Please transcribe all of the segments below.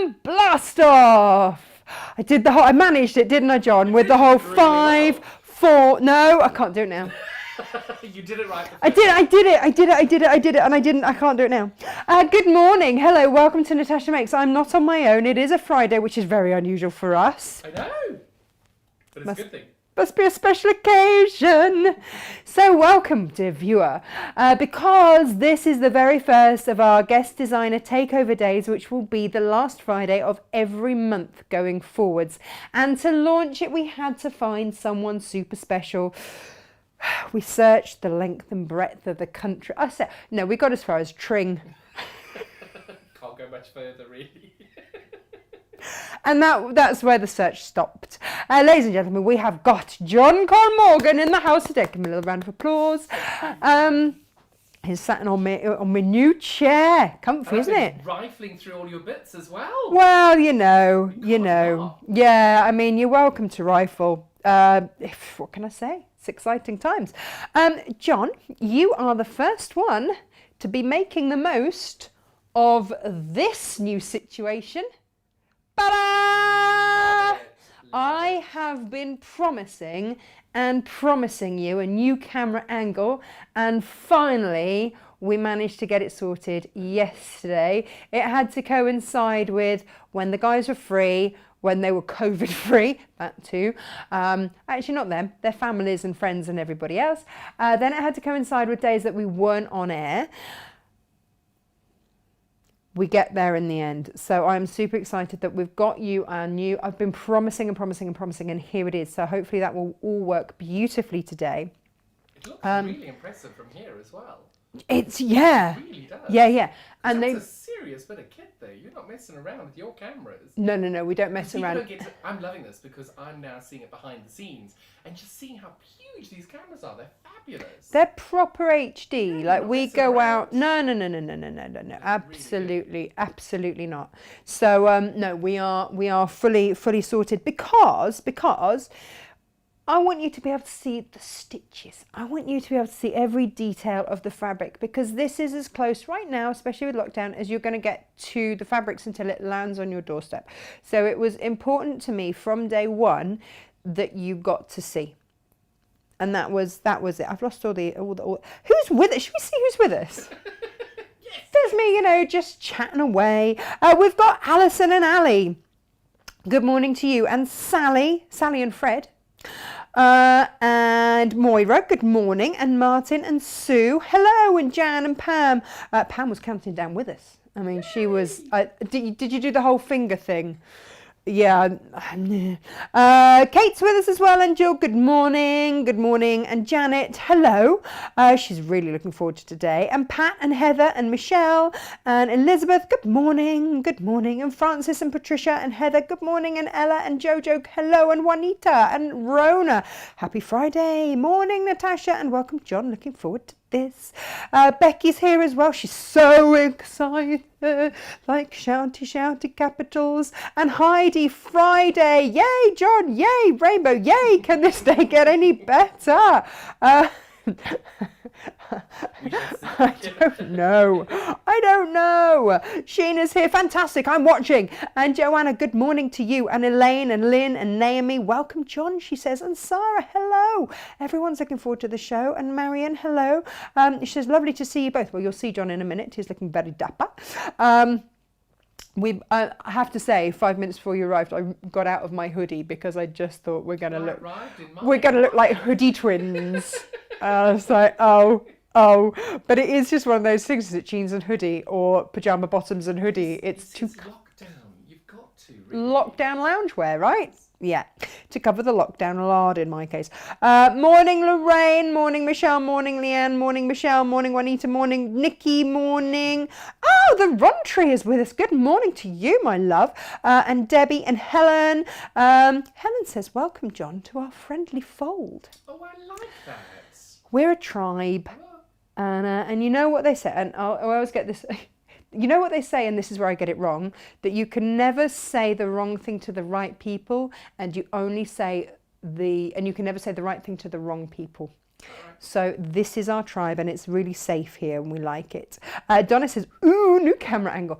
And blast off! I managed it, didn't I, John? With the whole Really 5, well. 4, no, I can't do it now. You did it right. I did it, and I can't do it now. Good morning, hello, welcome to Natasha Makes. I'm not on my own, it is a Friday, which is very unusual for us. I know, but it's a good thing. Must be a special occasion. So welcome, dear viewer, because this is the very first of our guest designer takeover days, which will be the last Friday of every month going forwards. And to launch it, we had to find someone super special. We searched the length and breadth of the country. I said, no, we got as far as Tring. Can't go much further, really. And that's where the search stopped. Ladies and gentlemen, we have got John Carl Morgan in the house today. Give me a little round of applause. He's sat on my new chair. Comfy, isn't it? Rifling through all your bits as well. Well, you know. Yeah, I mean, you're welcome to rifle. What can I say? It's exciting times. John, you are the first one to be making the most of this new situation. Ta-da! I have been promising you a new camera angle, and finally we managed to get it sorted yesterday. It had to coincide with when the guys were free, when they were COVID free, that too. Actually not them, their families and friends and everybody else. Then it had to coincide with days that we weren't on air. We get there in the end. So I'm super excited that we've got you our new, I've been promising, and here it is. So hopefully that will all work beautifully today. It looks really impressive from here as well. It's, yeah. It really does. Yeah. And that's a serious bit of kit there. You're not messing around with your cameras. No, we don't mess around. I'm loving this because I'm now seeing it behind the scenes and just seeing how huge these cameras are. They're fabulous. They're proper HD. Yeah, like we go around. out. No. Absolutely not. So no, we are fully sorted because I want you to be able to see the stitches. I want you to be able to see every detail of the fabric, because this is as close right now, especially with lockdown, as you're going to get to the fabrics until it lands on your doorstep. So it was important to me from day one that you got to see. And that was it. I've lost all who's with us? Should we see who's with us? Yes. There's me, just chatting away. We've got Alison and Ali. Good morning to you. And Sally and Fred. And Moira, good morning, and Martin and Sue, hello, and Jan and Pam. Pam was counting down with us. I mean, she was. Did you do the whole finger thing? Yeah. Kate's with us as well, and Jill, good morning, and Janet, hello. She's really looking forward to today. And Pat and Heather and Michelle and Elizabeth, good morning, and Francis and Patricia and Heather, good morning, and Ella and Jojo, hello, and Juanita and Rona, happy Friday morning, Natasha, and welcome, John, looking forward to this. Becky's here as well. She's so excited, like shouty capitals. And Heidi, Friday, yay, John, yay, Rainbow, yay, can this day get any better? I don't know. Sheena's here, fantastic, I'm watching. And Joanna, good morning to you. And Elaine and Lynn and Naomi, welcome, John, she says. And Sarah, hello. Everyone's looking forward to the show. And Marion, hello. She says, lovely to see you both. Well, you'll see John in a minute. He's looking very dapper. I have to say, 5 minutes before you arrived, I got out of my hoodie because I just thought we're gonna look like hoodie twins. I was like, oh, but it is just one of those things. Is it jeans and hoodie or pajama bottoms and hoodie? It's too lockdown. You've got to really. Lockdown loungewear, right? Yeah, to cover the lockdown lard in my case. Morning Lorraine, morning Michelle, morning Leanne, morning Michelle, morning Juanita, morning Nikki, morning. Oh, the Runtree is with us. Good morning to you, my love. And Debbie and Helen. Helen says, welcome, John, to our friendly fold. Oh, I like that. We're a tribe. And you know what they say, and I always get this. You know what they say, and this is where I get it wrong, that you can never say the wrong thing to the right people, and you can never say the right thing to the wrong people. So this is our tribe, and it's really safe here, and we like it. Donna says, ooh, new camera angle.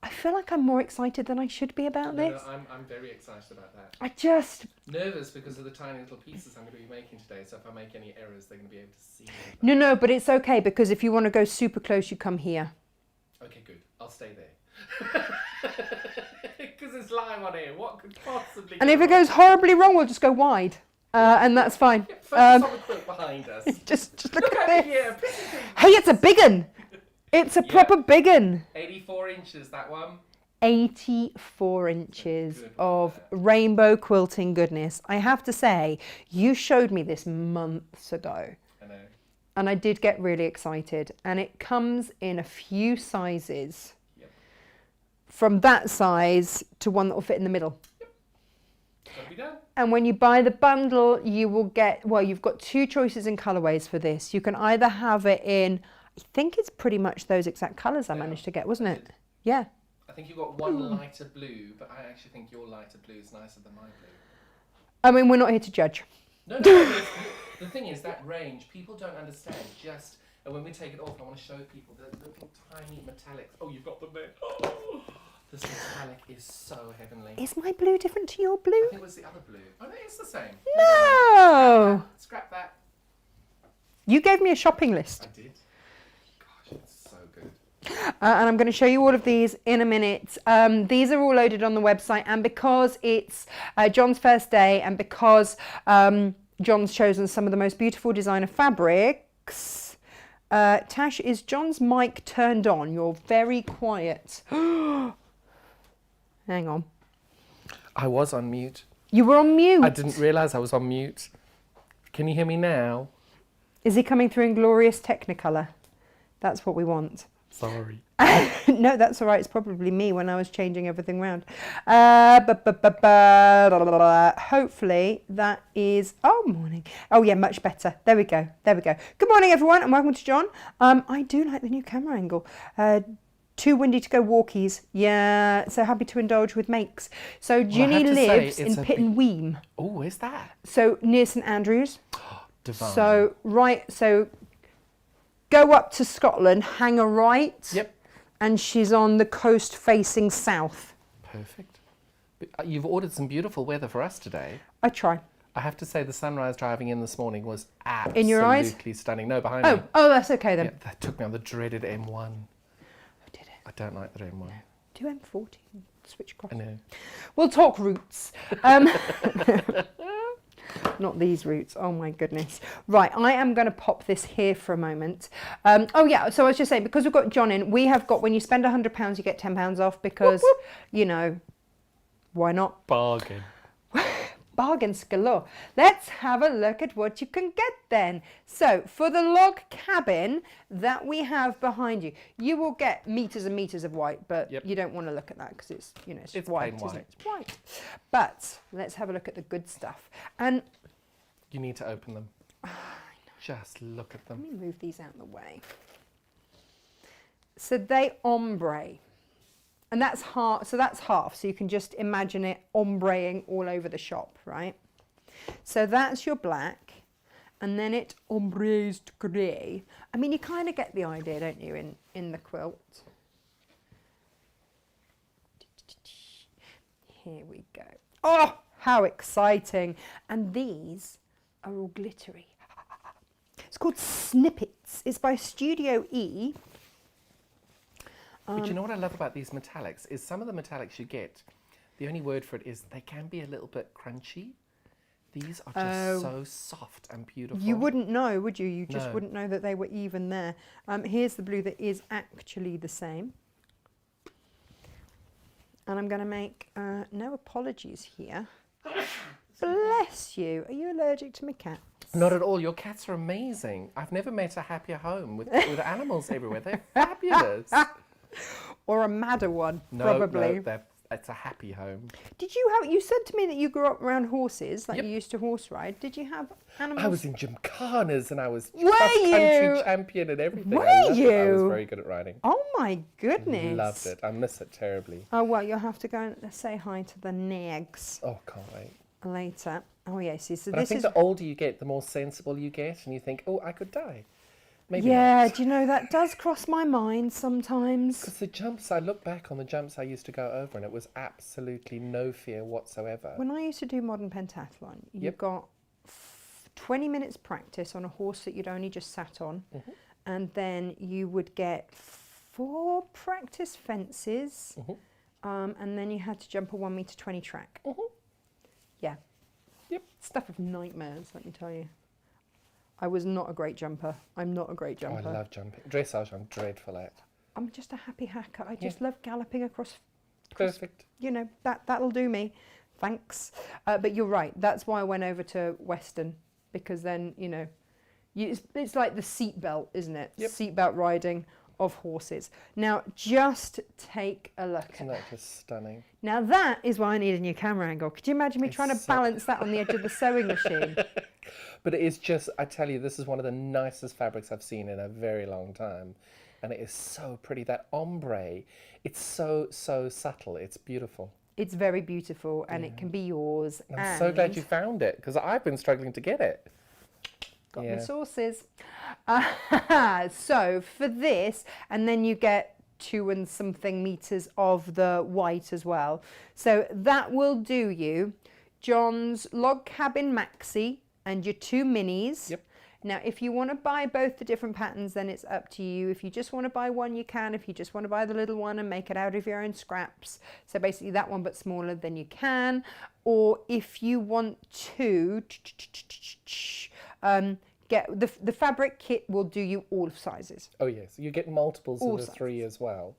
I feel like I'm more excited than I should be about No, this. I'm very excited about that. I just... Nervous because of the tiny little pieces I'm going to be making today, so if I make any errors, they're going to be able to see them. No, but it's okay, because if you want to go super close, you come here. Okay, good. I'll stay there. Because it's live on here. What could possibly And go if it wrong? goes horribly wrong, we'll just go wide. And that's fine. Yeah, focus on the quilt behind us. Just look Look at over this. here. Hey, it's a big un. It's a Yeah. proper big un. 84 inches, that one. 84 inches Good of one. rainbow quilting goodness. I have to say, you showed me this months ago. I know. And I did get really excited. And it comes in a few sizes. Yep. From that size to one that will fit in the middle. That'll be done. And when you buy the bundle, you will get, well, you've got two choices in colourways for this. You can either have it in, I think it's pretty much those exact colours I Yeah, managed to get, wasn't I it? did. Yeah. I think you've got one lighter blue, but I actually think your lighter blue is nicer than my blue. I mean, we're not here to judge. No, the thing is, that range, people don't understand just, and when we take it off, I want to show people the little tiny metallics. Oh, you've got them there. Oh, this metallic is so heavenly. Is my blue different to your I blue? think it was the other blue. Oh, no, it's the same. No! Scrap that. You gave me a shopping list. I did. Gosh, it's so good. And I'm going to show you all of these in a minute. These are all loaded on the website, and because it's John's first day, and because John's chosen some of the most beautiful designer fabrics, Tash, is John's mic turned on? You're very quiet. Hang on. I was on mute. You were on mute. I didn't realise I was on mute. Can you hear me now? Is he coming through in glorious Technicolor? That's what we want. Sorry. No, that's all right. It's probably me when I was changing everything around. Hopefully that is... Oh, morning. Oh, yeah, much better. There we go. There we go. Good morning, everyone, and welcome to John. I do like the new camera angle. Too windy to go walkies. Yeah, so happy to indulge with makes. So Ginny have to say, lives it's in a Pitton Weem. Oh, where's that? So near St Andrews. Divine. So, so go up to Scotland, hang a right. Yep. And she's on the coast facing south. Perfect. You've ordered some beautiful weather for us today. I try. I have to say the sunrise driving in this morning was absolutely In your eyes? stunning. No, behind me. Oh, that's okay then. Yeah, that took me on the dreaded M1. Oh, did it? I don't like the M1. Do M40. Switch across. I know. We'll talk routes. Not these routes. Oh my goodness. Right, I am going to pop this here for a moment. Oh yeah, so I was just saying, because we've got John in, we have got, when you spend £100, you get £10 off because, you know, why not? Bargain. Bargains galore. Let's have a look at what you can get then. So for the log cabin that we have behind you, you will get meters and meters of white, but Yep. you don't want to look at that because it's, you know, It's white, plain isn't it? It's white. But let's have a look at the good stuff. And You need to open them. Just look at let them. me move these out of the way. So they ombre. And that's half, so that's half. So you can just imagine it ombreing all over the shop, right? So that's your black, and then it ombres to grey. I mean, you kind of get the idea, don't you, in the quilt. Here we go. Oh, how exciting. And these are all glittery. It's called Snippets. It's by Studio E. But you know what I love about these metallics is some of the metallics you get, the only word for it is they can be a little bit crunchy. These are just so soft and beautiful. You wouldn't know, would you? You just No. wouldn't know that they were even there. Here's the blue that is actually the same. And I'm going to make no apologies here. Bless you. Are you allergic to my cats? Not at all. Your cats are amazing. I've never met a happier home with animals everywhere. They're fabulous. Or a madder one, No, probably. no, it's a happy home. Did you have? You said to me that you grew up around horses, like Yep. you used to horse ride. Did you have animals? I was in gymkhanas and I was Were cross-country you? champion and everything. Were I loved it. I was you? very good at riding. Oh my goodness! Loved it. I miss it terribly. Oh well, you'll have to go and say hi to the nags Oh, can't wait. later. Oh yes, so But I this think is the older you get, the more sensible you get, and you think, oh, I could die. Maybe Yeah, not. do you know, that does cross my mind sometimes. Because the jumps, I look back on the jumps I used to go over and it was absolutely no fear whatsoever. When I used to do modern pentathlon, you Yep. got 20 minutes practice on a horse that you'd only just sat on, Mhm. and then you would get 4 practice fences, Mhm. and then you had to jump a 1 meter 20 track. Mhm. Yeah. Yep. Stuff of nightmares, let me tell you. I was not a great jumper. I'm not a great Oh, I jumper. love jumping. Dressage, I'm dreadful at. I'm just a happy hacker. I just love galloping across. Perfect. You know, that'll do me. Thanks. But you're right. That's why I went over to Western, because then, you know, it's like the seatbelt, isn't it? Yep. Seatbelt riding of horses. Now, just take a look. Isn't that just stunning? Now, that is why I need a new camera angle. Could you imagine me It's trying to so- balance that on the edge of the sewing machine? But it is just, I tell you, this is one of the nicest fabrics I've seen in a very long time. And it is so pretty. That ombre, it's so subtle. It's beautiful. It's very beautiful, and it can be yours. I'm so glad you found it, because I've been struggling to get it. Got Yeah. my sources. So for this, and then you get 2 and something meters of the white as well. So that will do you John's log cabin maxi and your 2 minis. Yep. Now, if you want to buy both the different patterns, then it's up to you. If you just want to buy one, you can. If you just want to buy the little one and make it out of your own scraps, so basically that one but smaller, then you can. Or if you want to get the fabric kit, will do you all sizes. Oh yes, you get multiples All of the sizes. 3 as well.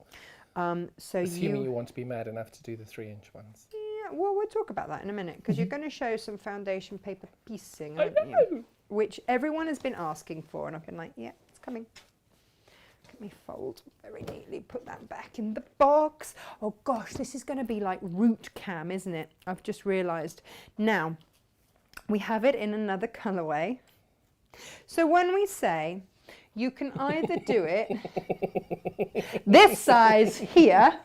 So Assuming you want to be mad enough to do the 3-inch ones. Yeah, well, we'll talk about that in a minute, because you're going to show some foundation paper piecing, I aren't you? know. Which everyone has been asking for, and I've been like, yeah, it's coming. Let me fold very neatly, put that back in the box. Oh gosh, this is going to be like root cam, isn't it? I've just realised. Now, we have it in another colourway. So when we say you can either do it this size here.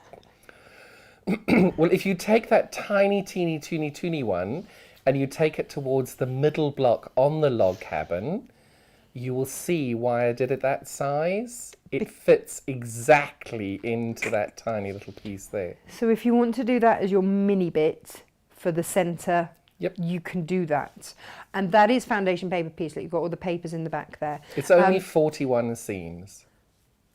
Well, if you take that tiny, teeny, toony one and you take it towards the middle block on the log cabin, you will see why I did it that size. It fits exactly into that tiny little piece there. So if you want to do that as your mini bit for the centre, Yep. you can do that. And that is foundation paper piece. Like, you've got all the papers in the back there. It's only 41 seams.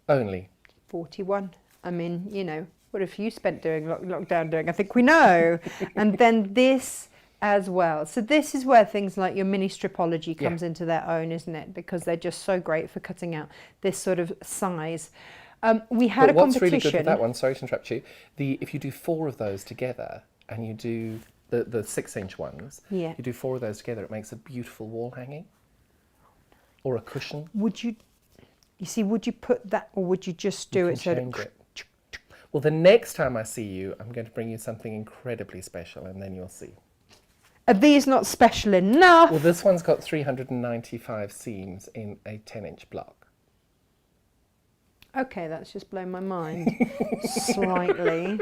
Only. 41. I mean, you know, what have you spent doing lockdown doing? I think we know. And then this as well. So this is where things like your mini stripology comes into their own, isn't it? Because they're just so great for cutting out this sort of size. We had But a what's competition. really good with that one, sorry to interrupt you, if you do 4 of those together and you do the 6-inch ones, Yeah. you do 4 of those together, it makes a beautiful wall hanging or a cushion. Would you put that, or would you just do You it can so change that... it. Well, the next time I see you, I'm going to bring you something incredibly special, and then you'll see. Are these not special enough? Well, this one's got 395 seams in a 10-inch block. Okay, that's just blown my mind slightly.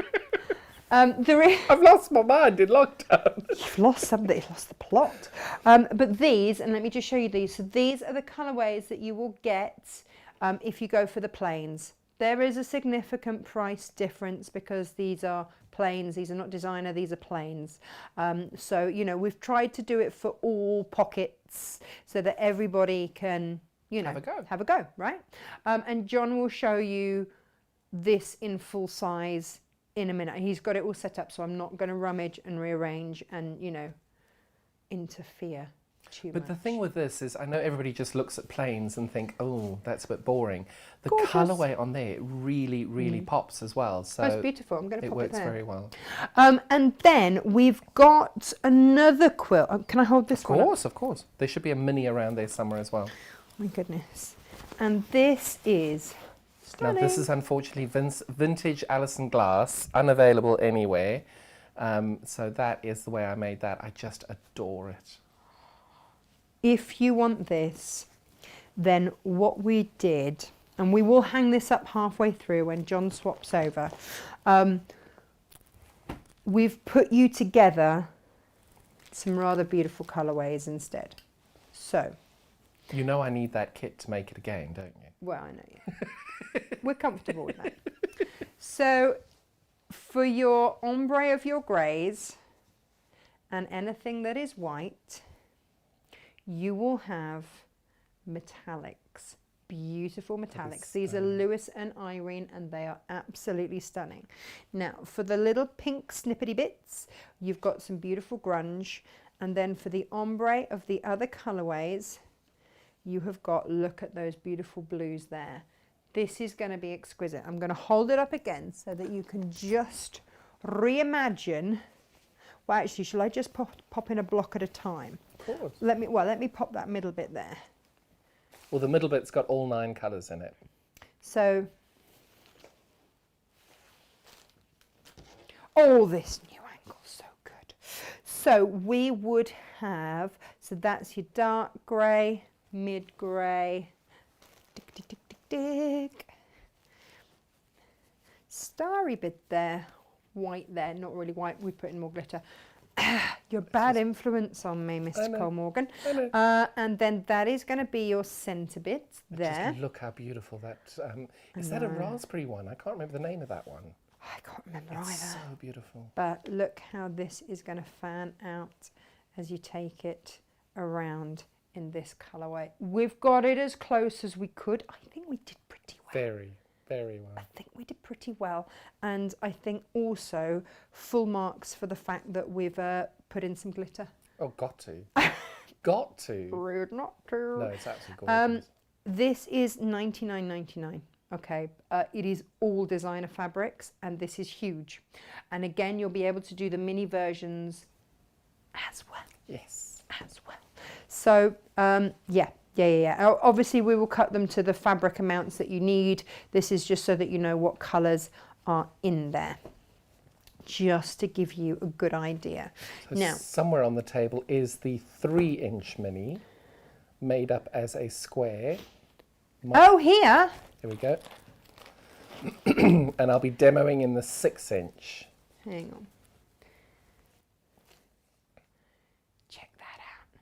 There is... I've lost my mind in lockdown. You've lost something, you've lost the plot. But these, and let me just show you these. So these are the colourways that you will get if you go for the plains. There is a significant price difference because these are plains. These are not designer, these are plains. So, you know, we've tried to do it for all pockets so that everybody can, you know, Have a go. right? And John will show you this in full size in a minute. He's got it all set up, so I'm not going to rummage and rearrange and, you know, interfere too much. But the thing with this is, I know everybody just looks at planes and think, oh, that's a bit boring. The Gorgeous. colourway on there really pops as well. So That's beautiful. I'm going to it pop works it there. very well. And then we've got another quilt. Can I hold this one up? Of course. There should be a mini around there somewhere as well. My goodness. And this is Now, stunning. this is unfortunately vintage Alison glass, unavailable anywhere. So that is the way I made that. I just adore it. If you want this, then what we did, and we will hang this up halfway through when John swaps over, we've put you together some rather beautiful colourways instead. So You know I need that kit to make it again, don't you? Well, I know you. We're comfortable with that. So for your ombre of your greys and anything that is white, you will have metallics. Beautiful metallics. These are Lewis and Irene, and they are absolutely stunning. Now, for the little pink snippety bits, you've got some beautiful grunge. And then for the ombre of the other colorways, you have got, look at those beautiful blues there. This is going to be exquisite. I'm going to hold it up again so that you can just reimagine. Well, actually, shall I just pop in a block at a time? Of course. Let me pop that middle bit there. Well, the middle bit's got all 9 colours in it. So, oh, this new angle, so good. So we would have, so that's your dark grey, mid grey, tick, tick, tick, tick, tick. Starry bit there, white there, not really white, we put in more glitter. You're bad influence on me, Mr. Cole Morgan. And then that is going to be your centre bit there. Just look how beautiful that is. That a raspberry one? I can't remember the name of that one. I can't remember It's either. so beautiful. But look how this is going to fan out as you take it around in this colourway. We've got it as close as we could. I think we did pretty well. Very, very well. I think we did pretty well. And I think also full marks for the fact that we've put in some glitter. Oh, got to. Got to. Rude not to. No, it's absolutely gorgeous. This is $99.99. Okay, it is all designer fabrics, and this is huge. And again, you'll be able to do the mini versions as well. Yes. As well. So, yeah. Obviously, we will cut them to the fabric amounts that you need. This is just so that you know what colours are in there, just to give you a good idea. So now, somewhere on the table is the 3-inch mini, made up as a square. oh, here. Here we go. And I'll be demoing in the 6-inch. Hang on. Check that out.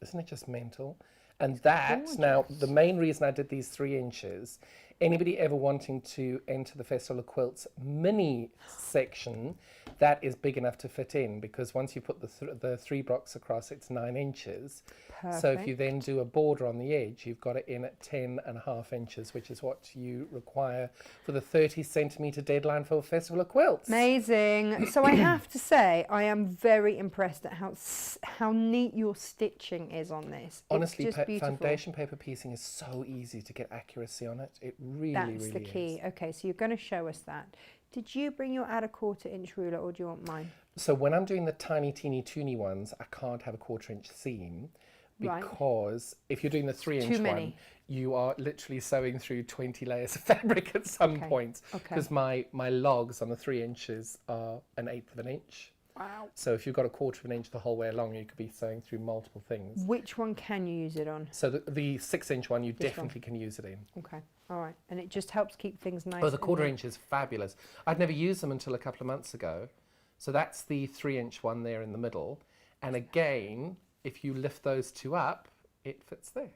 Isn't it just mental? And that's now the main reason I did these 3 inches. Anybody ever wanting to enter the Festival of Quilts mini section, that is big enough to fit in, because once you put the 3 blocks across, it's 9 inches. Perfect. So if you then do a border on the edge, you've got it in at 10.5 inches, which is what you require for the 30 centimetre deadline for Festival of Quilts. Amazing. So I have to say, I am very impressed at how neat your stitching is on this. Honestly, it's just beautiful. foundation paper piecing is so easy to get accuracy on it. It really, That's really the key. is. Okay, so you're going to show us that. Did you bring your add a 1/4 inch ruler, or do you want mine? So when I'm doing the tiny, teeny, toony ones, I can't have a 1/4 inch seam, because if you're doing the 3-inch one, you are literally sewing through 20 layers of fabric at some point. Because my logs on the 3 inches are 1/8 of an inch. Wow. So if you've got a 1/4 of an inch the whole way along, you could be sewing through multiple things. Which one can you use it on? So the 6-inch one, you definitely can use it in. Okay, all right. And it just helps keep things nice. Oh, the 1/4 inch is fabulous. I'd never used them until a couple of months ago. So that's the 3-inch one there in the middle. And again, if you lift those 2 up, it fits there.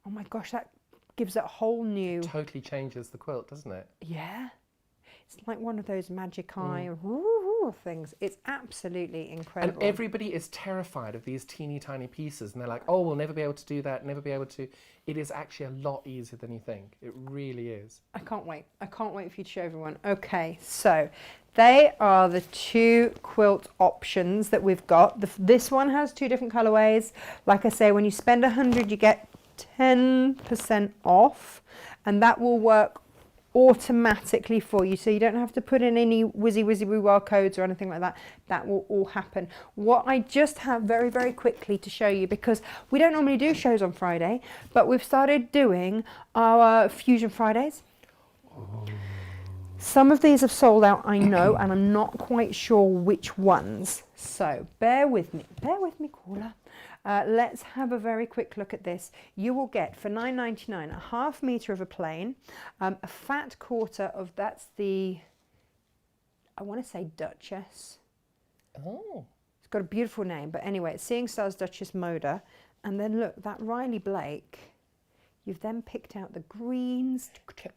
Oh my gosh, that gives it a whole new... Totally changes the quilt, doesn't it? Yeah. It's like one of those magic eye things. It's absolutely incredible. And everybody is terrified of these teeny tiny pieces, and they're like, oh, we'll never be able to do that, never be able to. It is actually a lot easier than you think. It really is. I can't wait. I can't wait for you to show everyone. Okay, so they are the 2 quilt options that we've got. This one has 2 different colorways. Like I say, when you spend 100, you get 10% off, and that will work automatically for you, so you don't have to put in any whizzy woo codes or anything like that. That will all happen. What I just have very quickly to show you, because we don't normally do shows on Friday, but we've started doing our Fusion Fridays. Some of these have sold out, I know, and I'm not quite sure which ones, so bear with me caller. Let's have a very quick look at this. You will get, for $9.99, a 1/2 metre of a plain, a fat 1/4 of, that's the, I want to say Duchess. Oh. It's got a beautiful name, but anyway, it's Seeing Stars Duchess Moda. And then look, that Riley Blake, you've then picked out the greens.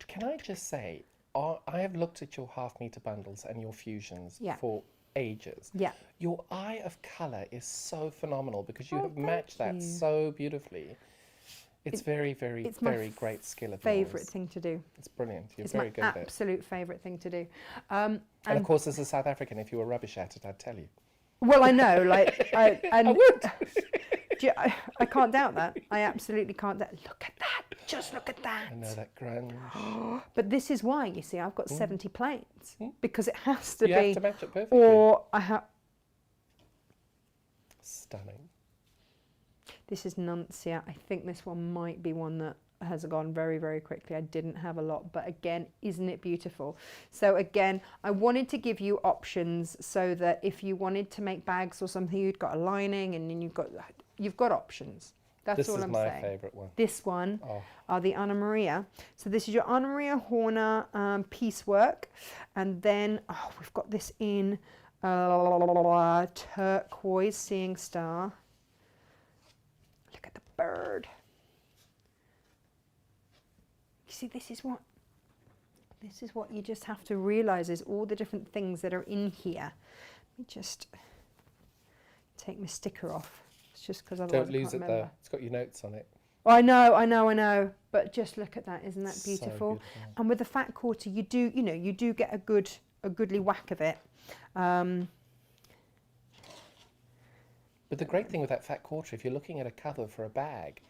Can I just say, I have looked at your half-meter bundles and your fusions Yeah. for ages. Yeah. Your eye of colour is so phenomenal because you Oh, have matched thank that you. so beautifully. It's very, very, It's my very great skill of favourite yours. thing to do. It's brilliant. You're It's very my good at it. absolute favourite thing to do. And of course, as a South African, if you were rubbish at it, I'd tell you. Well, I know, like, I would. I can't doubt that. I absolutely can't doubt. Look at that. Just look at that. I know that grunge. But this is why, you see, I've got 70 planes. Because it has to You be. have to match it perfectly. Or I have. Stunning. This is Nuncia. I think this one might be one that has gone very, very quickly. I didn't have a lot, but again, isn't it beautiful? So again, I wanted to give you options so that if you wanted to make bags or something, you'd got a lining and then you've got options. That's all I'm saying. This is my favourite one. This one Oh. are the Anna Maria. So this is your Anna Maria Horner piecework. And then we've got this in turquoise Seeing Star. Look at the bird. You see, this is what you just have to realise is all the different things that are in here. Let me just take my sticker off. It's just because otherwise Don't lose I can't it remember. though. It's got your notes on it. Oh, I know. But just look at that. Isn't that So beautiful? beautiful. And with the fat quarter, you do get a goodly whack of it. But the great thing with that fat quarter, if you're looking at a cover for a bag,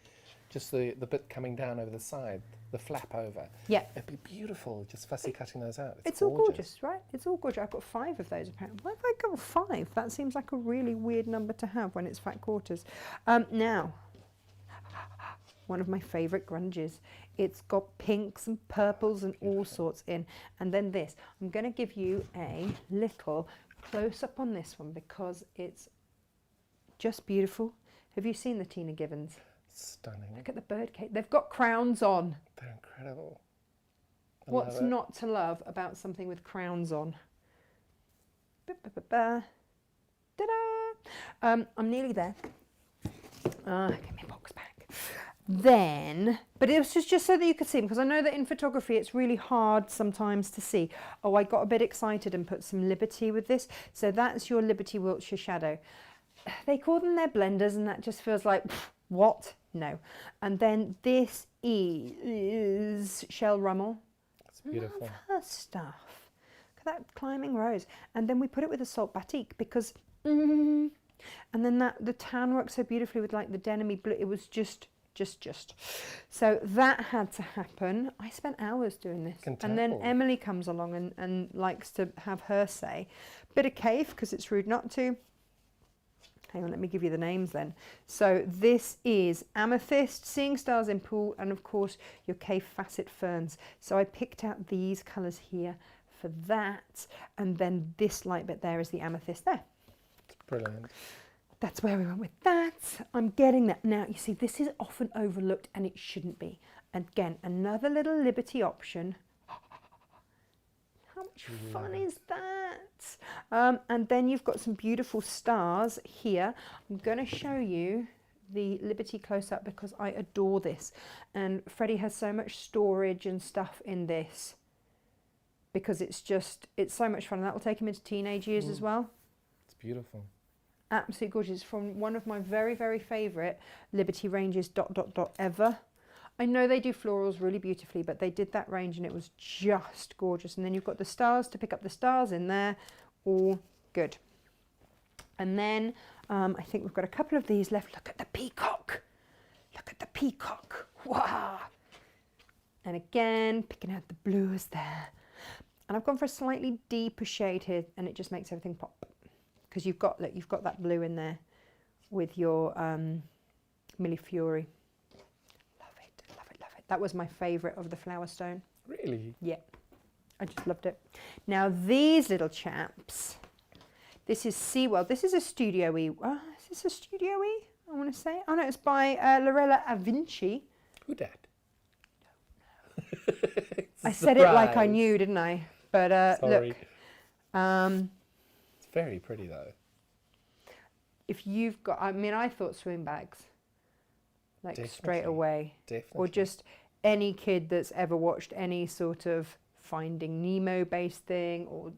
just the bit coming down over the side, the flap over. Yeah. It'd be beautiful, just fussy cutting those out. It's all gorgeous, right? It's all gorgeous. I've got 5 of those apparently. Why have I got 5? That seems like a really weird number to have when it's fat quarters. Now, one of my favourite grunges. It's got pinks and purples and all sorts in. And then this. I'm going to give you a little close-up on this one because it's just beautiful. Have you seen the Tina Givens? Stunning. Look at the birdcage. They've got crowns on. They're incredible. I What's love it. not to love about something with crowns on? Ta-da! I'm nearly there. Get my box back. Then, but it was just so that you could see them, because I know that in photography it's really hard sometimes to see. Oh, I got a bit excited and put some Liberty with this. So that's your Liberty Wiltshire Shadow. They call them their blenders, and that just feels like, what? No. And then this is Shell Rummel. It's beautiful. Love her stuff. Look at that climbing rose. And then we put it with a salt batik because, and then the tan works so beautifully with like the denim blue. It was just. So that had to happen. I spent hours doing this. And then Emily comes along and likes to have her say. Bit of cave because it's rude not to. Hang on, let me give you the names then. So this is Amethyst, Seeing Stars in Pool, and of course your Cave Facet Ferns. So I picked out these colours here for that, and then this light bit there is the Amethyst there. It's brilliant. That's where we went with that. I'm getting that. Now, you see, this is often overlooked and it shouldn't be. Again, another little Liberty option. How much fun is that? And then you've got some beautiful stars here. I'm going to show you the Liberty close-up because I adore this. And Freddie has so much storage and stuff in this because it's so much fun. And that will take him into teenage years as well. It's beautiful. Absolutely gorgeous. It's from one of my very, very favourite Liberty ranges, ... ever. I know they do florals really beautifully, but they did that range and it was just gorgeous. And then you've got the stars to pick up the stars in there. All good. And then I think we've got a couple of these left. Look at the peacock. Look at the peacock. Wow. And again, picking out the blues there. And I've gone for a slightly deeper shade here and it just makes everything pop. Because you've got that blue in there with your Millie Fury. Love it. That was my favourite of the flower stone. Really? Yeah, I just loved it. Now these little chaps, this is SeaWorld. This is a Studio-y. Is this a Studio-y, I want to say? Oh no, it's by Lorella Avinci. Who dat? I said it like I knew, didn't I? But Sorry. Look. It's very pretty though. If you've got, I thought swim bags. like Definitely. straight away. Definitely. Or just any kid that's ever watched any sort of Finding Nemo based thing, or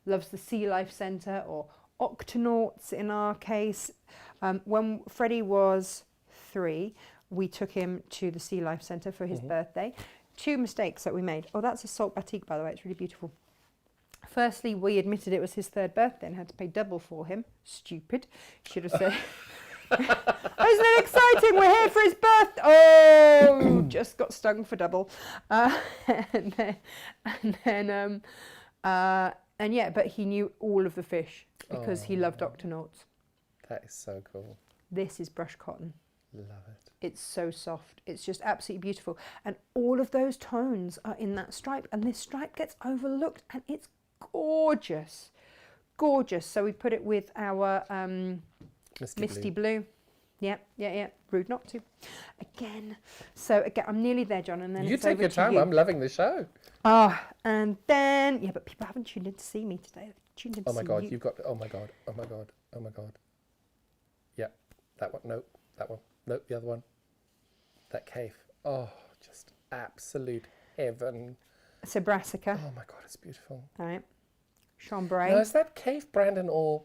loves the Sea Life Centre, or Octonauts in our case. When Freddie was 3, we took him to the Sea Life Centre for his birthday. 2 mistakes that we made. Oh, that's a salt batik, by the way. It's really beautiful. Firstly, we admitted it was his 3rd birthday and had to pay double for him. Stupid. Should have said, isn't it exciting? We're here for his birthday. Oh, just got stung for double. And yeah, but he knew all of the fish because he loved Octonauts. That is so cool. This is brush cotton. Love it. It's so soft. It's just absolutely beautiful. And all of those tones are in that stripe. And this stripe gets overlooked and it's gorgeous. Gorgeous. So we put it with our Misty Blue. Yeah. Rude not to. Again. So again, I'm nearly there, John. And then You it's take over your to time. you. I'm loving the show. And then, yeah, but people haven't tuned in to see me today. They've tuned in to Oh my see God, you. you've got, oh my God, oh my God, oh my God. Yeah, that one, nope, that one, nope, the other one. That cave, oh, just absolute heaven. So Brassica. Oh my God, it's beautiful. All right. Chambray. Now, is that cave Brandon or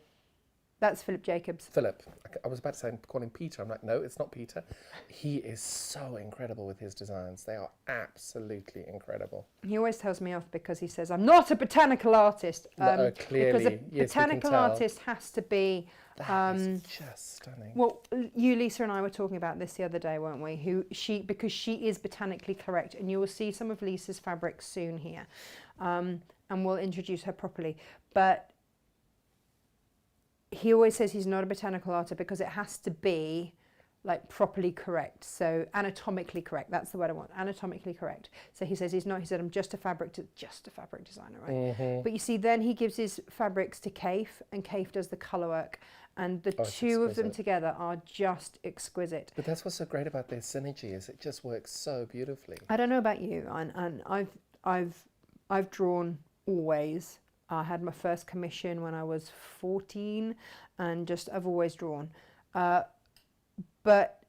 That's Philip Jacobs. Philip? I was about to say, call him Peter. I'm like, no, it's not Peter. He is so incredible with his designs. They are absolutely incredible. He always tells me off because he says, I'm not a botanical artist. No, clearly, Because a yes, we can botanical tell. artist has to be... That is just stunning. Well, you, Lisa, and I were talking about this the other day, weren't we? Because she is botanically correct, and you will see some of Lisa's fabrics soon here, and we'll introduce her properly. But he always says he's not a botanical artist because it has to be like properly correct, so anatomically correct. That's the word I want. Anatomically correct. So he says he's not. He said I'm just a fabric designer, right? But you see, then he gives his fabrics to Kaif, and Kaif does the colour work. And the two of them together are just exquisite. But that's what's so great about their synergy, is it just works so beautifully. I don't know about you, and I've drawn always. I had my first commission when I was 14, and I've always drawn. But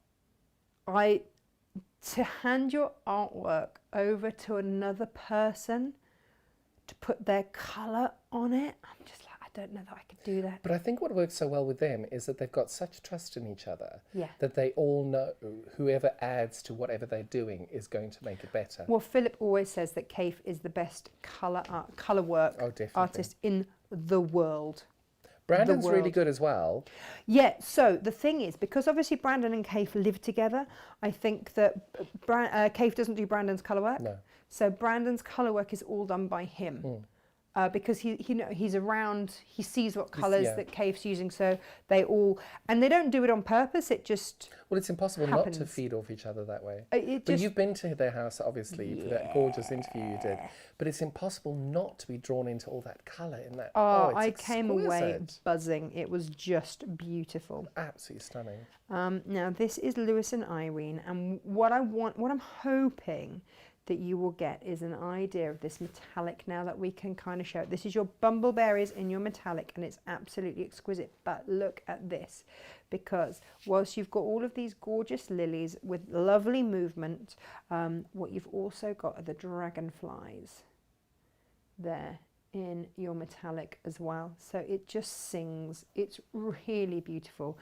to hand your artwork over to another person to put their colour on it, I'm just like, I don't know that I could do that. But I think what works so well with them is that they've got such trust in each other that they all know whoever adds to whatever they're doing is going to make it better. Well, Philip always says that Kaif is the best colour work artist in the world. Brandon's really good as well. Yeah, so the thing is, because obviously Brandon and Kaif live together, I think that Kaif doesn't do Brandon's colour work. No. So Brandon's colour work is all done by him. Because he's around, he sees what colours that Kaif's using, so they don't do it on purpose, it just Well, it's impossible happens. not to feed off each other that way. But you've been to their house, obviously, for that gorgeous interview you did. But it's impossible not to be drawn into all that colour in that. I came away buzzing. It was just beautiful. Absolutely stunning. Now, this is Lewis and Irene, and what I'm hoping that you will get is an idea of this metallic now that we can kind of show it. This is your bumbleberries in your metallic, and it's absolutely exquisite. But look at this, because whilst you've got all of these gorgeous lilies with lovely movement, what you've also got are the dragonflies there in your metallic as well. So it just sings. It's really beautiful.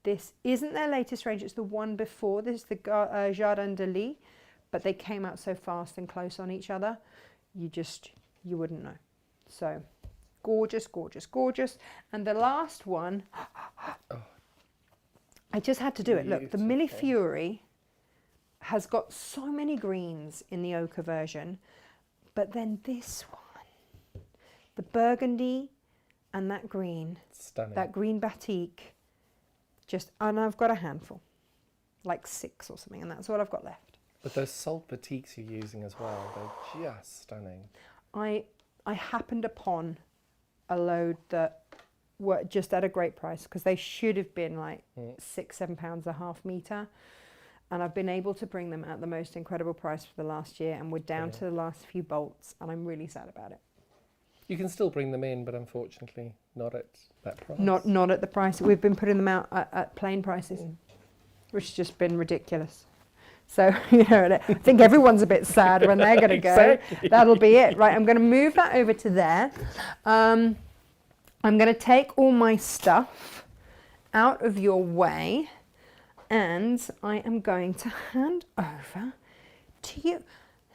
This isn't their latest range. It's the one before. This is the Jardin de Lis. But they came out so fast and close on each other, you wouldn't know. So gorgeous, gorgeous, gorgeous. And the last one, I just had to do it. Look, the Millie Fury has got so many greens in the ochre version, but then this one, the burgundy and that green, stunning. That green batik, and I've got a handful, like 6 or something, and that's all I've got left. But those salt batiks you're using as well, they're just stunning. I happened upon a load that were just at a great price, because they should have been like £6-7 a half metre, and I've been able to bring them at the most incredible price for the last year, and we're down to the last few bolts, and I'm really sad about it. You can still bring them in, but unfortunately not at that price. Not at the price. We've been putting them out at plain prices. which has just been ridiculous. So, you know, I think everyone's a bit sad when they're going to go. Exactly. That'll be it. Right, I'm going to move that over to there. I'm going to take all my stuff out of your way, and I am going to hand over to you.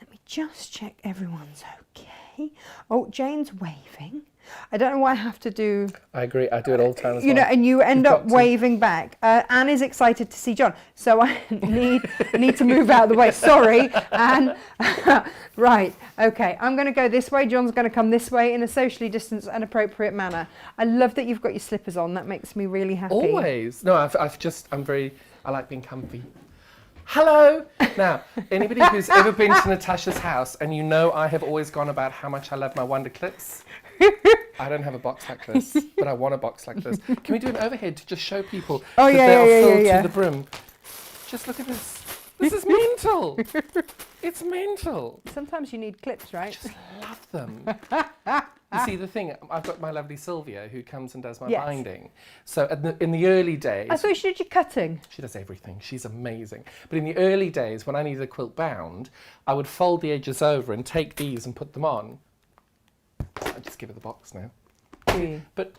Let me just check everyone's okay. Oh, Jane's waving. I don't know what I have to do. I agree. I do it all the time as You know, well. and you end You've up got to. waving back. Anne is excited to see John, so I need to move out of the way. Sorry, Anne. Right, okay. I'm going to go this way. John's going to come this way in a socially distanced and appropriate manner. I love that you've got your slippers on. That makes me really happy. Always. No, I like being comfy. Hello! Now, anybody who's ever been to Natasha's house, and you know I have always gone about how much I love my Wonder Clips. I don't have a box like this, but I want a box like this. Can we do an overhead to just show people that they are filled to the brim? Just look at this. This is mental. It's mental. Sometimes you need clips, I right? just love them. You see, the thing, I've got my lovely Sylvia who comes and does my Yes. binding. So in the early days... I thought you did your cutting. She does everything. She's amazing. But in the early days, when I needed a quilt bound, I would fold the edges over and take these and put them on. I just give her the box now. Do But.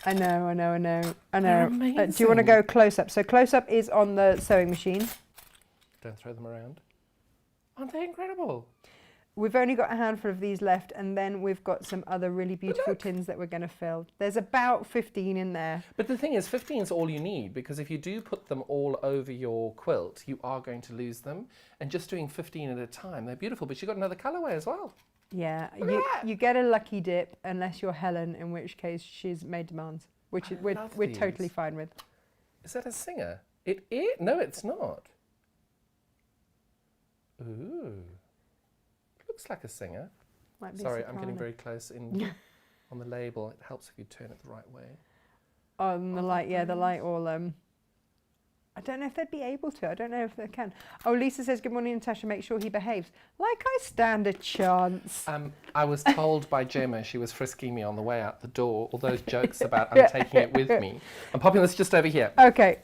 I know. They're Do you want to amazing. go close up? So close up is on the sewing machine. Don't throw them around. Aren't they incredible? We've only got a handful of these left, and then we've got some other really beautiful tins that we're going to fill. There's about 15 in there. But the thing is, 15 is all you need, because if you do put them all over your quilt, you are going to lose them. And just doing 15 at a time, they're beautiful. But you've got another colourway as well. Yeah, Look at that. you get a lucky dip, unless you're Helen, in which case she's made demands, which is, love we're totally these. fine with. Is that a singer? It is? No, it's not. Ooh. Looks like a singer. Might be Sorry, I'm getting soprano. very close in on the label. It helps if you turn it the right way. On the light, yeah, the light all. I don't know if they'd be able to. I don't know if they can. Oh, Lisa says, "Good morning, Natasha. Make sure he behaves." Like I stand a chance. I was told by Gemma, she was frisking me on the way out the door, all those jokes about I'm taking it with me. I'm popping this just over here. Okay.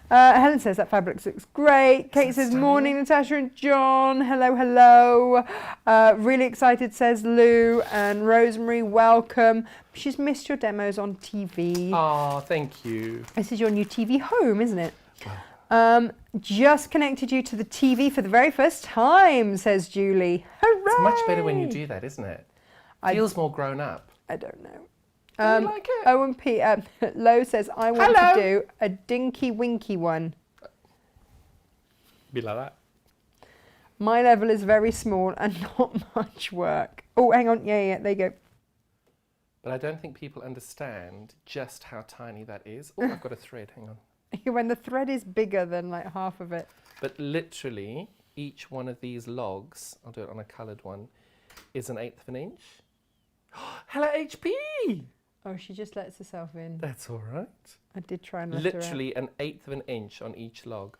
Helen says that fabric looks great. Kate says, stunning? "Morning, Natasha and John. Hello. Really excited," says Lou. And Rosemary, welcome. She's missed your demos on TV. Oh, thank you. This is your new TV home, isn't it? Wow. Just connected you to the TV for the very first time, says Julie. Hooray! It's much better when you do that, isn't it? I- Feels more grown up. I don't know. Do you like it? Owen P. Lowe says, "I want Hello. to do a dinky winky one. Be like that. My level is very small and not much work." Oh, hang on. Yeah, there you go. But I don't think people understand just how tiny that is. Oh, I've got a thread, hang on. When the thread is bigger than like half of it. But literally, each one of these logs, I'll do it on a coloured one, is 1/8 of an inch. Hello, HP! Oh, she just lets herself in. That's all right. I did try and let her out. Literally 1/8 of an inch on each log.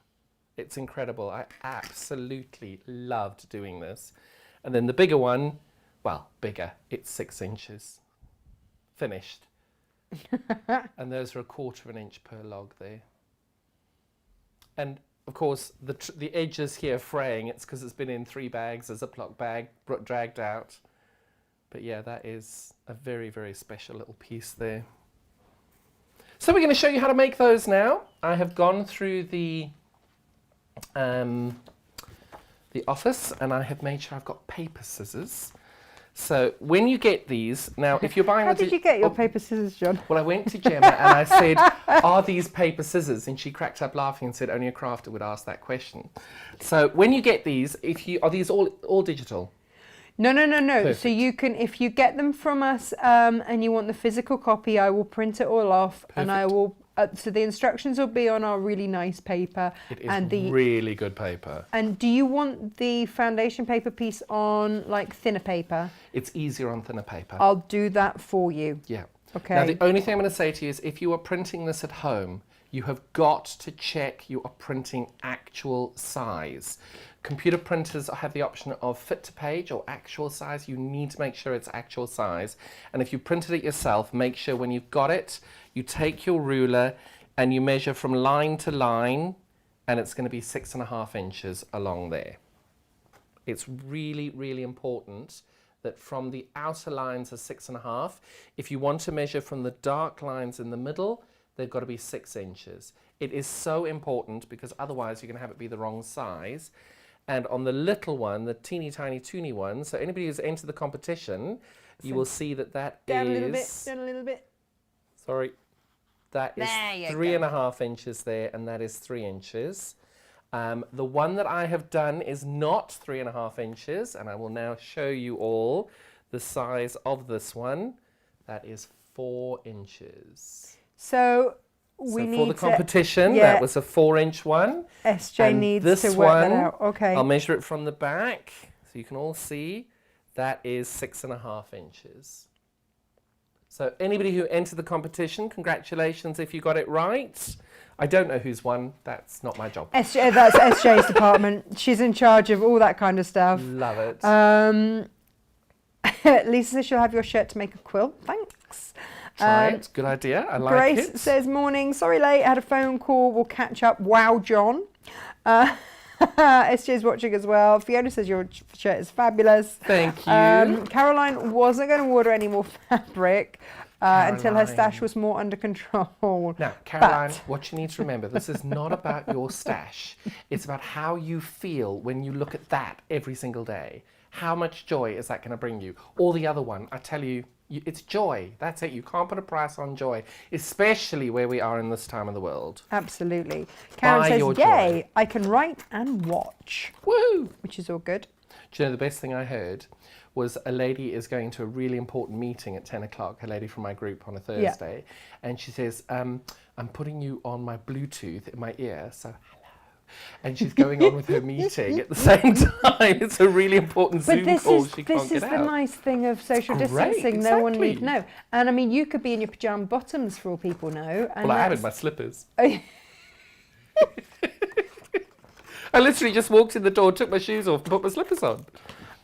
It's incredible. I absolutely loved doing this. And then the bigger one, well, bigger, it's 6 inches. Finished. And those are 1/4 of an inch per log there. And of course, the edges here fraying, it's because it's been in 3 bags, a Ziploc bag, dragged out. But yeah, that is a very, very special little piece there. So we're going to show you how to make those now. I have gone through the office and I have made sure I've got paper scissors. So when you get these, now if you're buying... How did you get your paper scissors, John? Well, I went to Gemma and I said, "Are these paper scissors?" And she cracked up laughing and said, "Only a crafter would ask that question." So when you get these, are these all digital? No. Perfect. So you can, if you get them from us and you want the physical copy, I will print it all off and I Perfect. will. So the instructions will be on our really nice paper. It is and the really good paper. And do you want the foundation paper piece on like thinner paper? It's easier on thinner paper. I'll do that for you. Yeah. Okay. Now, the only thing I'm going to say to you is if you are printing this at home, you have got to check you are printing actual size. Computer printers have the option of fit to page or actual size. You need to make sure it's actual size. And if you printed it yourself, make sure when you've got it, you take your ruler and you measure from line to line, and it's going to be 6.5 inches along there. It's really, really important that from the outer lines are 6.5. If you want to measure from the dark lines in the middle, they've got to be 6 inches. It is so important because otherwise you're going to have it be the wrong size. And on the little one, the teeny tiny toony one, so anybody who's entered the competition, you will see that that Down is... a little bit, down a little bit. Sorry. That is 3.5 inches there, and that is 3 inches. The one that I have done is not 3.5 inches, and I will now show you all the size of this one. That is 4 inches. So we need for the competition, yeah. that was a 4-inch one. SJ and needs this to work one, that out. Okay. I'll measure it from the back, so you can all see. That is 6.5 inches. So anybody who entered the competition, congratulations if you got it right. I don't know who's won. That's not my job. SJ, that's SJ's department. She's in charge of all that kind of stuff. Love it. Lisa says she'll have your shirt to make a quilt. Thanks. Try it. Good idea. I like Grace it. Grace says, morning. Sorry late. Had a phone call. We'll catch up. Wow, John. SJ's watching as well. Fiona says your shirt is fabulous. Thank you. Caroline wasn't going to order any more fabric until her stash was more under control. Now, Caroline, what you need to remember, this is not about your stash. It's about how you feel when you look at that every single day. How much joy is that going to bring you? Or the other one, I tell you, it's joy. That's it. You can't put a price on joy, especially where we are in this time of the world. Absolutely. Karen says, yay, I can write and watch. Woo! Which is all good. Do you know the best thing I heard was a lady is going to a really important meeting at 10 o'clock, a lady from my group on a Thursday, and she says, I'm putting you on my Bluetooth in my ear, so hello. And she's going on with her meeting at the same time. It's a really important Zoom call she can't get out. This is the nice thing of social distancing. Exactly. No one need to know. And I mean, you could be in your pyjama bottoms for all people know. And well, I am in my slippers. I literally just walked in the door, took my shoes off and put my slippers on.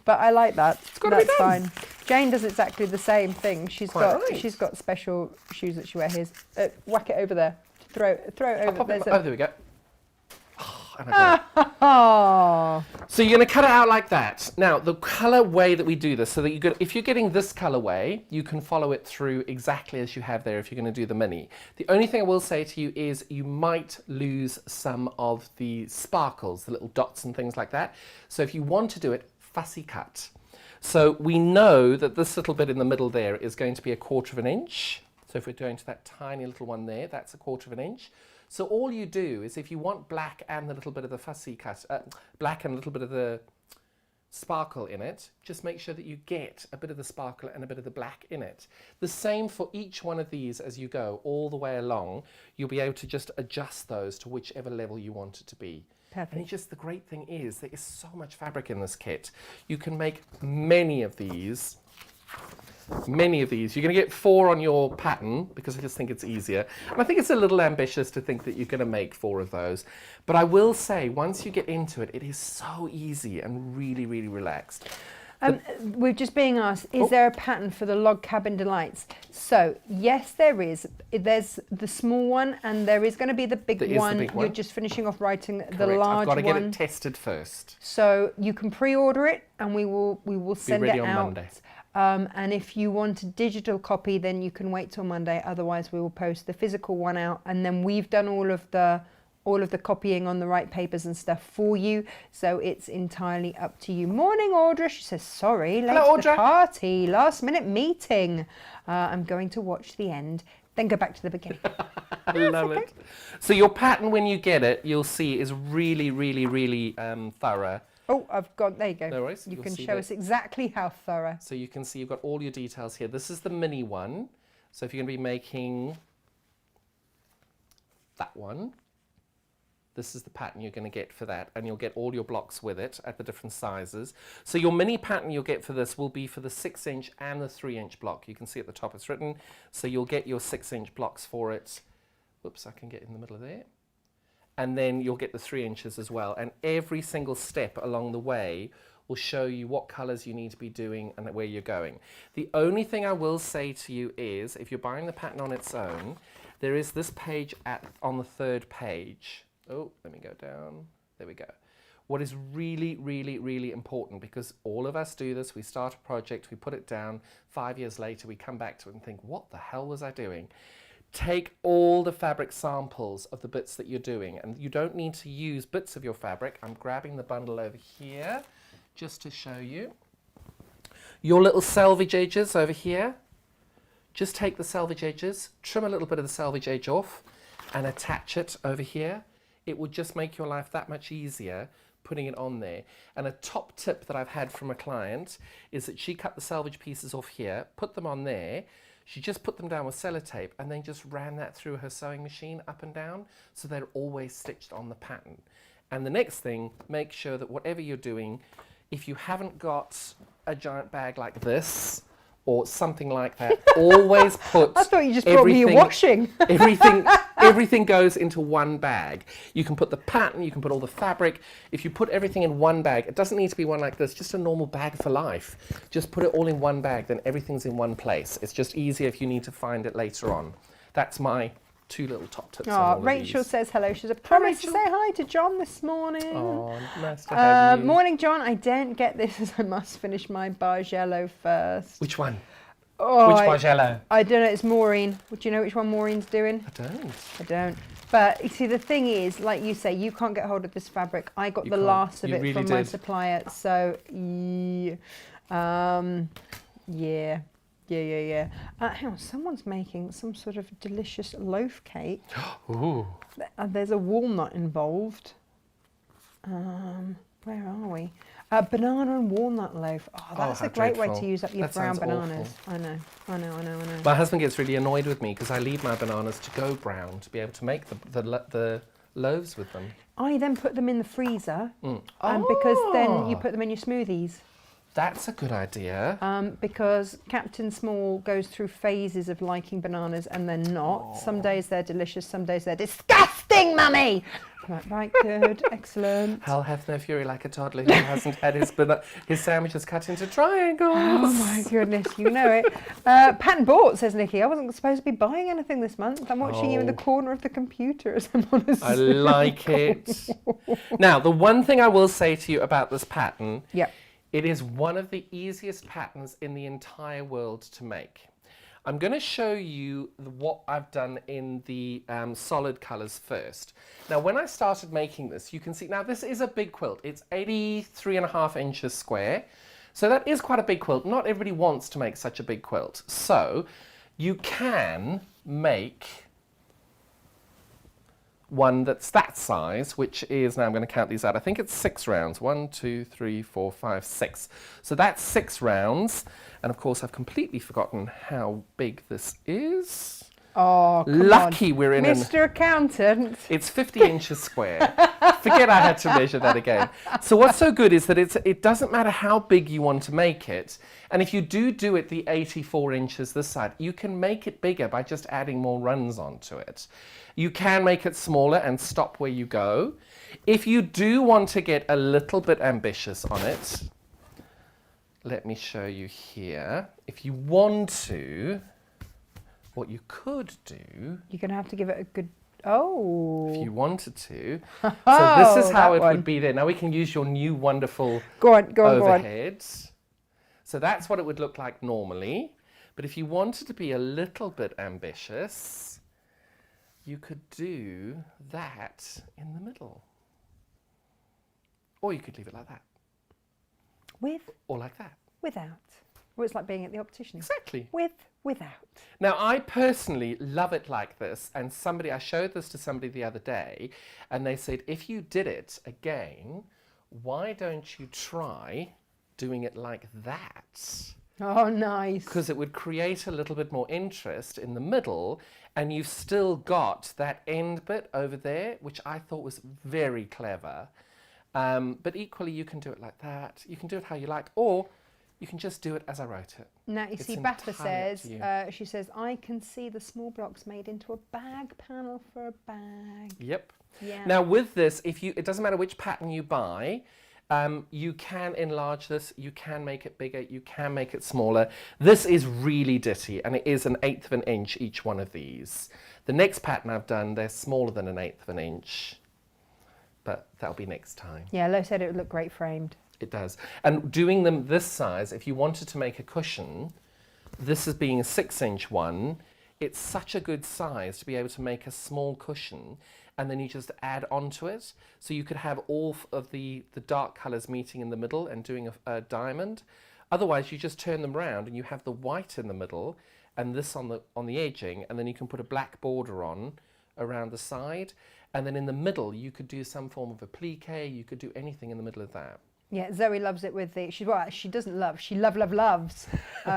But I like that. That's fine. Jane does exactly the same thing. She's got special shoes that she wears. Here's whack it over there. Throw it over. There we go. Oh. So you're going to cut it out like that. Now, the colour way that we do this, so that if you're getting this colourway, you can follow it through exactly as you have there if you're going to do the mini. The only thing I will say to you is you might lose some of the sparkles, the little dots and things like that. So if you want to do it, fussy cut. So we know that this little bit in the middle there is going to be 1/4 inch. So if we're going to that tiny little one there, that's 1/4 inch. So all you do is if you want black and a little bit of the fussy cut, black and a little bit of the sparkle in it, just make sure that you get a bit of the sparkle and a bit of the black in it. The same for each one of these as you go all the way along. You'll be able to just adjust those to whichever level you want it to be. Perfect. And it's just the great thing is there is so much fabric in this kit. You can make many of these. You're going to get 4 on your pattern because I just think it's easier. And I think it's a little ambitious to think that you're going to make 4 of those. But I will say, once you get into it, it is so easy and really, really relaxed. We're just being asked, is there a pattern for the log cabin delights? So, yes, there is. There's the small one, and there is going to be the big one. You're just finishing off writing the large one. I've got to get it tested first. So you can pre-order it, and we will send it out. On Monday. And if you want a digital copy, then you can wait till Monday. Otherwise, we will post the physical one out, and then we've done all of the copying on the right papers and stuff for you. So it's entirely up to you. Morning, Audra. She says, sorry, late to the party, last minute meeting. I'm going to watch the end, then go back to the beginning. I love it. So your pattern, when you get it, you'll see is really, really, really thorough. Oh, I've got, there you go. No worries. You can show us exactly how thorough. So you can see you've got all your details here. This is the mini one. So if you're going to be making that one, this is the pattern you're going to get for that, and you'll get all your blocks with it at the different sizes. So your mini pattern you'll get for this will be for the 6-inch and the 3-inch block. You can see at the top it's written. So you'll get your 6-inch blocks for it. Whoops, I can get in the middle of there. And then you'll get the 3 inches as well. And every single step along the way will show you what colours you need to be doing and where you're going. The only thing I will say to you is, if you're buying the pattern on its own, there is this page on the third page. Oh, let me go down. There we go. What is really, really, really important, because all of us do this, we start a project, we put it down, 5 years later we come back to it and think, what the hell was I doing? Take all the fabric samples of the bits that you're doing, and you don't need to use bits of your fabric. I'm grabbing the bundle over here just to show you. Your little selvage edges over here, just take the selvage edges, trim a little bit of the selvage edge off and attach it over here. It will just make your life that much easier putting it on there. And a top tip that I've had from a client is that she cut the selvage pieces off here, put them on there, she just put them down with sellotape and then just ran that through her sewing machine up and down, so they're always stitched on the pattern. And the next thing, make sure that whatever you're doing, if you haven't got a giant bag like this or something like that, always put I thought you just brought me your washing. Everything goes into one bag. You can put the pattern, you can put all the fabric. If you put everything in one bag, it doesn't need to be one like this, just a normal bag for life. Just put it all in one bag, then everything's in one place. It's just easier if you need to find it later on. That's my 2 little top tips. Oh, Rachel says hello. She's a promise to say hi to John this morning. Oh, nice to have you. Morning, John. I don't get this as I must finish my Bargello first. Which one? Oh, Which Bargello? I don't know. It's Maureen. Do you know which one Maureen's doing? I don't. I don't. But you see, the thing is, like you say, you can't get hold of this fabric. I got the last of it really from my supplier. So, yeah. Hang on, someone's making some sort of delicious loaf cake. Ooh. There's a walnut involved. Where are we? Banana and walnut loaf. Oh, that's a great way to use up your brown bananas. Awful. I know. My husband gets really annoyed with me because I leave my bananas to go brown to be able to make the loaves with them. I then put them in the freezer, because then you put them in your smoothies. That's a good idea. Because Captain Small goes through phases of liking bananas and then not. Some days they're delicious, some days they're disgusting, mummy! Right, good, excellent. Hell hath no fury like a toddler who hasn't had his sandwiches cut into triangles. Oh my goodness, you know it. Pattern bought, says Nikki. I wasn't supposed to be buying anything this month. I'm watching you in the corner of the computer as I'm on a Zoom. I like it. Now, the one thing I will say to you about this pattern, it is one of the easiest patterns in the entire world to make. I'm going to show you what I've done in the solid colours first. Now, when I started making this, you can see, now this is a big quilt. It's 83.5 inches square. So that is quite a big quilt. Not everybody wants to make such a big quilt. So you can make one that's that size, which is, now I'm going to count these out, I think it's 6 rounds. 1, 2, 3, 4, 5, 6. So that's 6 rounds. And of course, I've completely forgotten how big this is. Oh, come Lucky on. we're in Mr. Accountant. It's 50 inches square. Forget I had to measure that again. So what's so good is that it doesn't matter how big you want to make it. And if you do it the 84 inches this side, you can make it bigger by just adding more runs onto it. You can make it smaller and stop where you go. If you do want to get a little bit ambitious on it, let me show you here. If you want to, what you could do... You're going to have to give it a good... Oh! If you wanted to. So this is how it would be there. Now we can use your new wonderful overhead. So that's what it would look like normally. But if you wanted to be a little bit ambitious, you could do that in the middle. Or you could leave it like that. With? Or like that. Without. Well, it's like being at the optician. Exactly. With, without. Now, I personally love it like this, and I showed this to somebody the other day, and they said, if you did it again, why don't you try doing it like that? Oh, nice. Because it would create a little bit more interest in the middle, and you've still got that end bit over there, which I thought was very clever. But equally, you can do it like that. You can do it how you like, or you can just do it as I wrote it. Now, you see, Baffa says, she says, I can see the small blocks made into a bag panel for a bag. Yep. Yeah. Now, with this, it doesn't matter which pattern you buy, You can enlarge this, you can make it bigger, you can make it smaller. This is really ditty, and it is 1/8 of an inch, each one of these. The next pattern I've done, they're smaller than 1/8 of an inch, but that'll be next time. Yeah, Lo said it would look great framed. It does. And doing them this size, if you wanted to make a cushion, this as being a 6-inch one, it's such a good size to be able to make a small cushion, and then you just add onto it. So you could have all of the dark colours meeting in the middle and doing a diamond. Otherwise, you just turn them round and you have the white in the middle and this on the edging, and then you can put a black border on around the side. And then in the middle, you could do some form of applique. You could do anything in the middle of that. Yeah, Zoe loves it with the. She doesn't love. She loves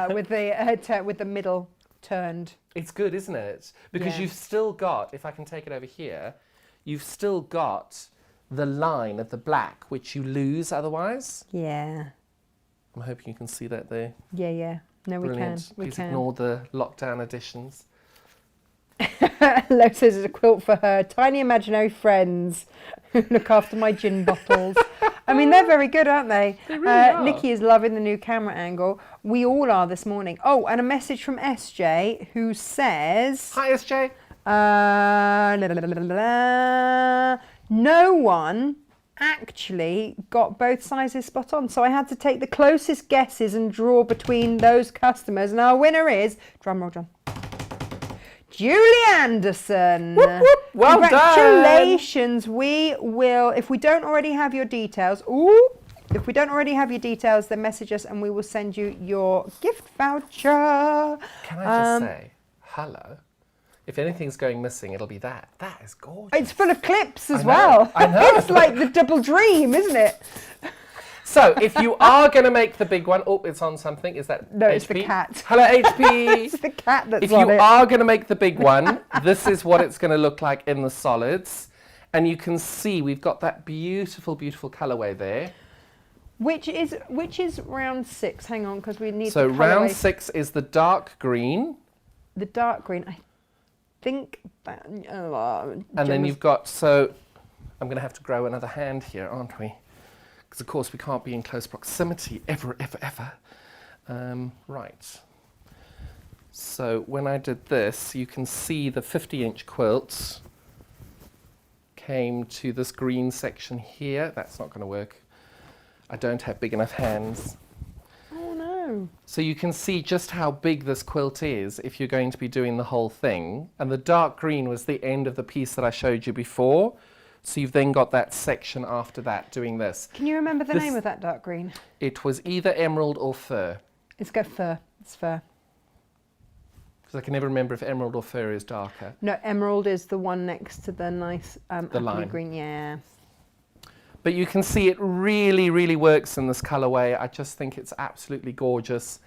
with the middle turned. It's good, isn't it? Because Yeah. you've still got, if I can take it over here, you've still got the line of the black, which you lose otherwise. Yeah. I'm hoping you can see that there. Yeah. No, Brilliant. we Please can. ignore the lockdown editions. Lo says it's a quilt for her tiny imaginary friends who look after my gin bottles. I mean, they're very good, aren't they? They really are. Nikki is loving the new camera angle. We all are this morning. Oh, and a message from SJ who says... Hi, SJ. No one actually got both sizes spot on, so I had to take the closest guesses and draw between those customers, and our winner is, drumroll John, Julie Anderson. Whoop, whoop. Well done. Congratulations. We will, if we don't already have your details, then message us and we will send you your gift voucher. Can I just say, hello? If anything's going missing, it'll be that. That is gorgeous. It's full of clips as I know, well. I know. It's like the double dream, isn't it? So, if you are going to make the big one, oh, it's on something. Is that No, HP? it's the cat. Hello, HP. It's the cat that's If on you it. are going to make the big one, this is what it's going to look like in the solids. And you can see we've got that beautiful, beautiful colourway there. Which is round 6. Hang on, because we need So the round colourway. 6 is the dark green. The dark green. I think that... And then you've got, so I'm going to have to grow another hand here, aren't we? Because of course we can't be in close proximity ever. Right. So when I did this, you can see the 50-inch quilts came to this green section here. That's not going to work. I don't have big enough hands. Oh no. So you can see just how big this quilt is if you're going to be doing the whole thing. And the dark green was the end of the piece that I showed you before. So you've then got that section after that doing this. Can you remember the This- name of that dark green? It was either emerald or fur. It's got fur. It's fur. Because I can never remember if emerald or fur is darker. No, emerald is the one next to the nice apple lime. green. Yeah. But you can see it really, really works in this colourway. I just think it's absolutely gorgeous.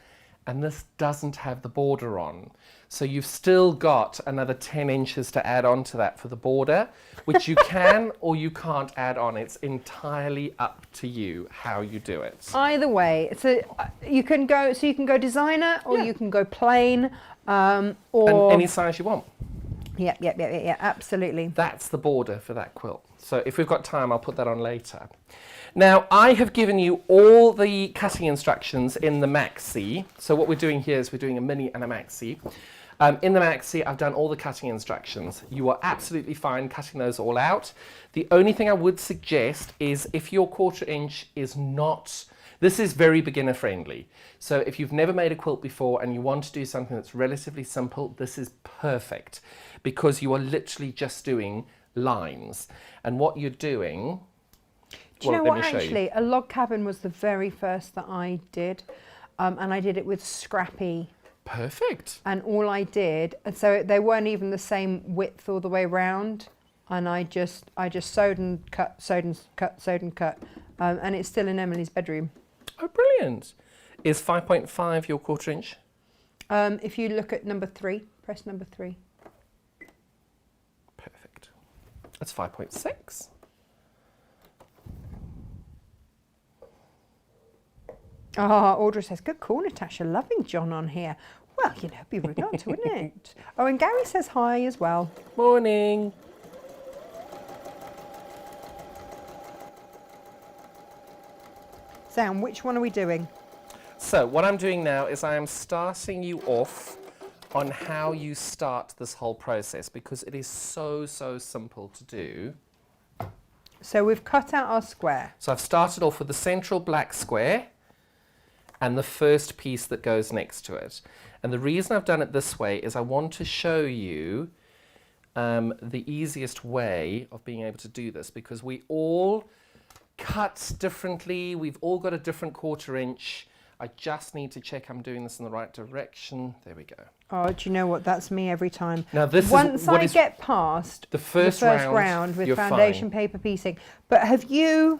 And this doesn't have the border on. So you've still got another 10 inches to add on to that for the border, which you can or you can't add on. It's entirely up to you how you do it. Either way, so you can go designer or Yeah. you can go plain or And any size you want. yeah, absolutely. That's the border for that quilt. So if we've got time, I'll put that on later. Now, I have given you all the cutting instructions in the maxi. So what we're doing here is we're doing a mini and a maxi. In the maxi, I've done all the cutting instructions. You are absolutely fine cutting those all out. The only thing I would suggest is if your 1/4 inch is not, this is very beginner friendly. So if you've never made a quilt before and you want to do something that's relatively simple, this is perfect because you are literally just doing lines. And what you're doing, Do you know let what, me show you. actually? A log cabin was the very first that I did. And I did it with Scrappy. Perfect. And all I did, and so they weren't even the same width all the way round. And I just sewed and cut, sewed and cut, sewed and cut. And it's still in Emily's bedroom. Oh, brilliant. Is 5.5 your 1/4 inch? If you look at number 3, press number 3. Perfect. That's 5.6. Audra says, good call, Natasha. Loving John on here. Well, you know, it'd be rude not to, wouldn't it? Oh, and Gary says hi as well. down. Which one are we doing? So what I'm doing now is I am starting you off on how you start this whole process, because it is so simple to do. So we've cut out our square. So I've started off with the central black square and the first piece that goes next to it. And the reason I've done it this way is I want to show you the easiest way of being able to do this, because we all cut differently, we've all got a different 1/4 inch. I just need to check I'm doing this in the right direction. There we go. Oh, do you know what? That's me every time. Now this Once is what I is get past the first round with you're foundation fine. paper piecing. But have you...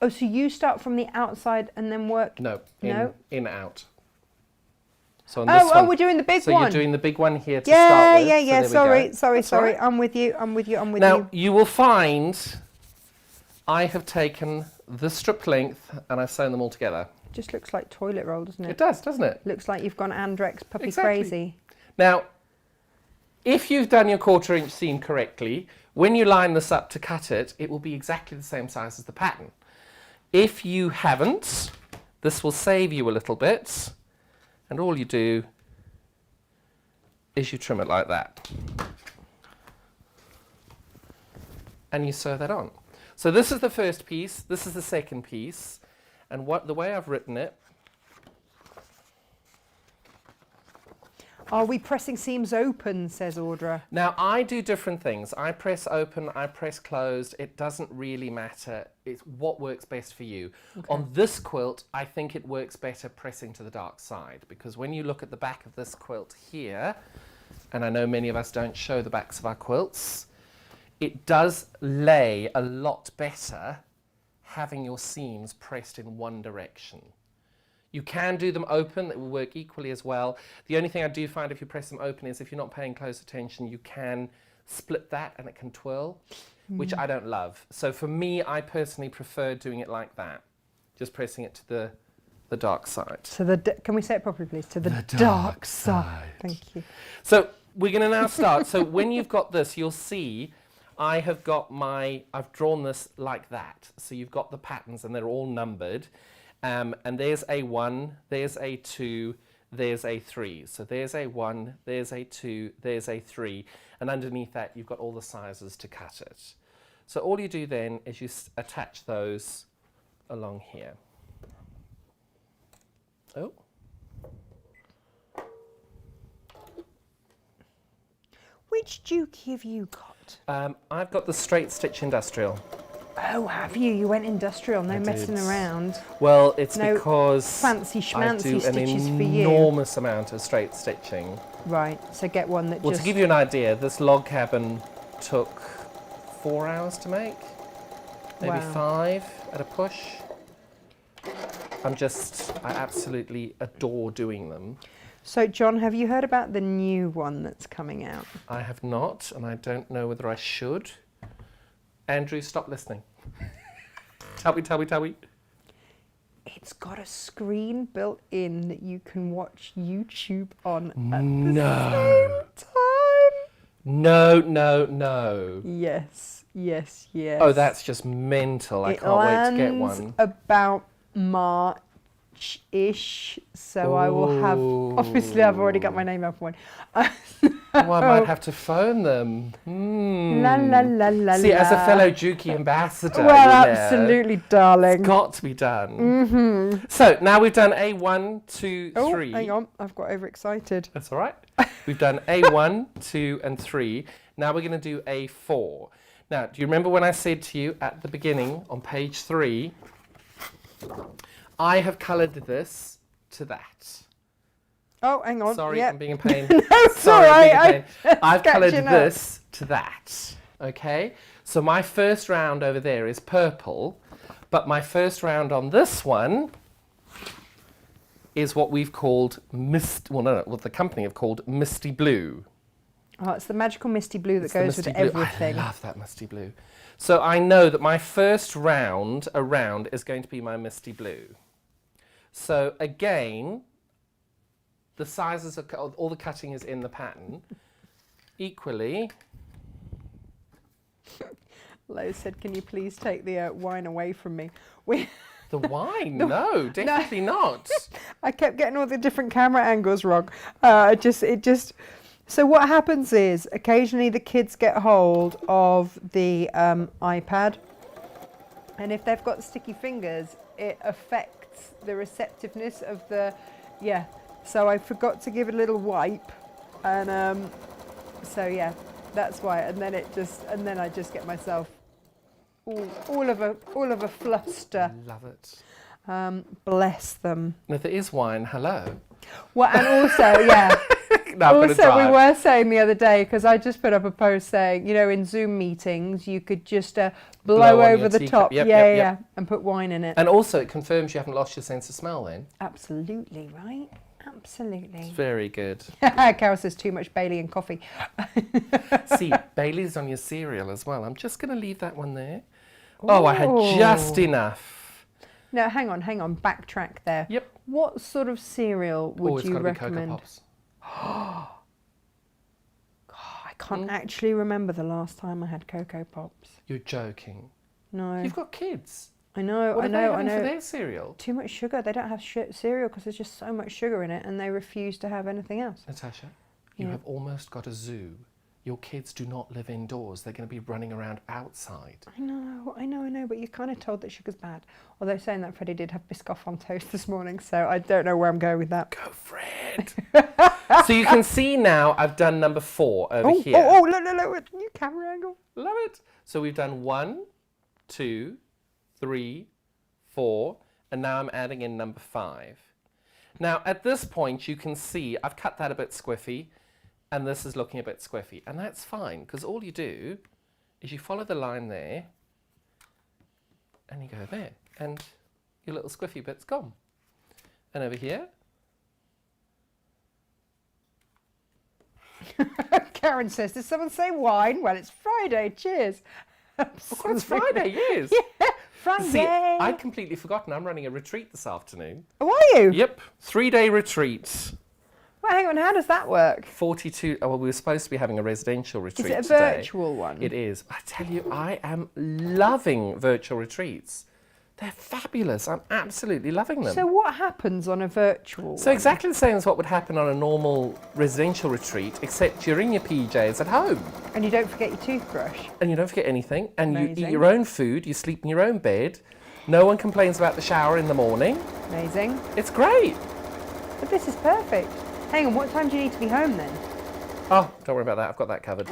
Oh, so you start from the outside and then work... No, in out. So on this Oh, one, we're doing the big so one. you're doing the big one here to Yeah, start with. yeah. So there we go. Sorry. That's all right. I'm with you. Now, you will find I have taken the strip length and I've sewn them all together. Just looks like toilet roll, doesn't it? It does, doesn't it? Looks like you've gone Andrex puppy Exactly. crazy. Now, if you've done your 1/4 inch seam correctly, when you line this up to cut it, it will be exactly the same size as the pattern. If you haven't, this will save you a little bit, and all you do is you trim it like that. And you sew that on. So this is the first piece, this is the second piece, and the way I've written it. Are we pressing seams open, says Audra. Now, I do different things. I press open, I press closed. It doesn't really matter. It's what works best for you. Okay. On this quilt, I think it works better pressing to the dark side, because when you look at the back of this quilt here, and I know many of us don't show the backs of our quilts, it does lay a lot better having your seams pressed in one direction. You can do them open, that will work equally as well. The only thing I do find if you press them open is if you're not paying close attention, you can split that and it can twirl, which I don't love. So for me, I personally prefer doing it like that, just pressing it to the dark side. So can we say it properly, please? To the dark side. Thank you. So we're going to now start. So when you've got this, you'll see I've drawn this like that. So you've got the patterns and they're all numbered. And there's a 1, there's a 2, there's a 3. So there's a 1, there's a 2, there's a 3. And underneath that, you've got all the sizes to cut it. So all you do then is you attach those along here. Oh. Which Duke have you got? I've got the straight stitch industrial. Oh, have you? You went industrial, no messing around. Well, it's No because fancy schmancy I do an stitches for you. enormous amount of straight stitching. Right, so get one that Well, just... to give you an idea, this log cabin took 4 hours to make, maybe Wow. 5 at a push. I absolutely adore doing them. So, John, have you heard about the new one that's coming out? I have not, and I don't know whether I should. Andrew, stop listening. Tell me. It's got a screen built in that you can watch YouTube on at No. the same time. No. Yes. Oh, that's just mental. I can't wait to get one. About March-ish, so I will have... Obviously, I've already got my name up for one. Oh, I might have to phone them. La la la la. See, as a fellow Juki ambassador, well, absolutely, darling. It's got to be done. So now we've done A1, 2, 3. Hang on, I've got overexcited. That's all right. We've done A1, 2, and 3. Now we're going to do A4. Now, do you remember when I said to you at the beginning on page 3, I have coloured this to that. Oh, hang on. Sorry, yep. I'm being a pain. No, it's all right. I've coloured catching up. this to that. Okay? So my first round over there is purple, but my first round on this one is what we've called what the company have called misty blue. Oh, it's the magical misty blue that goes with Misty blue. everything. I love that misty blue. So I know that my first round around is going to be my misty blue. So again, the sizes of all the cutting is in the pattern. Equally. Lo said, "Can you please take the wine away from me?" The wine? No, definitely not. I kept getting all the different camera angles wrong. So what happens is occasionally the kids get hold of the iPad, and if they've got sticky fingers, it affects the receptiveness of the, So I forgot to give it a little wipe, and so yeah, that's why. And then I just get myself all of a fluster. Love it. Bless them. And if it is wine, hello. Well, and also, yeah. No, Also, we were saying the other day, because I just put up a post saying, in Zoom meetings, you could just blow over the top, Yep. and put wine in it. And also, it confirms you haven't lost your sense of smell then. Absolutely, right? Absolutely. It's very good. Carol says too much Bailey and coffee. See, Bailey's on your cereal as well. I'm just going to leave that one there. Oh, I had just enough. No, hang on. Backtrack there. Yep. What sort of cereal would you recommend? It's got to be Cocoa Pops. I can't actually remember the last time I had Cocoa Pops. You're joking. No. You've got kids. I know. What are they having for their cereal? Too much sugar. They don't have cereal because there's just so much sugar in it, and they refuse to have anything else. Natasha, you have almost got a zoo. Your kids do not live indoors. They're going to be running around outside. I know, but you're kind of told that sugar's bad. Although saying that, Freddie did have Biscoff on toast this morning, so I don't know where I'm going with that. Go, Fred. So you can see now I've done number 4 over here. Look, new camera angle. Love it. So we've done 1, 2, 3, 4, and now I'm adding in number 5. Now at this point you can see I've cut that a bit squiffy, and this is looking a bit squiffy, and that's fine, because all you do is you follow the line there, and you go there, and your little squiffy bit's gone. And over here. Karen says, did someone say wine? Well, it's Friday. Cheers. Of course, it's Friday, yes. Yeah, Friday. See, I'd completely forgotten I'm running a retreat this afternoon. Oh, are you? Yep, 3-day retreat. Well, hang on, how does that work? 42, well, we were supposed to be having a residential retreat today. Is it a today. virtual one? It is. I tell you, I am loving virtual retreats. They're fabulous. I'm absolutely loving them. So what happens on a virtual So one? exactly the same as what would happen on a normal residential retreat, except you're in your PJs at home. And you don't forget your toothbrush. And you don't forget anything. And you Amazing. eat your own food. You sleep in your own bed. No one complains about the shower in the morning. Amazing. It's great. But this is perfect. Hang on, what time do you need to be home then? Oh, don't worry about that. I've got that covered.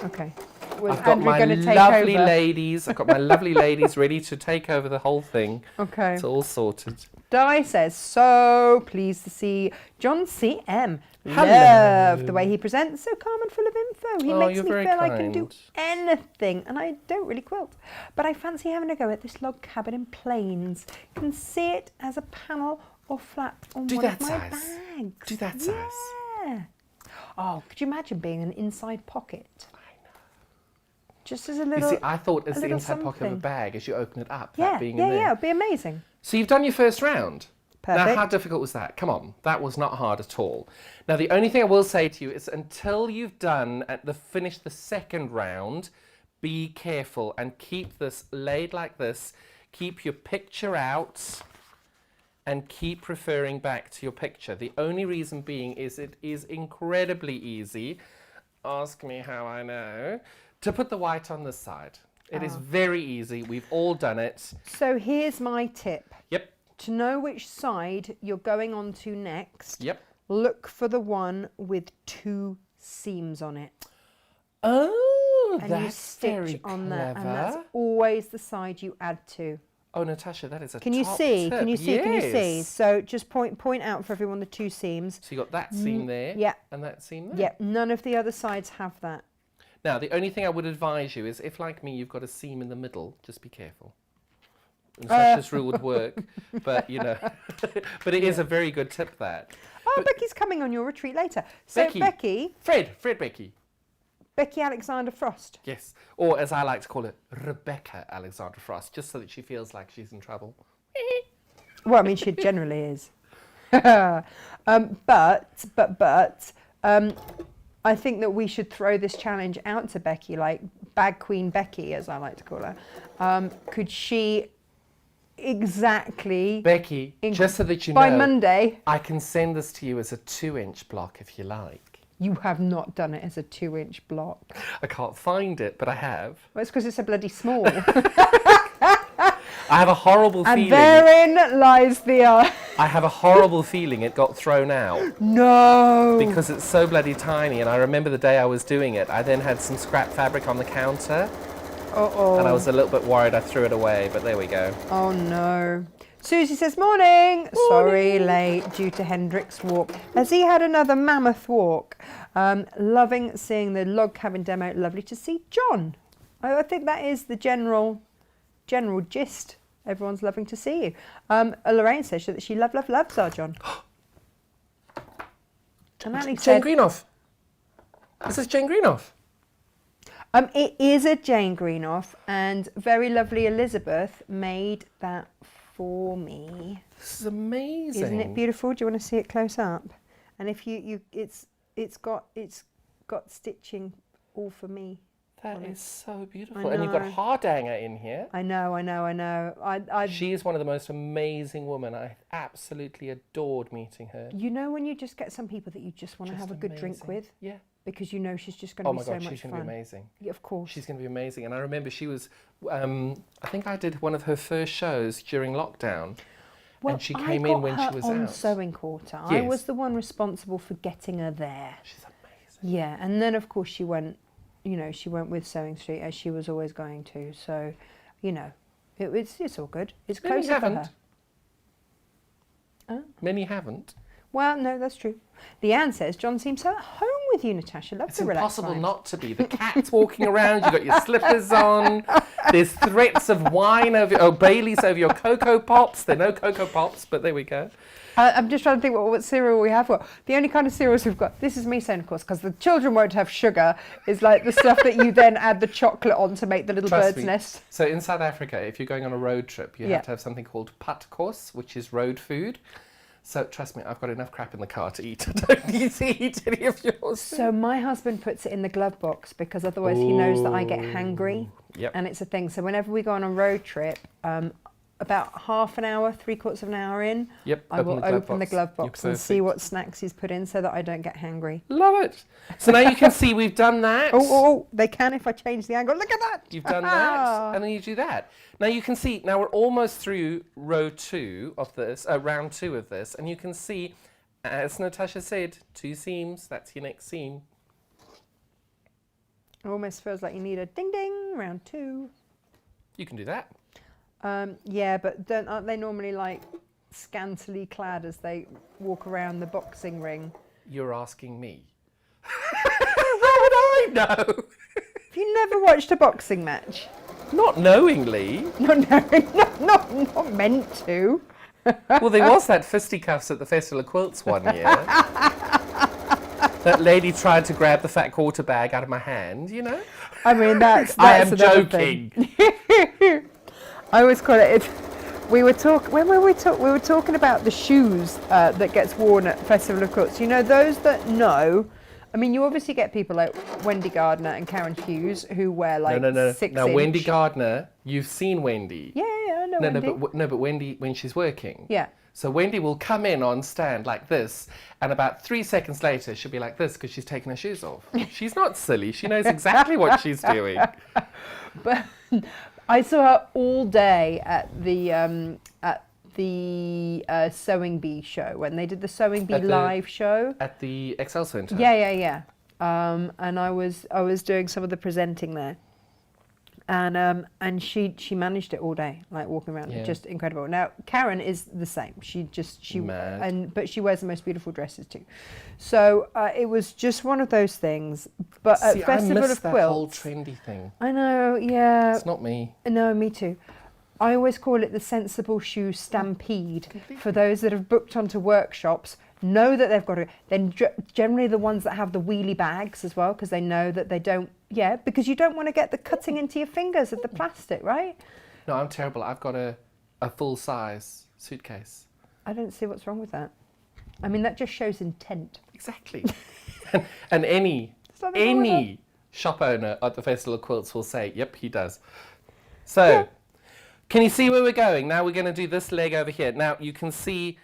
Okay. Was I've got Andrew my gonna take lovely over? ladies. I've got my lovely ladies ready to take over the whole thing. Okay. It's all sorted. Di says, so pleased to see John C.M. Hello. Love the way he presents, so calm and full of info. He makes you're me very feel I can do kind. anything, and I don't really quilt. But I fancy having a go at this log cabin in Plains. Can see it as a panel or flap on Do one that of my size. bags. Do that size. Yeah. Oh, could you imagine being an inside pocket? Just as a little. You see, I thought as the little inside pocket of a something. bag, as you open it up, Yeah, that being in there. it'd be amazing. So you've done your first round. Perfect. Now, how difficult was that? Come on, that was not hard at all. Now, the only thing I will say to you is until you've finished the second round, be careful and keep this laid like this. Keep your picture out and keep referring back to your picture. The only reason being is it is incredibly easy. Ask me how I know. To put the white on this side. It is very easy. We've all done it. So here's my tip. Yep. To know which side you're going on to next, Yep. look for the one with 2 seams on it. Oh, And you that's stitch very on clever. that, and that's always the side you add to. Oh, Natasha, that is a Can you top see? tip. Can you see? Can you see? Yes. So just point out for everyone the 2 seams. So you got that seam there, yeah. and that seam there. Yeah, none of the other sides have that. Now, the only thing I would advise you is if, like me, you've got a seam in the middle, just be careful. Natash's rule would work, but, you know. But it is a very good tip, that. Oh, Becky's coming on your retreat later. So Becky. Fred Becky. Becky Alexander Frost. Yes, or as I like to call it, Rebecca Alexander Frost, just so that she feels like she's in trouble. Well, I mean, she generally is. I think that we should throw this challenge out to Becky, like Bag Queen Becky, as I like to call her. Could she exactly. Becky, just so that you By know, Monday, I can send this to you as a 2-inch block if you like. you have not done it as a 2-inch block. I can't find it, but I have. Well, it's because it's so bloody small. I have a horrible feeling. And therein lies the... I have a horrible feeling it got thrown out. No! Because it's so bloody tiny, and I remember the day I was doing it, I then had some scrap fabric on the counter. Uh-oh. And I was a little bit worried I threw it away, but there we go. Oh no. Susie says, morning. Sorry, late due to Hendrik's walk. Has he had another mammoth walk? Loving seeing the log cabin demo. Lovely to see John. I think that is the general gist. Everyone's loving to see you. Lorraine says that she loves our John. Jane Greenough. This is Jane Greenough. It is a Jane Greenough, and very lovely Elizabeth made that for me. This is amazing. Isn't it beautiful? Do you want to see it close up? And if it's got stitching all for me. That is so beautiful. And you've got Hardanger in here. I know. She is one of the most amazing women. I absolutely adored meeting her. You know when you just get some people that you just want to have a good drink with? Yeah. Because you know she's just going to be so much fun. Oh my God, she's going to be amazing. Yeah, of course. She's going to be amazing. And I remember she was, I think I did one of her first shows during lockdown. Well, and she came in when she was on out. Sewing Quarter. Yes. I was the one responsible for getting her there. She's amazing. Yeah, and then of course she went with Sewing Street as she was always going to. So, it's all good. It's closer for her. Many haven't. Well, no, that's true. Leanne says John seems so at home with you, Natasha. Love it's the relaxed impossible vibes. not to be. The cat's walking around. You've got your slippers on. There's threats of wine Bailey's over your Cocoa Pops. They're no Cocoa Pops, but there we go. I'm just trying to think what cereal we have. The only kind of cereals we've got, this is me saying, of course, because the children won't have sugar, is like the stuff that you then add the chocolate on to make the little bird's nest. So in South Africa, if you're going on a road trip, you have to have something called patkos, which is road food. So trust me, I've got enough crap in the car to eat. I don't need to eat any of yours. So my husband puts it in the glove box because otherwise he knows that I get hangry. Yep. And it's a thing. So whenever we go on a road trip, about half an hour, 3/4 of an hour in, I will open the glove box and see what snacks he's put in so that I don't get hangry. Love it. So now you can see we've done that. Oh, they can if I change the angle. Look at that. You've done that, and then you do that. Now you can see, now we're almost through round 2 of this, and you can see, as Natasha said, 2 seams, that's your next seam. It almost feels like you need a ding ding, round 2. You can do that. Yeah, but aren't they normally like scantily clad as they walk around the boxing ring? You're asking me. How would I know? Have you never watched a boxing match? Not knowingly. Not meant to. Well, there was that fisticuffs at the Festival of Quilts one year. That lady tried to grab the fat quarter bag out of my hand, you know? I mean, that's I am joking. I always call it. We were talking about the shoes that gets worn at Festival of Quilts. You know, those that know. I mean, you obviously get people like Wendy Gardner and Karen Hughes who wear like 6-inch. Now, Wendy Gardner, you've seen Wendy. Yeah, I know Wendy. But Wendy, when she's working. Yeah. So Wendy will come in on stand like this, and about 3 seconds later, she'll be like this because she's taken her shoes off. She's not silly. She knows exactly what she's doing. But I saw her all day at the Sewing Bee show when they did the Sewing Bee live show at the Excel Centre. Yeah. And I was doing some of the presenting there, and she managed it all day, like walking around, just incredible. Now Karen is the same. But she wears the most beautiful dresses too. So it was just one of those things. But at Festival of Quilts, that whole trendy thing. I know, yeah. It's not me. No, me too. I always call it the sensible shoe stampede. For those that have booked onto workshops, know that they've got to. Then generally the ones that have the wheelie bags as well, because they know that they don't. Yeah, because you don't want to get the cutting into your fingers of the plastic, right? No, I'm terrible. I've got a full-size suitcase. I don't see what's wrong with that. I mean, that just shows intent. Exactly. and any shop owner at the Festival of Quilts will say, yep, he does. So, Can you see where we're going? Now we're going to do this leg over here. Now you can see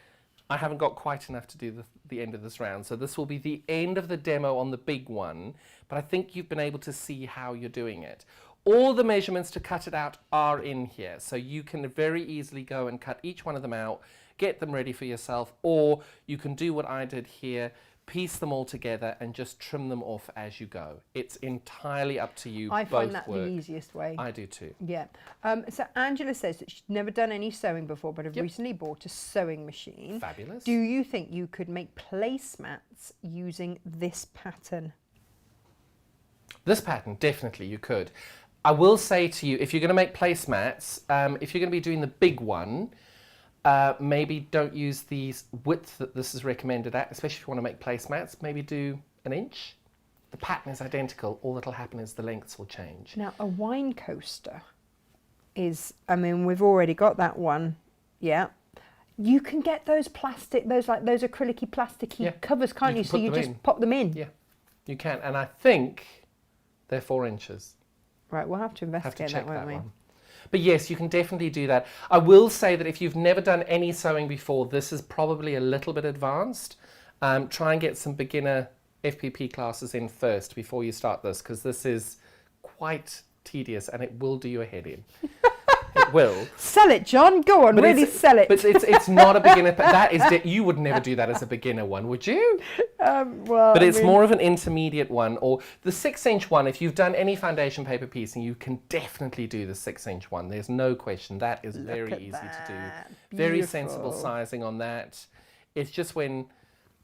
I haven't got quite enough to do the end of this round. So this will be the end of the demo on the big one. But I think you've been able to see how you're doing it. All the measurements to cut it out are in here. So you can very easily go and cut each one of them out, get them ready for yourself, or you can do what I did here, piece them all together and just trim them off as you go. It's entirely up to you. I find that work. the easiest way. I do too. Yeah. So Angela says that she's never done any sewing before, but have recently bought a sewing machine. Fabulous. Do you think you could make placemats using this pattern? This pattern, definitely you could. I will say to you, if you're going to make placemats, if you're going to be doing the big one, maybe don't use the width that this is recommended at, especially if you want to make placemats. Maybe do 1 inch. The pattern is identical. All that'll happen is the lengths will change. Now, a wine coaster is, I mean, we've already got that one. Yeah. You can get those plastic, those acrylic-y, plasticky covers, can't you? So you just pop them in. Yeah, you can. And I think they're 4 inches. Right, we'll have to investigate that, won't we? One. But yes, you can definitely do that. I will say that if you've never done any sewing before, this is probably a little bit advanced. Try and get some beginner FPP classes in first before you start this, because this is quite tedious and it will do your head in. It will. Sell it, John. Go on, really sell it. But it's not a beginner. That is you would never do that as a beginner one, would you? Well, but it's more of an intermediate one, or the 6-inch one. If you've done any foundation paper piecing, you can definitely do the 6-inch one. There's no question. That is very easy to do. Very sensible sizing on that. It's just when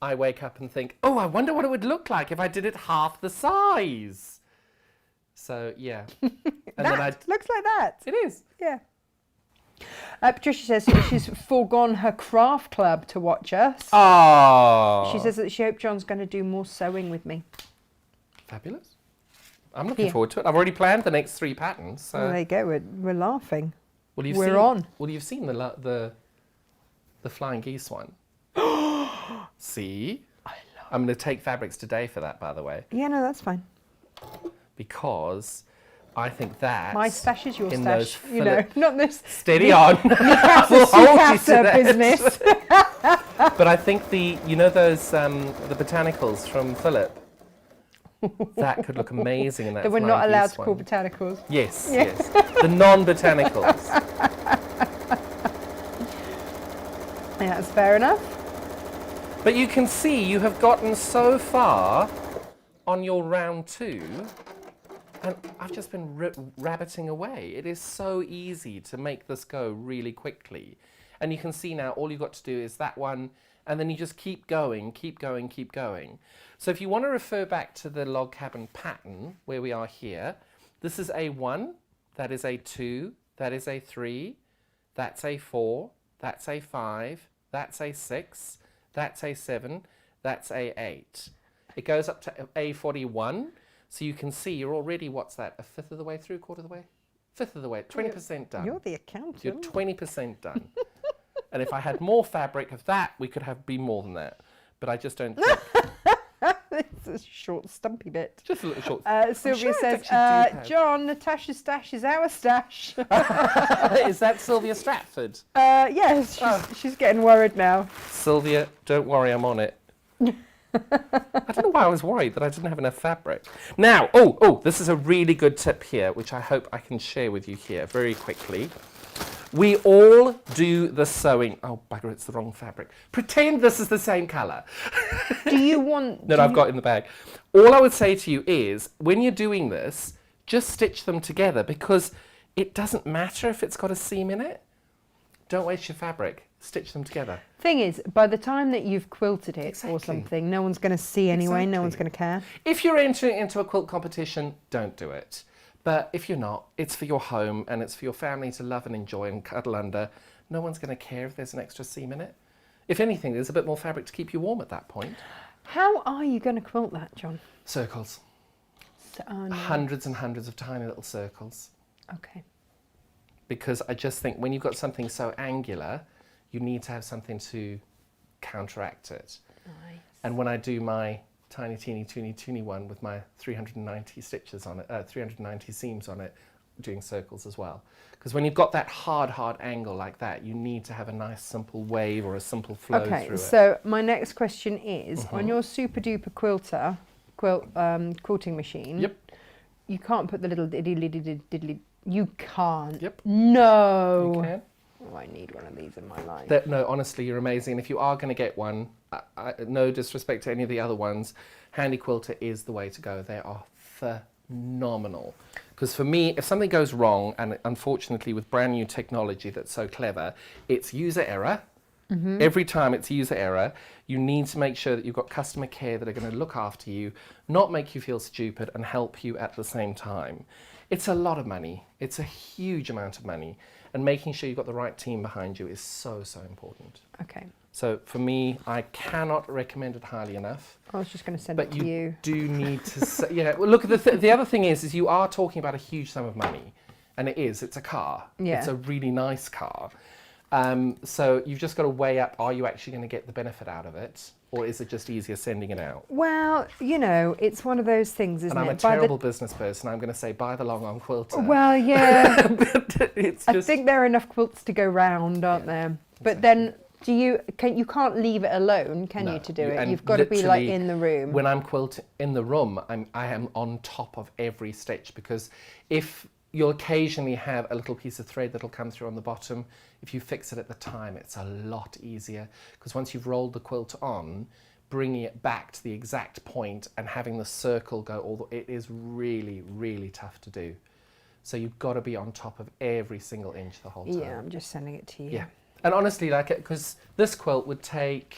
I wake up and think, oh, I wonder what it would look like if I did it half the size. So yeah, and then looks like that. It is. Yeah. Patricia says she's foregone her craft club to watch us. Oh. She says that she hopes John's going to do more sewing with me. Fabulous. I'm looking forward to it. I've already planned the next 3 patterns. So. Well, there you go. We're laughing. Well, you've seen the flying geese one. See? I'm going to take fabrics today for that, by the way. Yeah, no, that's fine. Because I think that my stash is your stash. You know, not this. Steady on. We'll hold you to that. Business. But I think those the botanicals from Philip. That could look amazing in that. That we're not allowed to call botanicals. Yes, yes. The non-botanicals. Yeah, that's fair enough. But you can see you have gotten so far on your round 2, and I've just been rabbiting away. It is so easy to make this go really quickly. And you can see now all you've got to do is that one, and then you just keep going, keep going, keep going. So if you want to refer back to the log cabin pattern, where we are here, this is a 1, that is a 2, that is a 3, that's a 4, that's a 5, that's a 6, that's a 7, that's a 8. It goes up to A41, so you can see you're already, what's that, a fifth of the way through, quarter of the way? Fifth of the way, 20% done. You're the accountant. You're 20% done. And if I had more fabric of that, we could be more than that. But I just don't think. It's a short, stumpy bit. Just a little short. Sylvia says, John, Natasha's stash is our stash. Is that Sylvia Stratford? Yes, she's getting worried now. Sylvia, don't worry, I'm on it. I don't know why I was worried that I didn't have enough fabric. Now, this is a really good tip here, which I hope I can share with you here very quickly. We all do the sewing. Oh, bugger, it's the wrong fabric. Pretend this is the same colour. Do you want... that I've got in the bag. All I would say to you is, when you're doing this, just stitch them together, because it doesn't matter if it's got a seam in it. Don't waste your fabric. Stitch them together. Thing is, by the time that you've quilted it or something, no one's going to see anyway, no one's going to care. If you're entering into a quilt competition, don't do it. But if you're not, it's for your home and it's for your family to love and enjoy and cuddle under. No one's going to care if there's an extra seam in it. If anything, there's a bit more fabric to keep you warm at that point. How are you going to quilt that, John? Circles. No. Hundreds and hundreds of tiny little circles. Okay. Because I just think when you've got something so angular, you need to have something to counteract it. Nice. And when I do my tiny, teeny, toony one with my 390 stitches on it, 390 seams on it, doing circles as well. Because when you've got that hard angle like that, you need to have a nice simple wave or a simple flow through it. Okay, so my next question is, on your super duper quilting machine, Yep. you can't put the little diddly. You can't. Yep. No. You can. Oh, I need one of these in my life. No, honestly, you're amazing. And if you are going to get one, no disrespect to any of the other ones, Handy Quilter is the way to go. They are phenomenal. Because for me, if something goes wrong, and unfortunately with brand new technology that's so clever, it's user error. Every time it's user error, you need to make sure that you've got customer care that are going to look after you, not make you feel stupid, and help you at the same time. It's a lot of money. It's a huge amount of money. And making sure you've got the right team behind you is so, so important. Okay. So for me, I cannot recommend it highly enough. I was just going to send it to you. But you do need to yeah, well, look, the other thing is you are talking about a huge sum of money. And it's a car. Yeah. It's a really nice car. So you've just got to weigh up, are you actually going to get the benefit out of it? Or is it just easier sending it out? Well, you know, it's one of those things, isn't it? And I'm a terrible business person. I'm going to say buy the long arm quilter. Well, yeah. But it's I just... think there are enough quilts to go round, aren't there? But exactly. then you can't leave it alone, can No, you, to do it? and You've got to be like literally, in the room. When I'm quilting in the room, I am on top of every stitch, because if you'll occasionally have a little piece of thread that'll come through on the bottom, if you fix it at the time, it's a lot easier, because once you've rolled the quilt on, bringing it back to the exact point and having the circle go it is really, really tough to do. So you've got to be on top of every single inch the whole time. Yeah, I'm just sending it to you. Yeah. And honestly, because this quilt would take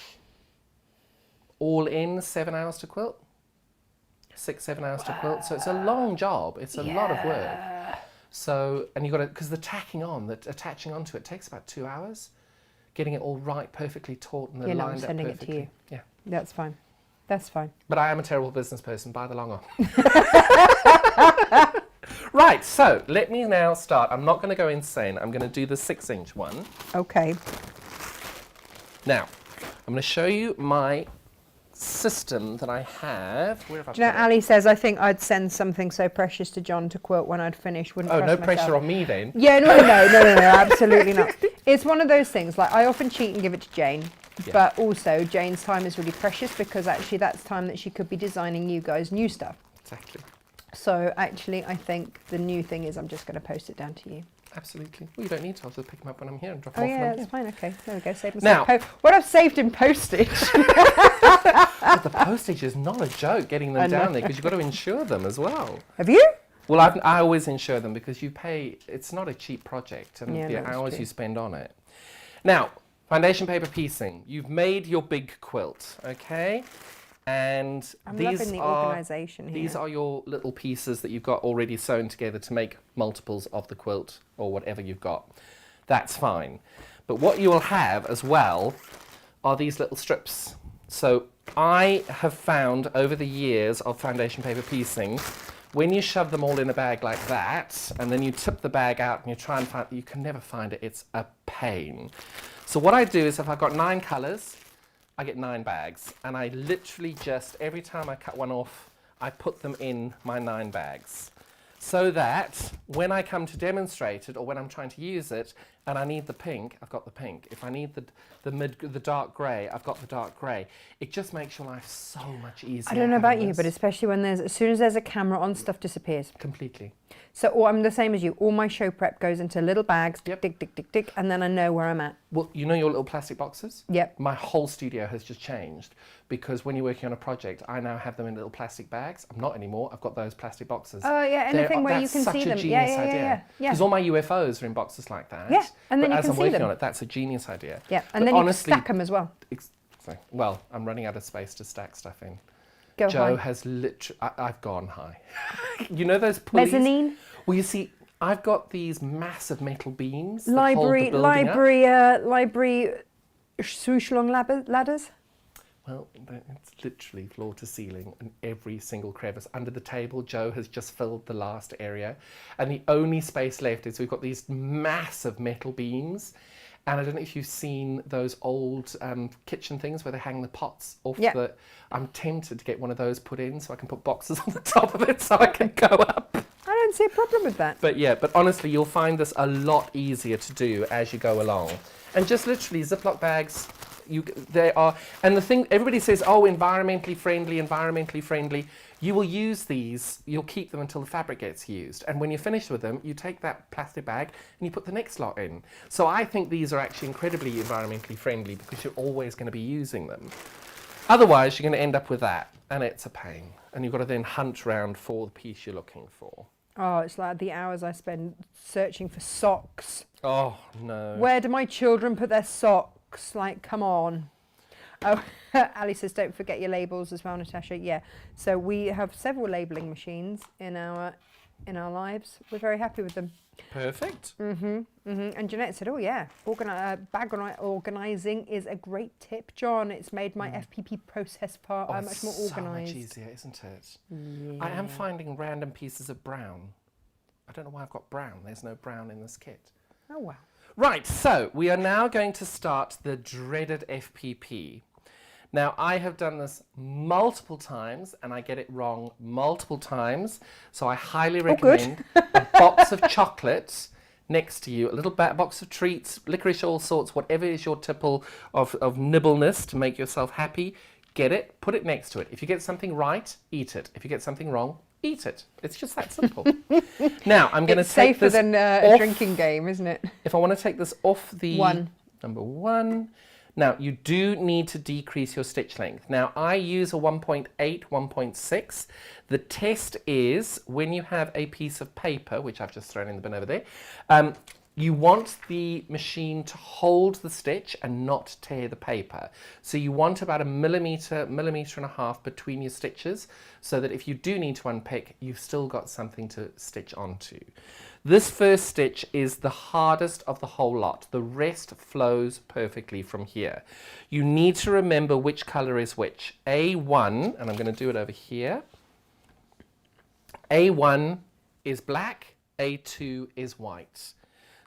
all in 7 hours to quilt. 6-7 hours to quilt. So it's a long job. It's a lot of work. So, and you've got to, because the tacking on, attaching onto it takes about 2 hours. Getting it all right, perfectly taut and then lined up perfectly. I'm sending it to you. Yeah. That's fine. That's fine. But I am a terrible business person. Buy the long arm. Right, so let me now start. I'm not going to go insane. I'm going to do the 6-inch one. Okay. Now, I'm going to show you my system that I have. Where have I Do you know, put it? Ali says, I think I'd send something so precious to John to quilt when I'd finish. Wouldn't Oh, trust no myself. pressure on me then. Yeah, no, absolutely not. It's one of those things, like I often cheat and give it to Jane, but also Jane's time is really precious, because actually that's time that she could be designing you guys new stuff. Exactly. So actually I think the new thing is I'm just going to post it down to you. Absolutely. Well, you don't need to. I'll just pick them up when I'm here and drop Oh them off. yeah, when I'm that's fine. Okay, there we go. Save Now- myself. What I've saved in postage. But the postage is not a joke, getting them down there, because you've got to insure them as well. Have you? Well, I always insure them, because you pay, it's not a cheap project, and Yeah, the no, that's hours true. you spend on it. Now, foundation paper piecing. You've made your big quilt, okay? And I'm these loving the are organisation here. these are your little pieces that you've got already sewn together to make multiples of the quilt or whatever you've got. That's fine. But what you will have as well are these little strips. So I have found over the years of foundation paper piecing, when you shove them all in a bag like that, and then you tip the bag out and you try and find it, you can never find it. It's a pain. So what I do is, if I've got 9 colours, I get 9 bags, and I literally just, every time I cut one off, I put them in my 9 bags. So that when I come to demonstrate it, or when I'm trying to use it, and I need the pink, I've got the pink. If I need the dark grey, I've got the dark grey. It just makes your life so much easier. I don't know about having you, but this. especially when as soon as there's a camera on, stuff disappears. Completely. So I'm the same as you. All my show prep goes into little bags, Yep. tick, and then I know where I'm at. Well, you know your little plastic boxes? Yep. My whole studio has just changed, because when you're working on a project, I now have them in little plastic bags. I'm not anymore. I've got those plastic boxes. Oh yeah, anything where you That's can such see a them. genius Yeah. idea. Because all my UFOs are in boxes like that. Yeah, and then but you as can I'm see working them. on it, that's a genius idea. Yeah, But and then you can honestly, stack them as well. Well, I'm running out of space to stack stuff in. Go Joe high. has literally, I've gone high. You know those pulleys? Mezzanine, Well, you see, I've got these massive metal beams that hold the building up. library swoosh long ladders. Well, it's literally floor to ceiling, and every single crevice. Under the table, Joe has just filled the last area, and the only space left is we've got these massive metal beams. And I don't know if you've seen those old kitchen things where they hang the pots off the... I'm tempted to get one of those put in so I can put boxes on the top of it so I can go up. I don't don't see a problem with that. But honestly, you'll find this a lot easier to do as you go along. And just literally Ziploc bags, they are, and the thing, everybody says, oh, environmentally friendly. You will use these, you'll keep them until the fabric gets used. And when you're finished with them, you take that plastic bag and you put the next lot in. So I think these are actually incredibly environmentally friendly because you're always going to be using them. Otherwise, you're going to end up with that, and it's a pain. And you've got to then hunt around for the piece you're looking for. Oh, it's like the hours I spend searching for socks. Oh, no. Where do my children put their socks? Like, come on. Oh, Ali says, don't forget your labels as well, Natasha. Yeah, so we have several labelling machines in our lives. We're very happy with them. Perfect. And Jeanette said, oh yeah, bag organising is a great tip, John. It's made my FPP process much more organised. So much easier, isn't it? Yeah. I am finding random pieces of brown. I don't know why I've got brown. There's no brown in this kit. Oh wow. Right, so we are now going to start the dreaded FPP. Now, I have done this multiple times, and I get it wrong multiple times, so I highly recommend a box of chocolates next to you, a little box of treats, licorice, all sorts, whatever is your tipple of nibbleness to make yourself happy. Get it, put it next to it. If you get something right, eat it. If you get something wrong, eat it. It's just that simple. Now, I'm going to take this safer than a drinking game, isn't it? If I want to take this off the number 1. Now, you do need to decrease your stitch length. Now, I use a 1.8, 1.6. The test is when you have a piece of paper, which I've just thrown in the bin over there, you want the machine to hold the stitch and not tear the paper. So you want about a millimetre and a half between your stitches so that if you do need to unpick, you've still got something to stitch onto. This first stitch is the hardest of the whole lot. The rest flows perfectly from here. You need to remember which colour is which. A1, and I'm going to do it over here. A1 is black, A2 is white.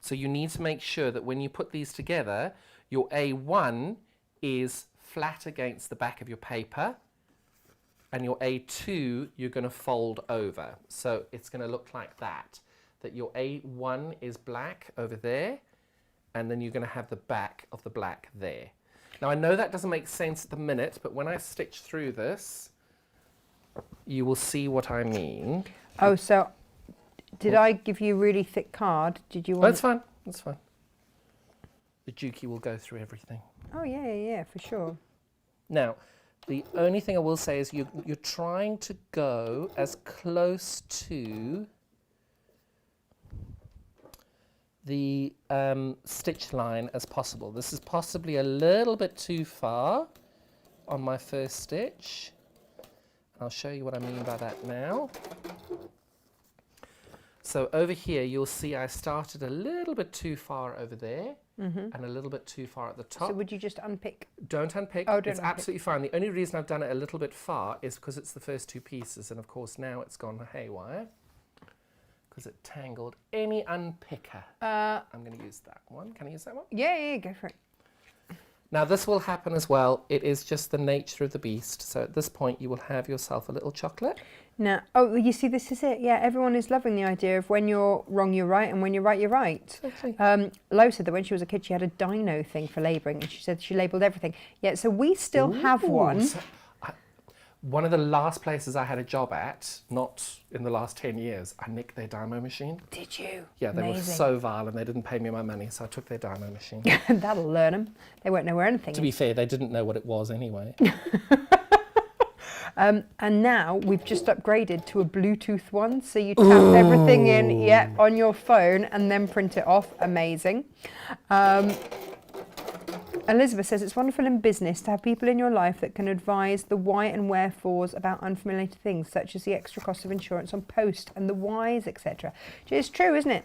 So you need to make sure that when you put these together, your A1 is flat against the back of your paper, and your A2 you're going to fold over. So it's going to look like that. That your A1 is black over there, and then you're going to have the back of the black there. Now I know that doesn't make sense at the minute, but when I stitch through this, you will see what I mean. Oh, so did I give you really thick card? Did you want... That's fine, that's fine. The Dukey will go through everything. Oh yeah, for sure. Now, the only thing I will say is you're trying to go as close to the stitch line as possible. This is possibly a little bit too far on my first stitch. I'll show you what I mean by that now. So over here you'll see I started a little bit too far over there and a little bit too far at the top. So would you just unpick? Don't unpick. Oh, don't it's unpick. Absolutely fine. The only reason I've done it a little bit far is because it's the first two pieces, and of course now it's gone haywire because it tangled. Any unpicker? I'm going to use that one. Can I use that one? Yeah, go for it. Now this will happen as well. It is just the nature of the beast. So at this point you will have yourself a little chocolate. Now, oh, you see, this is it. Yeah, everyone is loving the idea of when you're wrong, you're right, and when you're right, you're right. Exactly. Loaf said that when she was a kid, she had a dino thing for labelling, and she said she labelled everything. Yeah, so we still have one. So one of the last places I had a job at, not in the last 10 years, I nicked their Dymo machine. Did you? Yeah, they were so vile and they didn't pay me my money, so I took their Dymo machine. That'll learn them. They won't know where anything is. To be fair, they didn't know what it was anyway. And now we've just upgraded to a Bluetooth one, so you tap everything in on your phone and then print it off. Amazing. Elizabeth says it's wonderful in business to have people in your life that can advise the why and wherefores about unfamiliar things, such as the extra cost of insurance on post and the whys, etc. It's true, isn't it?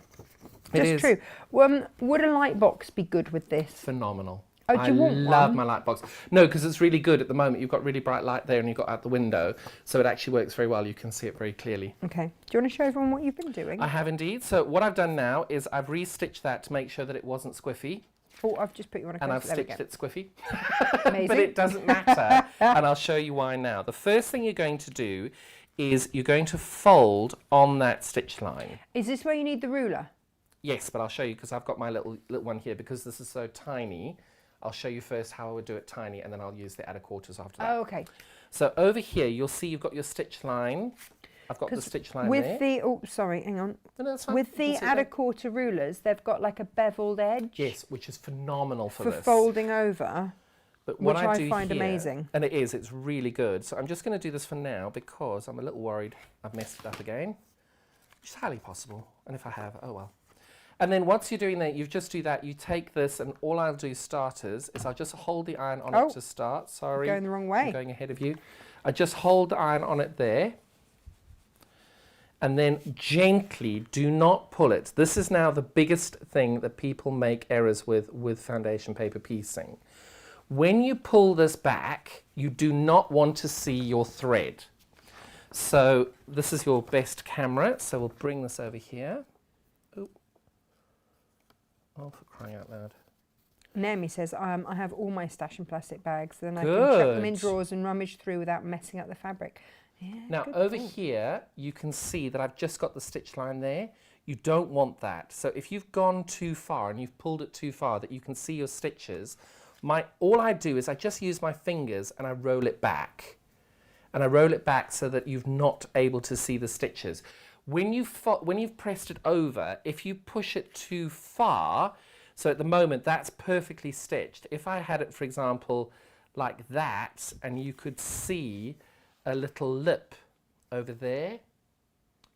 It is. True. Would a light box be good with this? Phenomenal. Oh, do you want one? I love my light box. No, because it's really good at the moment. You've got really bright light there and you've got out the window, so it actually works very well. You can see it very clearly. Okay. Do you want to show everyone what you've been doing? I have indeed. So what I've done now is I've restitched that to make sure that it wasn't squiffy. Oh, I've just put you on a and I've stitched it squiffy. Amazing. But it doesn't matter, and I'll show you why now. The first thing you're going to do is you're going to fold on that stitch line. Is this where you need the ruler? Yes, but I'll show you because I've got my little one here because this is so tiny. I'll show you first how I would do it tiny and then I'll use the added quarters after that. Oh, okay. So over here, you'll see you've got your stitch line. I've got the stitch line there. With the, oh, sorry, hang on. No, that's fine. With the added quarter rulers, they've got like a beveled edge. Yes, which is phenomenal for this. folding over, But what which I I do find here, amazing. And it is, it's really good. So I'm just going to do this for now because I'm a little worried I've messed it up again, which is highly possible. And if I have, oh well. And then once you're doing that, you just do that, you take this and all I'll do starters is I'll just hold the iron on it to start. Sorry. Going the wrong way. I'm going ahead of you. I just hold the iron on it there. And then gently, do not pull it. This is now the biggest thing that people make errors with foundation paper piecing. When you pull this back, you do not want to see your thread. So this is your best camera. So we'll bring this over here. Oh, for crying out loud. Naomi says, I have all my stash in plastic bags, then I can chuck them in Good. drawers and rummage through without messing up the fabric. Yeah, Now good over thought. here, you can see that I've just got the stitch line there. You don't want that. So if you've gone too far and you've pulled it too far that you can see your stitches, all I do is I just use my fingers and I roll it back. And I roll it back so that you're not able to see the stitches. When you've pressed it over, if you push it too far, so at the moment that's perfectly stitched. If I had it, for example, like that, and you could see a little lip over there.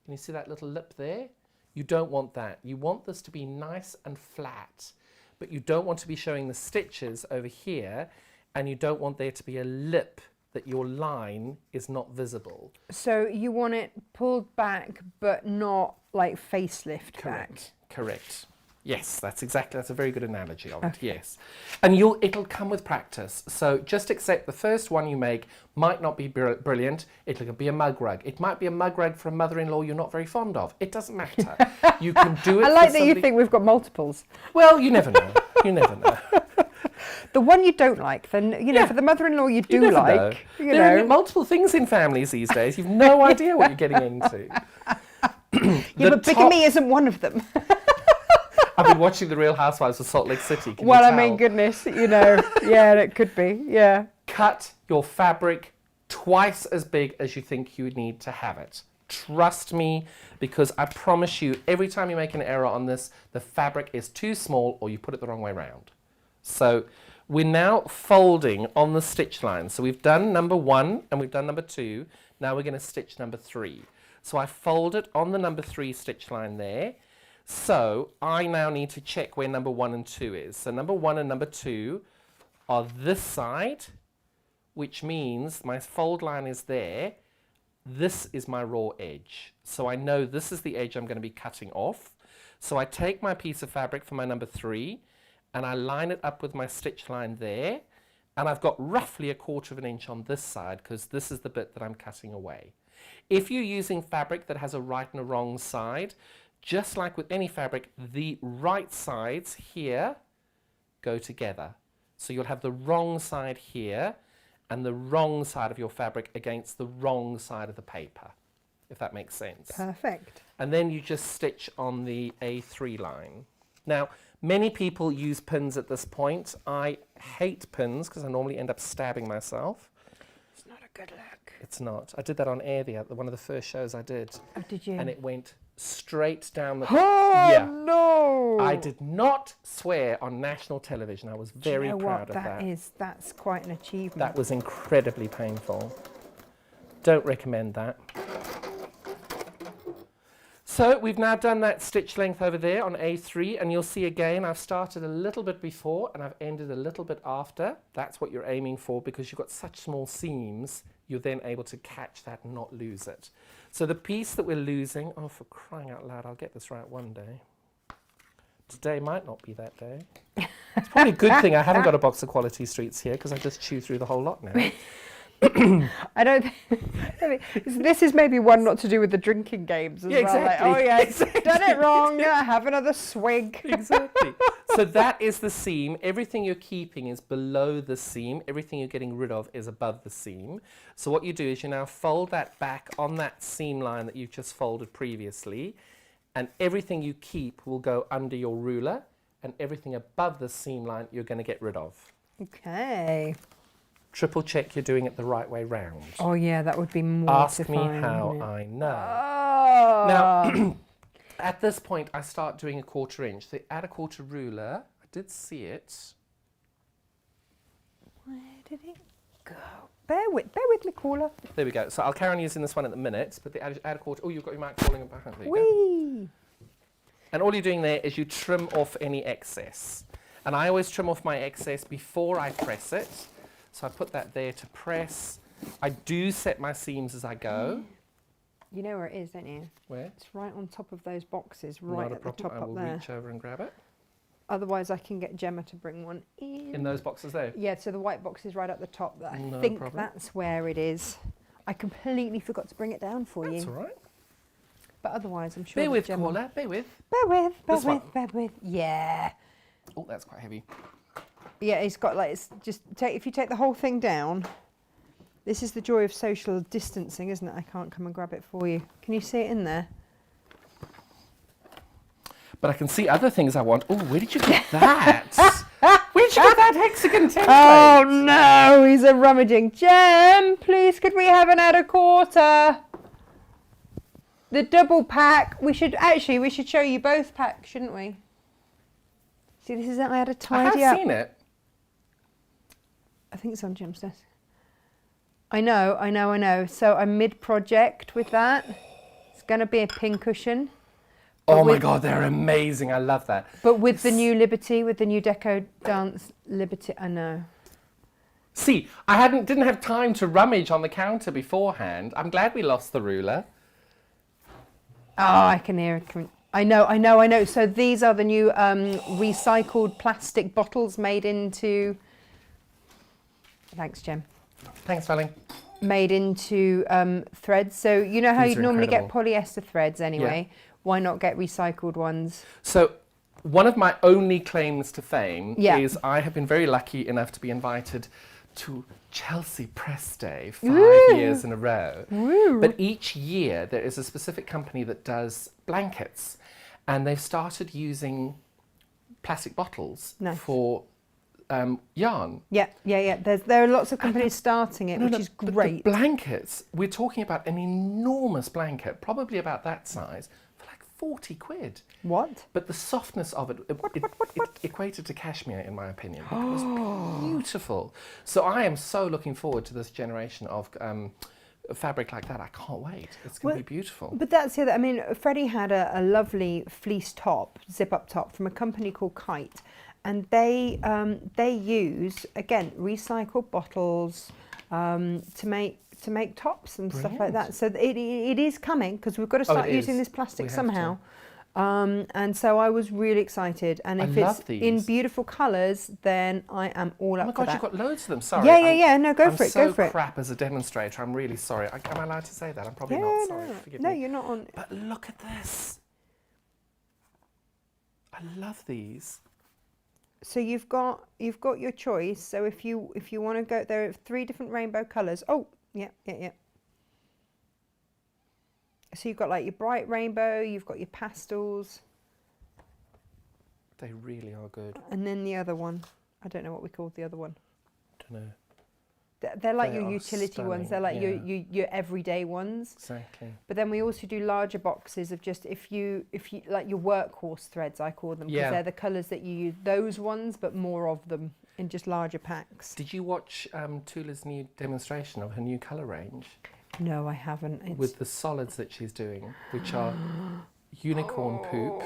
Can you see that little lip there? You don't want that. You want this to be nice and flat, but you don't want to be showing the stitches over here, and you don't want there to be a lip that your line is not visible. So you want it pulled back, but not like facelift back. Correct. Yes, that's a very good analogy of it, yes. And it'll come with practice. So just accept the first one you make might not be brilliant. It'll be a mug rug. It might be a mug rug for a mother-in-law you're not very fond of. It doesn't matter. You can do it I like that you think we've got multiples. Well, you never know. You never know. The one you don't like, then, for the mother-in-law you do never like. know. There are multiple things in families these days. You've no idea what you're getting into. Yeah, but bigamy isn't one of them. I've been watching The Real Housewives of Salt Lake City. Can Well, you I mean, tell? goodness, yeah, it could be, yeah. Cut your fabric twice as big as you think you need to have it. Trust me, because I promise you, every time you make an error on this, the fabric is too small or you put it the wrong way around. So we're now folding on the stitch line. So we've done number 1 and we've done number 2. Now we're going to stitch number 3. So I fold it on the number 3 stitch line there. So I now need to check where number 1 and 2 is. So number 1 and number 2 are this side, which means my fold line is there. This is my raw edge. So I know this is the edge I'm going to be cutting off. So I take my piece of fabric for my number 3 and I line it up with my stitch line there. And I've got roughly 1/4 inch on this side because this is the bit that I'm cutting away. If you're using fabric that has a right and a wrong side, just like with any fabric, the right sides here go together. So you'll have the wrong side here and the wrong side of your fabric against the wrong side of the paper, if that makes sense. Perfect. And then you just stitch on the A3 line. Now, many people use pins at this point. I hate pins because I normally end up stabbing myself. It's not a good look. It's not. I did that on air, one of the first shows I did. Oh, did you? And it went straight down the... Oh, yeah. no! I did not swear on national television. I was very proud of that. That's quite an achievement. That was incredibly painful. Don't recommend that. So we've now done that stitch length over there on A3, and you'll see again I've started a little bit before and I've ended a little bit after. That's what you're aiming for because you've got such small seams, you're then able to catch that and not lose it. So the piece that we're losing, oh, for crying out loud, I'll get this right one day. Today might not be that day. It's probably a good thing I haven't got a box of Quality Streets here because I just chew through the whole lot now. I don't think, this is maybe one not to do with the drinking games as well. Exactly. Like, oh yeah, Exactly. done it wrong, have another swig. Exactly. So that is the seam. Everything you're keeping is below the seam. Everything you're getting rid of is above the seam. So what you do is you now fold that back on that seam line that you've just folded previously, and everything you keep will go under your ruler, and everything above the seam line you're going to get rid of. Okay. Triple check you're doing it the right way round. Oh yeah, that would be mortifying. Ask me how I know. Oh. Now, at this point, I start doing a 1/4 inch. So add a 1/4 ruler. I did see it. Where did it go? Bear with me, caller. There we go. So I'll carry on using this one at the minute, but add a 1/4. Oh, you've got your mic falling behind. There you go. Whee! And all you're doing there is you trim off any excess. And I always trim off my excess before I press it. So I put that there to press. I do set my seams as I go. You know where it is, don't you? Where? It's right on top of those boxes, right Not a at the problem. top I up will there. reach over and grab it. Otherwise, I can get Gemma to bring one in. In those boxes there? Yeah, so the white box is right at the top. I No think problem. that's where it is. I completely forgot to bring it down for That's you. all right. But otherwise, I'm sure Bear that with, Gemma... caller. Bear with. Bear with, bear This with, one. bear with. Yeah. Oh, that's quite heavy. Yeah, it's got like, it's just, if you take the whole thing down, this is the joy of social distancing, isn't it? I can't come and grab it for you. Can you see it in there? But I can see other things I want. Oh, where did you get that? Where did you get that hexagon template? Oh no, he's a rummaging. Gem, please could we have an add a 1/4? The double pack. We should show you both packs, shouldn't we? See, this is I had a I tidy have up. seen it. I think it's on Gem's desk. I know. So I'm mid-project with that. It's going to be a pincushion. Oh my God, they're amazing. I love that. But with the new Liberty, with the new Deco Dance Liberty, I know. See, I didn't have time to rummage on the counter beforehand. I'm glad we lost the ruler. Oh, I can hear it. I know. So these are the new recycled plastic bottles made into... Thanks, Gem. Thanks, darling. Made into threads. So you know how These you'd are normally get incredible. polyester threads anyway? Yeah. Why not get recycled ones? So one of my only claims to fame Yeah. is I have been very lucky enough to be invited to Chelsea Press Day 5 Woo. years in a row. Woo. But each year there is a specific company that does blankets, and they've started using plastic bottles Nice. for yarn. Yeah. There are lots of companies starting it, which is but great. the blankets, we're talking about an enormous blanket, probably about that size, for like 40 quid. What? But the softness of it, it equated to cashmere, in my opinion. It was beautiful. So I am so looking forward to this generation of fabric like that. I can't wait. It's going to be beautiful. But that's the other. I mean, Freddie had a lovely fleece top, zip-up top, from a company called Kite, and they use again recycled bottles to make tops and stuff like that. So it is coming because we've got to start using this plastic somehow. And so I was really excited. And if it's in beautiful colours, then I am all up for that. Oh my God, you've got loads of them. Sorry. Yeah. No, go for it. I'm so crap as a demonstrator. I'm really sorry. Am I allowed to say that? I'm probably not. Sorry. Forgive me. No, you're not on. But look at this. I love these. So you've got your choice. So if you want to go, there are 3 different rainbow colours. Oh, yeah. So you've got like your bright rainbow, you've got your pastels. They really are good. And then the other one. I don't know what we called the other one. Don't know. They're like They your are utility ones. stunning, They're like yeah. your everyday ones. Exactly. But then we also do larger boxes of just if you like your workhorse threads, I call them, because they're the colours that you use. Those ones, but more of them in just larger packs. Did you watch Tula's new demonstration of her new colour range? No, I haven't. With the solids that she's doing, which are unicorn poop,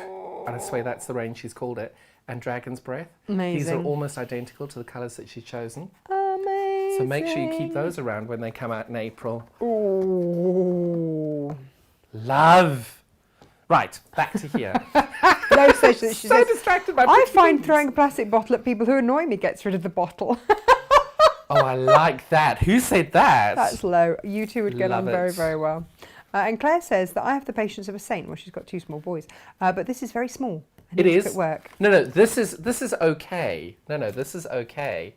and I swear that's the range she's called it, and dragon's breath. Amazing. These are almost identical to the colours that she's chosen. Amazing. So make sure you keep those around when they come out in April. Oh. Love. Right, back to here. No, so she so says, distracted by I find things. throwing a plastic bottle at people who annoy me gets rid of the bottle. Oh, I like that. Who said that? That's low. You two would get on Love very, it. very well. And Claire says that I have the patience of a saint. Well, she's got 2 small boys, but this is very small. It It is. at work. No, this is okay. No, this is okay.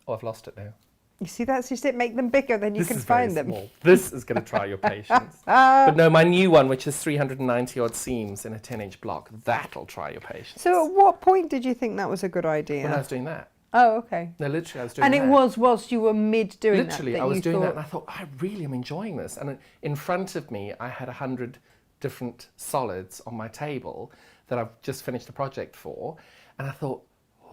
Oh, I've lost it now. You see, that's just it. Make them bigger, then you This can is very find them. small. This is going to try your patience. But no, my new one, which is 390 odd seams in a 10-inch block, that'll try your patience. So, at what point did you think that was a good idea? When I was doing that. Oh, okay. No, literally, I was doing And that. it was whilst you were mid doing Literally, that. I was you doing that, thought, and I thought, I really am enjoying this. And in front of me, I had 100 different solids on my table that I've just finished a project for. And I thought,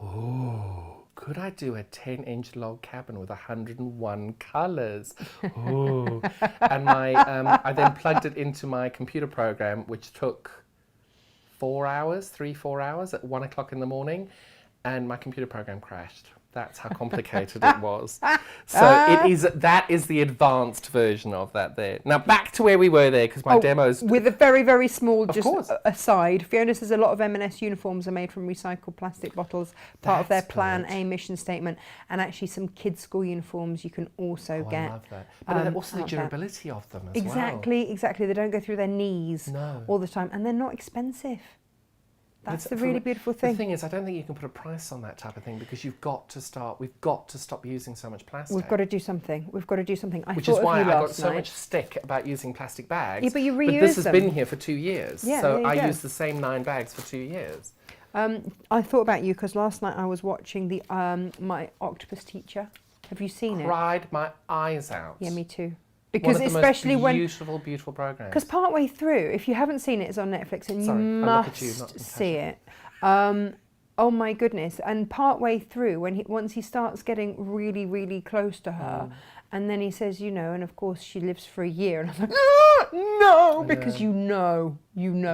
oh, could I do a 10-inch log cabin with 101 colours? Oh. And I then plugged it into my computer program, which took 4 hours, 4 hours at 1 o'clock in the morning. And my computer program crashed. That's how complicated it was. So that is the advanced version of that there. Now back to where we were there, because my demos... With a very, very small, Of just course. aside, Fiona says a lot of M&S uniforms are made from recycled plastic bottles, part of their That's Plan good. A mission statement, and actually some kids' school uniforms you can also Oh, get. I love that. But also the out there. durability of them as well. Exactly. They don't go through their knees No. all the time, and they're not expensive. That's the for really me- beautiful thing. The thing is, I don't think you can put a price on that type of thing, because we've got to stop using so much plastic. We've got to do something. I Which thought is of why you I got last so night. much stick about using plastic bags. Yeah, but you But reuse this has them. been here for 2 years. Yeah, so there you I go. used the same 9 bags for 2 years. I thought about you because last night I was watching the my octopus teacher. Have you seen it? Cried my eyes out. Yeah, me too. One Because of the especially most when beautiful programs. because partway through, if you haven't seen it, it's on Netflix and Sorry, you I look at you, must not Natasha. see it. Oh my goodness! And partway through, once he starts getting really, really close to her, and then he says, and of course she lives for a year, and I'm like, no, because you know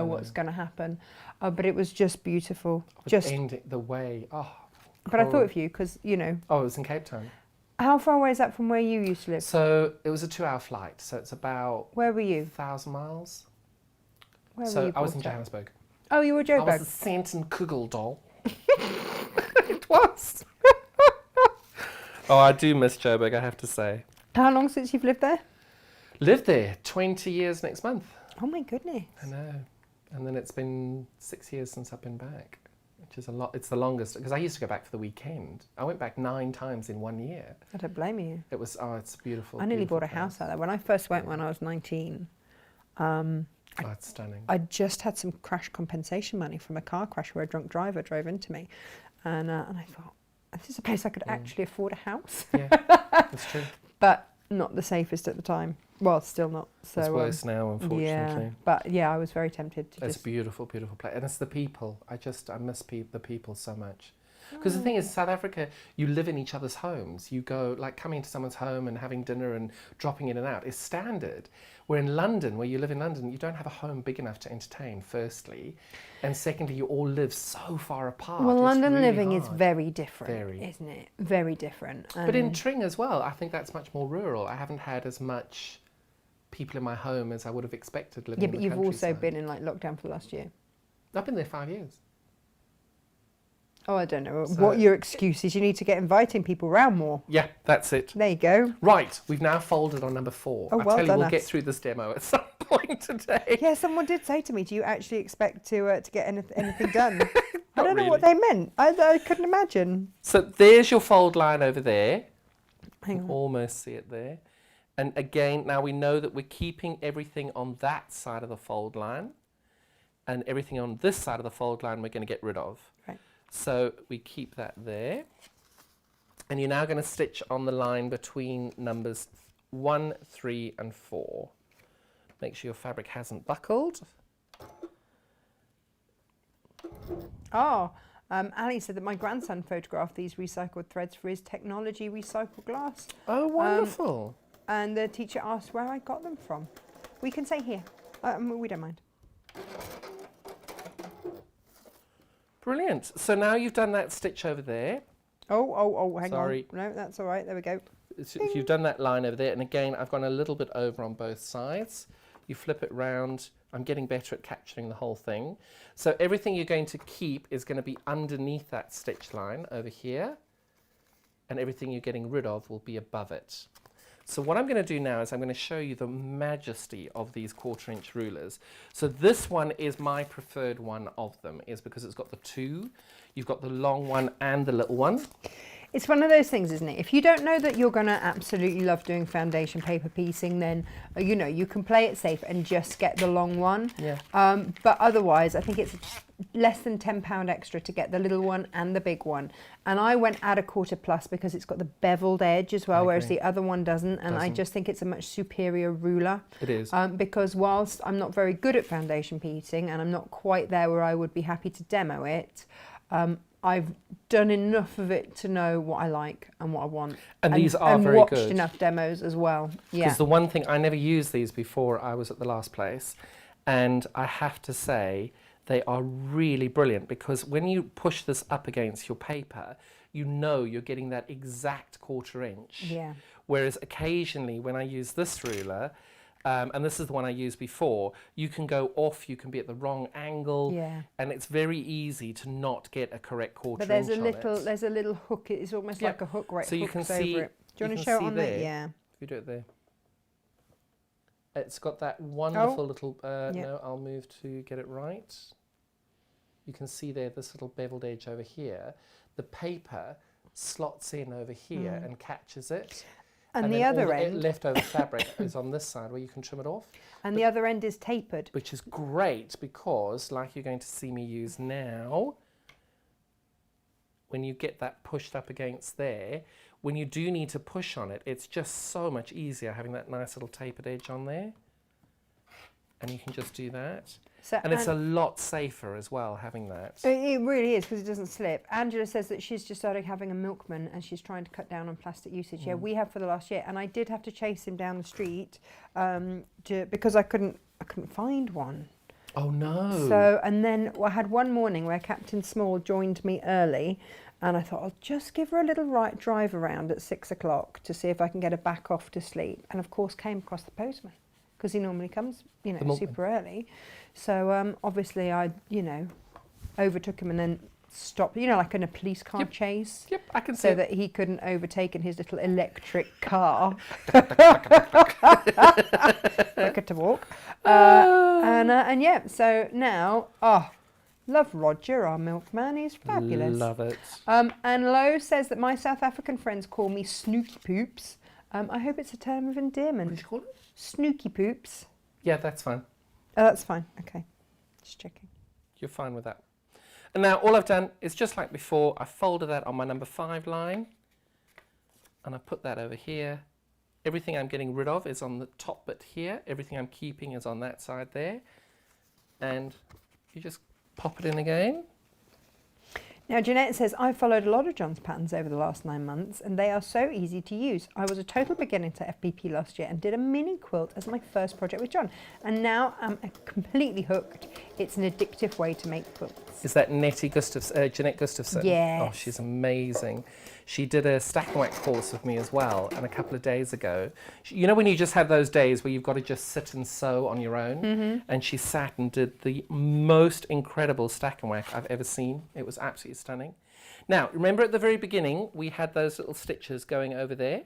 what's going to happen. But it was just beautiful. Just, ending the way. Oh. but I thought of you because Oh, it was in Cape Town. How far away is that from where you used to live? So it was a 2-hour flight. So it's about Where were you? 1,000 miles. Where were So you I was in brought up? Johannesburg. Oh, you were I was Joburg. a Santon Kugel doll. It was. Oh, I do miss Joburg, I have to say. How long since you've lived there? Lived there 20 years next month. Oh my goodness. I know. And then it's been 6 years since I've been back, which is a lot. It's the longest, because I used to go back for the weekend. I went back 9 times in 1 year. I don't blame you. It was, it's beautiful. I nearly beautiful bought a house out there. When I first went when I was 19, Oh, it's stunning. I just had some crash compensation money from a car crash where a drunk driver drove into me. And I thought, this is a place I could actually afford a house. Yeah, that's true. But not the safest at the time. Well, still not. So, It's worse now, unfortunately. Yeah, but yeah, I was very tempted to It's just... a beautiful place. And it's the people. I miss the people so much. Because the thing is, South Africa, you live in each other's homes. You go, like coming into someone's home and having dinner and dropping in and out is standard. Where in London, where you live in London, you don't have a home big enough to entertain, firstly. And secondly, you all live so far apart. Well, It's London really living is hard. very different, Very. isn't it? Very different. But in Tring as well, I think that's much more rural. I haven't had as much people in my home as I would have expected living in the you've also countryside. been in like lockdown for the last year. I've been there 5 years. Oh, I don't know So- what your excuse is. You need to get inviting people around more. Yeah, that's it. There you go. Right, we've now folded on number 4. Oh, I well tell you, done we'll get us. through this demo at some point today. Yeah, someone did say to me, "Do you actually expect to get anything done?" I don't know really. what they meant. I couldn't imagine. So there's your fold line over there. Hang You can on. almost see it there. And again, now we know that we're keeping everything on that side of the fold line. And everything on this side of the fold line we're going to get rid of. Right. So we keep that there. And you're now going to stitch on the line between numbers 1, 3 and 4. Make sure your fabric hasn't buckled. Oh, Ali said that my grandson photographed these recycled threads for his technology recycled glass. Oh, wonderful. And the teacher asked where I got them from. We can say here. We don't mind. Brilliant. So now you've done that stitch over there. Oh, hang Sorry. on. No, that's all right. There we go. So you've done that line over there. And again, I've gone a little bit over on both sides. You flip it round. I'm getting better at capturing the whole thing. So everything you're going to keep is going to be underneath that stitch line over here. and everything you're getting rid of will be above it. So what I'm going to do now is I'm going to show you the majesty of these 1/4 inch rulers. So this one is my preferred one of them, is because it's got the two. You've got the long one and the little one. It's one of those things, isn't it? If you don't know that you're going to absolutely love doing foundation paper piecing, then, you know, you can play it safe and just get the long one. Yeah. But otherwise, I think it's less than £10 extra to get the little one and the big one. And I went at 1/4 plus because it's got the beveled edge as well, whereas the other one doesn't. And I just think it's a much superior ruler. It is. Because whilst I'm not very good at foundation piecing and I'm not quite there where I would be happy to demo it, I've done enough of it to know what I like and what I want. And these are very watched good. enough demos as well. Yeah. Because the one thing, I never used these before I was at the last place, and I have to say they are really brilliant, because when you push this up against your paper, you know you're getting that exact 1/4 inch. Yeah. Whereas occasionally when I use this ruler, and this is the one I used before, you can go off, you can be at the wrong angle, and it's very easy to not get a correct 1/4 But there's inch a little, there's a little hook. It's almost like a hook right so you can see over it. Do you want to show it on there? Yeah. If you do it there. It's got that wonderful little, no, I'll move to get it right. You can see there this little beveled edge over here. The paper slots in over here and catches it. And the then other all end, leftover fabric is on this side where you can trim it off. and the other end is tapered. Which is great because, like you're going to see me use now, when you get that pushed up against there, when you do need to push on it, it's just so much easier having that nice little tapered edge on there. And you can just do that. So, and it's a lot safer as well, having that. It really is, because it doesn't slip. Angela says that she's just started having a milkman and she's trying to cut down on plastic usage. Yeah, we have for the last year, and I did have to chase him down the street because I couldn't find one. Oh no! So, and then I had one morning where Captain Small joined me early, and I thought I'll just give her a little drive around at 6 o'clock to see if I can get her back off to sleep. And of course, came across the postman, because he normally comes, you know, super early. So obviously I, you know, overtook him and then stopped, you know, like in a police car chase. Yep, I can see so that he couldn't overtake in his little electric car. Quicker to walk. And yeah, so now, love Roger, our milkman. He's fabulous. Love it. And Loaf says that my South African friends call me Snooky Poops. I hope it's a term of endearment. What did you call it? Snooky Poops. Yeah, that's fine. Oh, that's fine. Okay. Just checking. You're fine with that. And now all I've done is just like before, I folded that on my number 5 line, and I put that over here. Everything I'm getting rid of is on the top bit here. Everything I'm keeping is on that side there. And you just pop it in again. Now, Jeanette says, I followed a lot of John's patterns over the last 9 months, and they are so easy to use. I was a total beginner to FBP last year and did a mini quilt as my first project with John. And now I'm completely hooked. It's an addictive way to make quilts. Is that Jeanette Gustafson? Yes. Oh, she's amazing. She did a stack and wax course with me as well, and a couple of days ago. You know when you just have those days where you've got to just sit and sew on your own? Mm-hmm. And she sat and did the most incredible stack and wax I've ever seen. It was absolutely stunning. Now, remember at the very beginning, we had those little stitches going over there?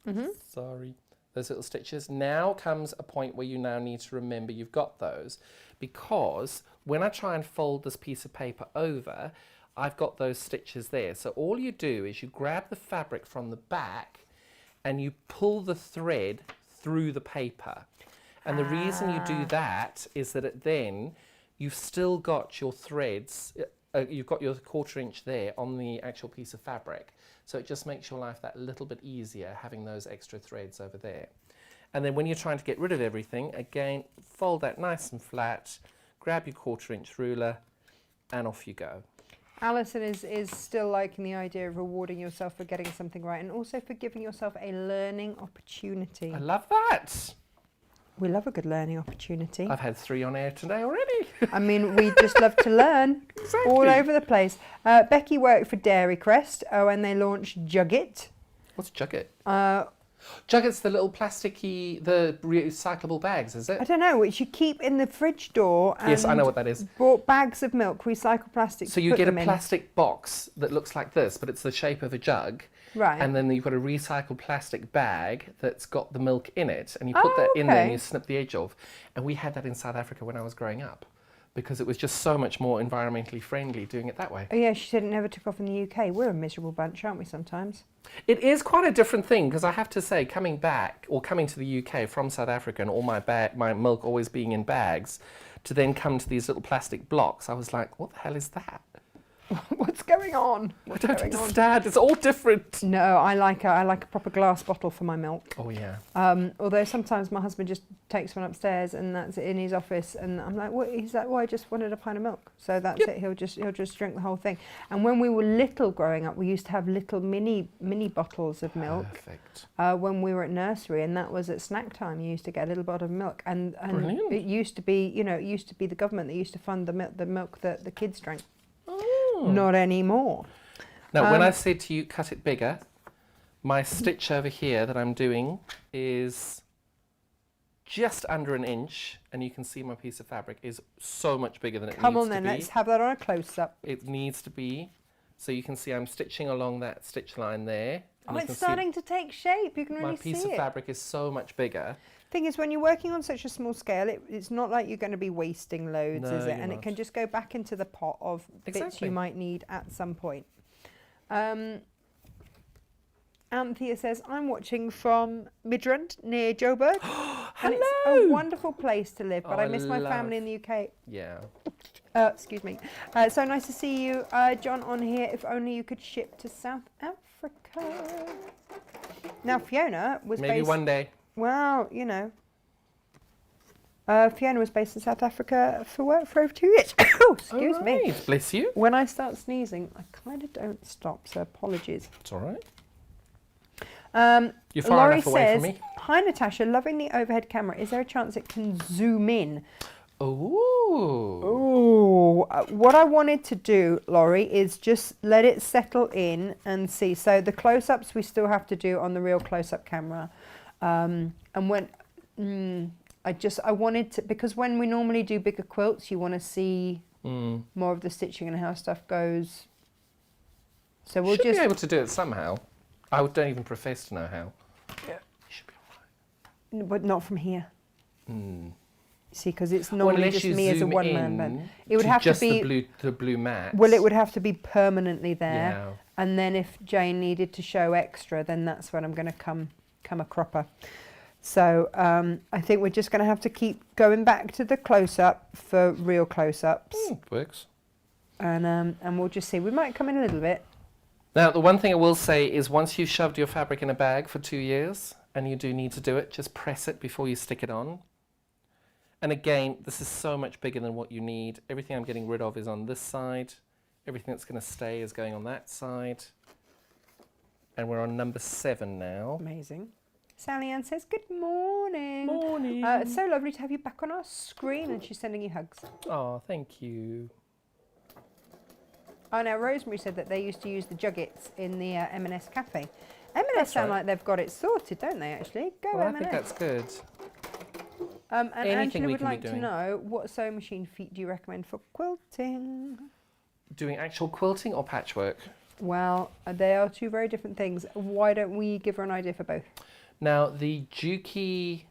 Mm-hmm. Sorry. Those little stitches. Now comes a point where you now need to remember you've got those, because when I try and fold this piece of paper over, I've got those stitches there. So all you do is you grab the fabric from the back and you pull the thread through the paper. And the reason you do that is that then you've still got your threads, you've got your 1/4 inch there on the actual piece of fabric. So it just makes your life that little bit easier having those extra threads over there. And then when you're trying to get rid of everything, again, fold that nice and flat, grab your 1/4 inch ruler, and off you go. Alison is still liking the idea of rewarding yourself for getting something right, and also for giving yourself a learning opportunity. I love that. We love a good learning opportunity. I've had 3 on air today already. I mean, we just love to learn. Exactly. All over the place. Becky worked for Dairy Crest and they launched Jugget. What's Jugget? Jugget's the little plasticky, the recyclable bags, is it? I don't know, which you keep in the fridge door. And yes, I know what that is. Bought bags of milk, recycled plastic. So you get a plastic box that looks like this, but it's the shape of a jug, Right. And then you've got a recycled plastic bag that's got the milk in it, and you put that in there and you snip the edge off. And we had that in South Africa when I was growing up, because it was just so much more environmentally friendly doing it that way. Oh yeah, she said it never took off in the UK. We're a miserable bunch, aren't we, sometimes? It is quite a different thing, because I have to say, coming to the UK from South Africa and all my milk always being in bags, to then come to these little plastic blocks, I was like, what the hell is that? What's going on? I don't understand. It's all different. No, I like a proper glass bottle for my milk. Oh yeah. Although sometimes my husband just takes one upstairs and that's in his office, and I'm like, what? He's like, well, I just wanted a pint of milk, so that's it. He'll just drink the whole thing. And when we were little growing up, we used to have little mini bottles of milk. Perfect. When we were at nursery, and that was at snack time. You used to get a little bottle of milk, and Brilliant. it used to be, the government that used to fund the milk that the kids drank. Oh. Not anymore. Now, when I said to you, cut it bigger, my stitch over here that I'm doing is just under an inch, and you can see my piece of fabric is so much bigger than it needs to be. Come on then, let's have that on a close-up. It needs to be. So you can see I'm stitching along that stitch line there. Oh, it's starting to take shape. You can really see it. My piece of fabric is so much bigger. Thing is, when you're working on such a small scale, it's not like you're going to be wasting loads, is it? And it can just go back into the pot of bits you might need at some point. Anthea says, I'm watching from Midrand near Joburg. And it's a wonderful place to live, but I miss my family in the UK. Yeah. Excuse me. So nice to see you, John, on here. If only you could ship to South Africa. Now, Fiona was Maybe one day. Well, Fiona was based in South Africa for work for over 2 years. Excuse me. Bless you. When I start sneezing, I kind of don't stop, so apologies. It's all right. You're far enough away from me. Hi, Natasha. Loving the overhead camera. Is there a chance it can zoom in? Ooh. What I wanted to do, Laurie, is just let it settle in and see. So the close-ups we still have to do on the real close-up camera. And when I wanted to, because when we normally do bigger quilts, you want to see more of the stitching and how stuff goes. So we'll Should be able to do it somehow. I don't even profess to know how. Yeah. You should be all right. But not from here. See, because it's normally just me as a one-man band. It would have to be the blue mat. Well, it would have to be permanently there, and then if Jane needed to show extra, then that's when I'm going to come a cropper. So I think we're just going to have to keep going back to the close-up for real close-ups. Works. And we'll just see. We might come in a little bit. Now, the one thing I will say is once you've shoved your fabric in a bag for 2 years, and you do need to do it, just press it before you stick it on. And again, this is so much bigger than what you need. Everything I'm getting rid of is on this side. Everything that's going to stay is going on that side. And we're on number 7 now. Amazing. Sally Ann says, good morning. Morning. It's so lovely to have you back on our screen, and she's sending you hugs. Oh, thank you. Oh, now Rosemary said that they used to use the juggets in the M&S cafe. M&S sound like they've got it sorted, don't they, actually? Go well, M&S. I think that's good. And Anything Angela we would can be like to doing. know, what sewing machine feet do you recommend for quilting? Doing actual quilting or patchwork? Well, they are two very different things. Why don't we give her an idea for both? Now, the Juki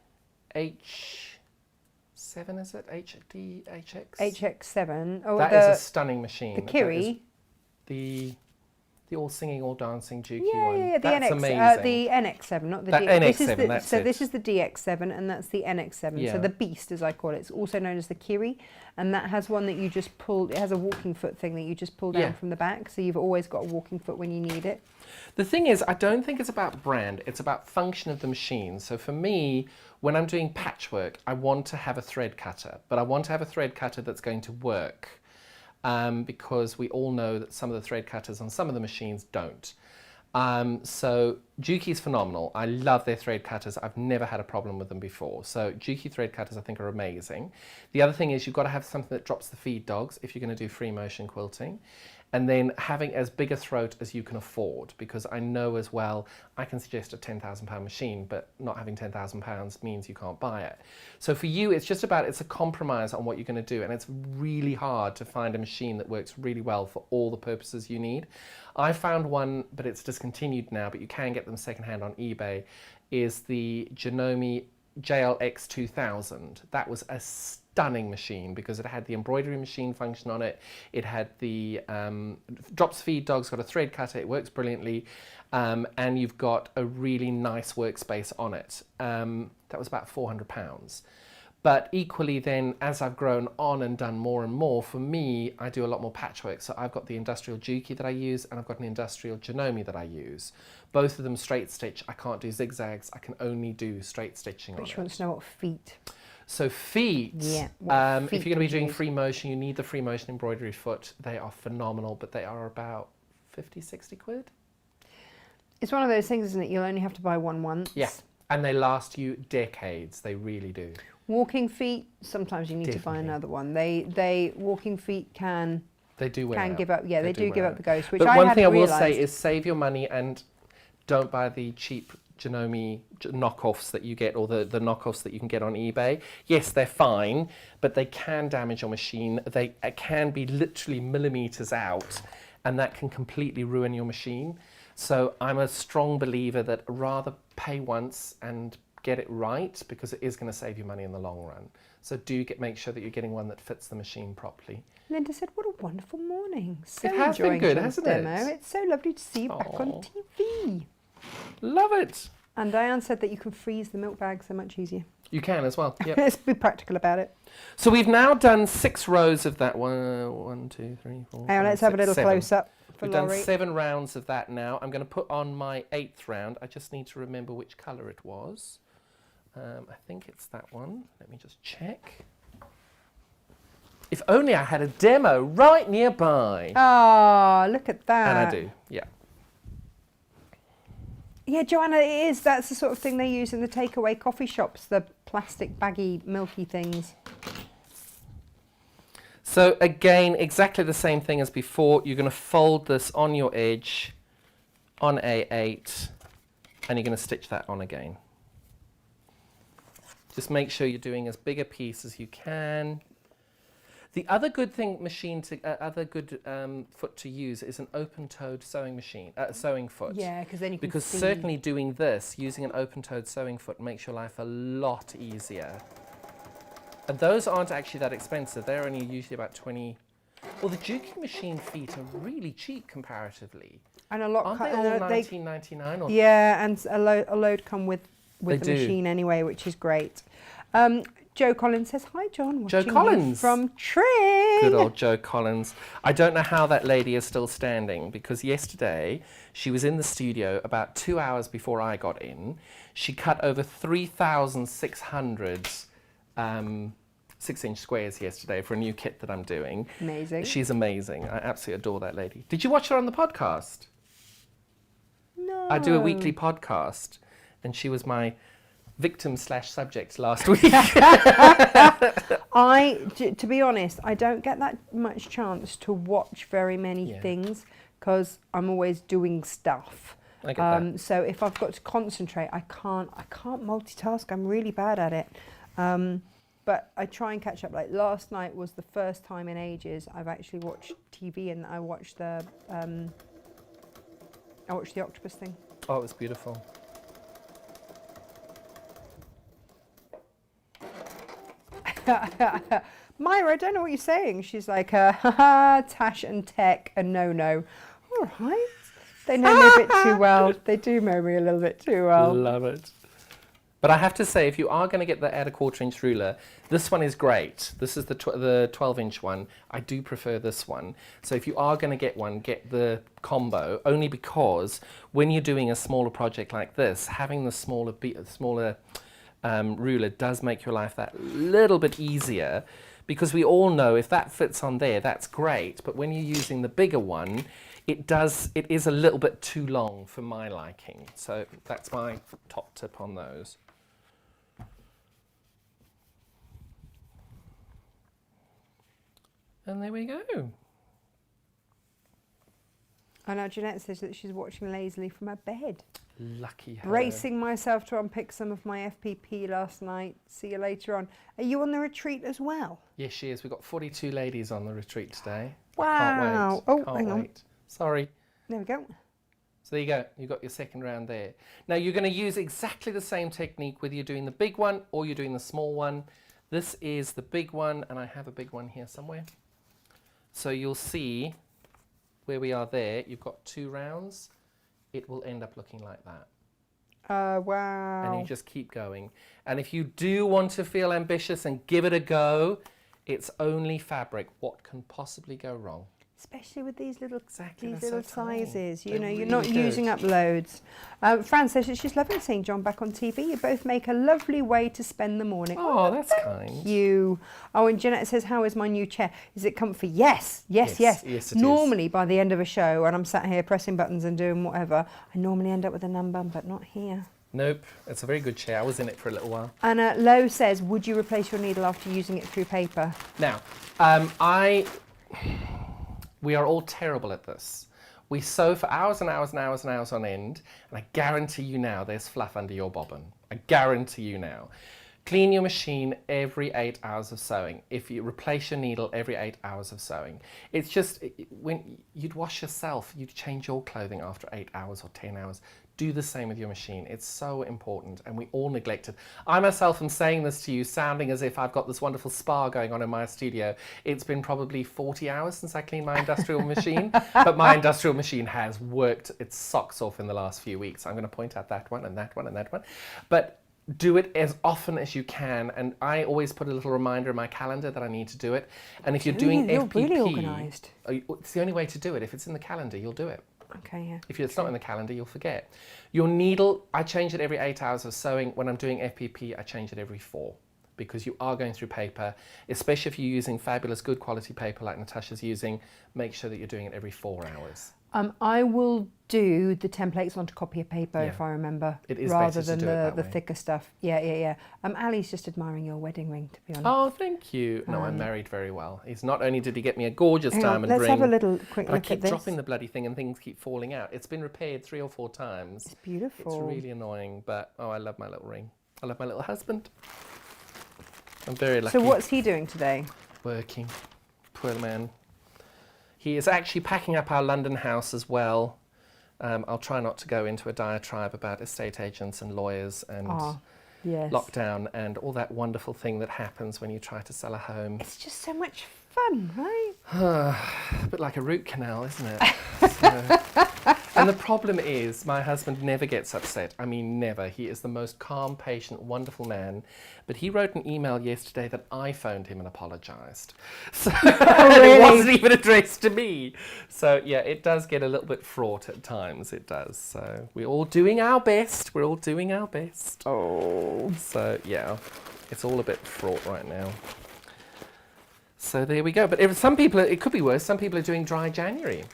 H7, is it? HX? HX7. Oh, That is a stunning machine. The Kiri. The all singing, all dancing Juki one. Yeah, the that's NX, amazing. the NX7, not the that DX. NX7, that's so it. this is the DX7 and that's the NX7. Yeah. So the Beast, as I call it, it's also known as the Kiri, and that has one that you just pull. It has a walking foot thing that you just pull down from the back, so you've always got a walking foot when you need it. The thing is, I don't think it's about brand, it's about function of the machine. So for me, when I'm doing patchwork, I want to have a thread cutter, but I want to have a thread cutter that's going to work. Because we all know that some of the thread cutters on some of the machines don't. So Juki is phenomenal. I love their thread cutters. I've never had a problem with them before. So Juki thread cutters I think are amazing. The other thing is you've got to have something that drops the feed dogs if you're going to do free motion quilting. And then having as big a throat as you can afford, because I know as well, I can suggest a £10,000 machine, but not having £10,000 means you can't buy it. So for you, it's just about, it's a compromise on what you're going to do. And it's really hard to find a machine that works really well for all the purposes you need. I found one, but it's discontinued now, but you can get them secondhand on eBay, is the Janome JLX 2000. That was a stunning machine because it had the embroidery machine function on it. It had the drops feed dogs, got a thread cutter, it works brilliantly, and you've got a really nice workspace on it. That was about £400. But equally then, as I've grown on and done more and more, for me, I do a lot more patchwork. So I've got the industrial Juki that I use, and I've got an industrial Janome that I use. Both of them straight stitch. I can't do zigzags. I can only do straight stitching on it. But she wants to know what feet. So feet, Yeah, if you're going to be doing free motion, you need the free motion embroidery foot. They are phenomenal, but they are about 50, 60 quid. It's one of those things, isn't it? You'll only have to buy one once. Yeah, and they last you decades. They really do. Walking feet, sometimes you need to buy another one. They walking feet can do wear out. give up. Yeah, they do give up the ghost. Which but I one hadn't thing I will realised. say is save your money and don't buy the cheap Janome knockoffs that you get, or the knockoffs that you can get on eBay. Yes, they're fine, but they can damage your machine. They can be literally millimeters out, and that can completely ruin your machine. So I'm a strong believer that rather pay once and get it right, because it is going to save you money in the long run. So make sure that you're getting one that fits the machine properly. Linda said, "What a wonderful morning! So It has been enjoying good, John's hasn't demo. it? It's so lovely to see you back on TV." Love it. And Diane said that you can freeze the milk bags so much easier. You can as well. Yep. Let's be practical about it. So we've now done 6 rows of that. 1, 2, 3, 4. Hang on, 5, let's have a 6, little 7. close up for We've Laurie. done 7 rounds of that now. I'm going to put on my 8th round. I just need to remember which colour it was. I think it's that one. Let me just check. If only I had a demo right nearby. Ah, look at that. And I do, yeah. Yeah, Joanna, it is. That's the sort of thing they use in the takeaway coffee shops, the plastic baggy milky things. So again, exactly the same thing as before. You're going to fold this on your edge on A8, and you're going to stitch that on again. Just make sure you're doing as big a piece as you can. The other good thing, foot to use is an open-toed sewing machine, sewing foot. Yeah, because then you can Because see. certainly doing this, using an open-toed sewing foot, makes your life a lot easier. And those aren't actually that expensive. They're only usually about 20. Well, the Juki machine feet are really cheap comparatively. And a lot. Aren't they all $19.99? Or Yeah, and a load come with the They do. machine anyway, which is great. Joe Collins says, "Hi, John. Joe Watching you Collins. from Tring." Good old Joe Collins. I don't know how that lady is still standing, because yesterday she was in the studio about 2 hours before I got in. She cut over 3,600 6-inch squares yesterday for a new kit that I'm doing. Amazing. She's amazing. I absolutely adore that lady. Did you watch her on the podcast? No. I do a weekly podcast, and she was my victim/subject last week. To be honest, I don't get that much chance to watch very many things because I'm always doing stuff. I get that. So if I've got to concentrate, I can't multitask. I'm really bad at it. But I try and catch up. Like last night was the first time in ages I've actually watched TV, and I watched the octopus thing. Oh, it was beautiful. Myra, I don't know what you're saying. She's like, Tash and Tech, a no-no. All right. They know me a bit too well. They do know me a little bit too well. Love it. But I have to say, if you are going to get the add a 1/4-inch ruler, this one is great. This is the 12-inch one. I do prefer this one. So if you are going to get one, get the combo, only because when you're doing a smaller project like this, having the smaller ruler does make your life that little bit easier, because we all know if that fits on there, that's great. But when you're using the bigger one, it is a little bit too long for my liking. So that's my top tip on those. And there we go. I know Jeanette says that she's watching lazily from her bed. Lucky her. Bracing myself to unpick some of my FPP last night. See you later on. Are you on the retreat as well? Yes, she is. We've got 42 ladies on the retreat today. Wow. Can't wait. Oh, hang on. Wait. Sorry. There we go. So there you go. You've got your second round there. Now you're going to use exactly the same technique whether you're doing the big one or you're doing the small one. This is the big one, and I have a big one here somewhere. So you'll see where we are there. You've got 2 rounds. It will end up looking like that. Wow. And you just keep going. And if you do want to feel ambitious and give it a go, it's only fabric. What can possibly go wrong? Especially with these little, Exactly, these they're little so tiny. sizes. You They're know, you're really not good. using up loads. Fran says that she's loving seeing John back on TV. You both make a lovely way to spend the morning. Oh, that's kind. You. Oh, and Jeanette says, how is my new chair? Is it comfy? Yes. Yes, it is. Normally, by the end of a show, when I'm sat here pressing buttons and doing whatever, I normally end up with a number, but not here. Nope, it's a very good chair. I was in it for a little while. And Lo says, would you replace your needle after using it through paper? Now, we are all terrible at this. We sew for hours and hours and hours and hours on end, and I guarantee you now there's fluff under your bobbin. I guarantee you now. Clean your machine every 8 hours of sewing. If you replace your needle every 8 hours of sewing. It's just, when you'd wash yourself, you'd change your clothing after 8 hours or 10 hours. Do the same with your machine. It's so important, and we all neglect it. I myself am saying this to you, sounding as if I've got this wonderful spa going on in my studio. It's been probably 40 hours since I cleaned my industrial machine, but my industrial machine has worked its socks off in the last few weeks. I'm going to point out that one and that one and that one. But do it as often as you can, and I always put a little reminder in my calendar that I need to do it. And if you're doing You're FPP, really organised. it's the only way to do it. If it's in the calendar, you'll do it. Okay, yeah. If it's not in the calendar, you'll forget. Your needle, I change it every 8 hours of sewing. When I'm doing FPP, I change it every 4, because you are going through paper, especially if you're using fabulous good quality paper like Natasha's using. Make sure that you're doing it every 4 hours. I will do the templates onto copier paper if I remember, It is rather better to than do it that the way. thicker stuff. Yeah. Ali's just admiring your wedding ring, to be honest. Oh, thank you. No, I'm married very well. He's not only did he get me a gorgeous Hang on, diamond let's ring, have a little quick but I look keep at this. dropping the bloody thing and things keep falling out. It's been repaired 3 or 4 times. It's beautiful. It's really annoying, but oh, I love my little ring. I love my little husband. I'm very lucky. So what's he doing today? Working. Poor man. He is actually packing up our London house as well. I'll try not to go into a diatribe about estate agents and lawyers and Yes. lockdown and all that wonderful thing that happens when you try to sell a home. It's just so much fun, right? A bit like a root canal, isn't it? So, and the problem is, my husband never gets upset. I mean, never. He is the most calm, patient, wonderful man. But he wrote an email yesterday that I phoned him and apologised. So really? It wasn't even addressed to me. So yeah, it does get a little bit fraught at times. It does. So we're all doing our best. We're all doing our best. Oh. So yeah, it's all a bit fraught right now. So there we go. But if some people, it could be worse. Some people are doing dry January.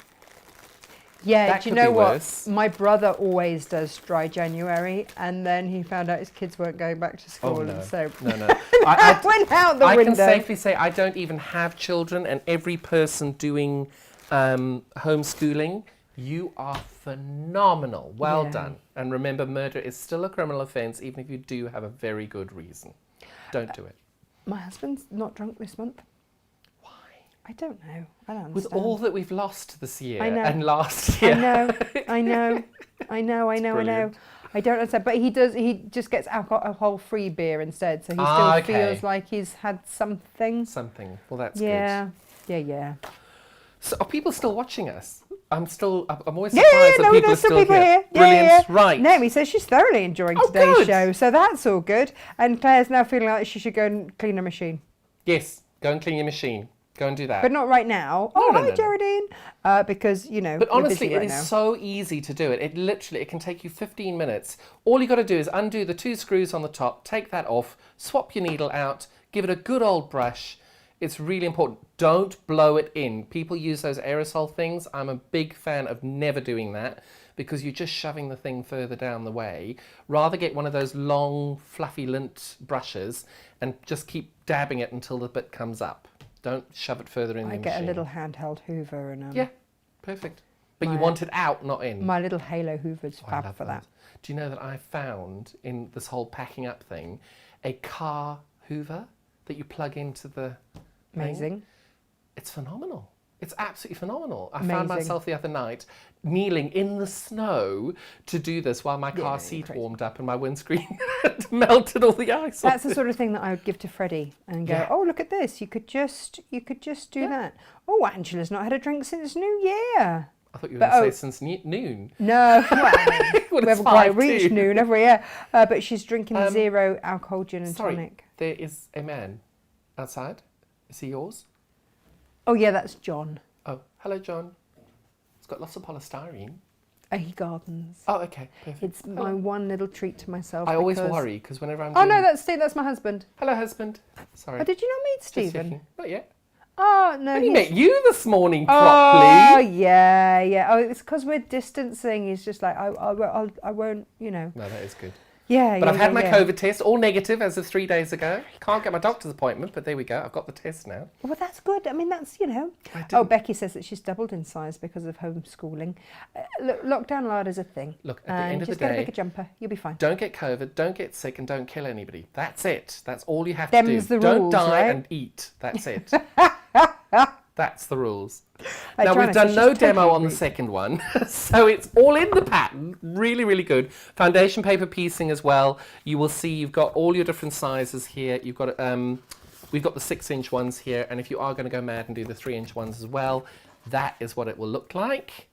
Yeah, That do you could know be what? worse. My brother always does dry January, and then he found out his kids weren't going back to school, Oh, no. and so No. that went out the I window. can safely say I don't even have children, and every person doing homeschooling, you are phenomenal. Well Yeah. done. And remember, murder is still a criminal offence, even if you do have a very good reason. Don't do it. My husband's not drunk this month. Why? I don't know. I don't understand. With all that we've lost this year I know. and last year. I know. Brilliant. I don't understand, but he does. He just gets alcohol-free beer instead, so he still Okay. feels like he's had something. Something. Well, that's Yeah. So are people still watching us? I'm always Yeah, surprised that no, people are there's still still people here. Brilliant. Yeah. Right. Naomi says she's thoroughly enjoying Oh, today's good. show, so that's all good. And Claire's now feeling like she should go and clean her machine. Yes. Go and clean your machine. Go and do that. But not right now. No, Oh, no, hi, no. Geraldine. Because, you know, But we're honestly, busy it right is now. so easy to do it. It can take you 15 minutes. All you got to do is undo the 2 screws on the top, take that off, swap your needle out, give it a good old brush. It's really important. Don't blow it in. People use those aerosol things. I'm a big fan of never doing that, because you're just shoving the thing further down the way. Rather get one of those long, fluffy lint brushes and just keep dabbing it until the bit comes up. Don't shove it further in the I machine. get a little handheld Hoover and Yeah, perfect. But you want it out, not in. My little Halo Hoover's I fab love for that. those. Do you know that I found in this whole packing up thing a car Hoover that you plug into the thing? Amazing. It's phenomenal. It's absolutely phenomenal. I found Amazing. myself the other night kneeling in the snow to do this while my car no, seat crazy. warmed up and my windscreen had melted all the ice. That's the sort of thing that I would give to Freddie and go, Yeah. oh, look at this. You could just do that. Oh, Angela's not had a drink since New Year. I thought you were But, going to say since noon. No, well, Well, we it's haven't quite 5 reached too. noon, have we? Yeah. But she's drinking 0 alcohol gin and Sorry, tonic. there is a man outside. Is he yours? Oh, yeah, that's John. Oh, hello, John. It's got lots of polystyrene. He gardens. Oh, okay, perfect. It's my one little treat to myself. I always because- worry because whenever I'm Oh, doing... no, that's Steve. That's my husband. Hello, husband. Sorry. Oh, did you not meet Just Stephen? checking. Not yet. Oh, no. I only he's- met you this morning Oh, properly. yeah, yeah. Oh, it's because we're distancing. He's just like, I won't, you know. No, that is good. Yeah, But yeah, I've had yeah, my yeah. COVID test, all negative as of 3 days ago. Can't get my doctor's appointment, but there we go. I've got the test now. Well, that's good. I mean, that's, you know. I Oh, didn't- Becky says that she's doubled in size because of homeschooling. Look, lockdown lard is a thing. Look, at the end of the just get a day, bigger jumper. You'll be fine. don't get COVID, don't get sick, and don't kill anybody. That's it. That's all you have Them's to do. the Don't rules, die right? and eat. That's it. That's the rules. Like Now, Joanna we've says, done no she's demo totally on the agreed. second one, so it's all in the pattern. Really, really good. Foundation paper piecing as well. You will see you've got all your different sizes here. You've got we've got the 6-inch ones here, and if you are going to go mad and do the 3-inch ones as well, that is what it will look like.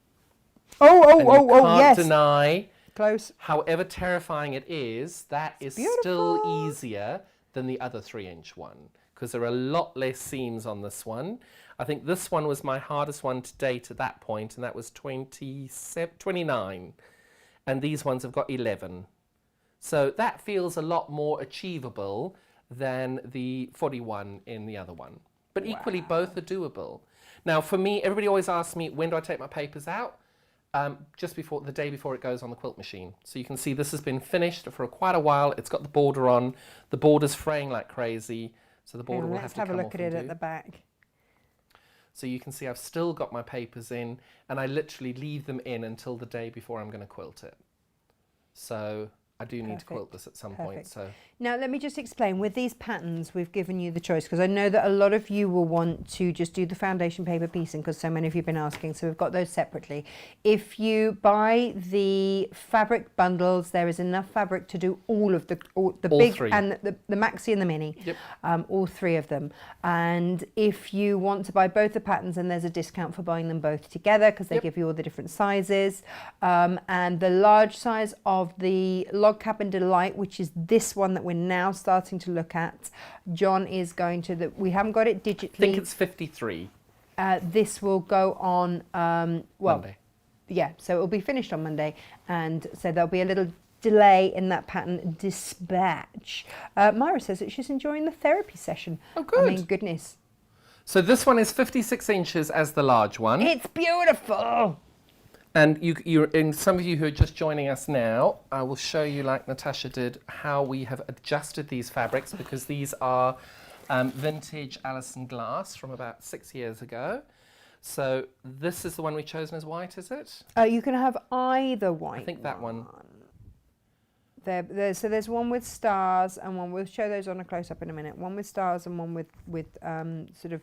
Oh, And you can't yes. deny, Close. however terrifying it is, that is beautiful. still easier than the other 3-inch one because there are a lot less seams on this one. I think this one was my hardest one to date at that point, and that was 29. And these ones have got 11. So that feels a lot more achievable than the 41 in the other one. But equally, both are doable. Now, for me, everybody always asks me, when do I take my papers out? Just before, the day before it goes on the quilt machine. So you can see this has been finished for quite a while. It's got the border on. The border's fraying like crazy. So the Hang border on, will let's have to have a come look off at and it at do. the back. So you can see I've still got my papers in, and I literally leave them in until the day before I'm going to quilt it. So I do need to quilt this at some point. Perfect. So Now, let me just explain. With these patterns, we've given you the choice because I know that a lot of you will want to just do the foundation paper piecing because so many of you have been asking. So we've got those separately. If you buy the fabric bundles, there is enough fabric to do all of the All big three. and the maxi and the mini. Yep. All 3 of them. And if you want to buy both the patterns, then there's a discount for buying them both together because they Yep. give you all the different sizes. And the large size of the Log Cabin Delight, which is this one that we're now starting to look at, John is going to, we haven't got it digitally. I think it's 53 This will go on, well, Monday. yeah, so it will be finished on Monday. And so there'll be a little delay in that pattern dispatch. Myra says that she's enjoying the therapy session. Oh, good. I mean, goodness. So this one is 56 inches as the large one. It's beautiful. And and some of you who are just joining us now, I will show you, like Natasha did, how we have adjusted these fabrics because these are vintage Alison glass from about 6 years ago. So this is the one we've chosen as white, is it? You can have either white. I think that one. So there's one with stars and one, we'll show those on a close-up in a minute. One with stars and one with sort of,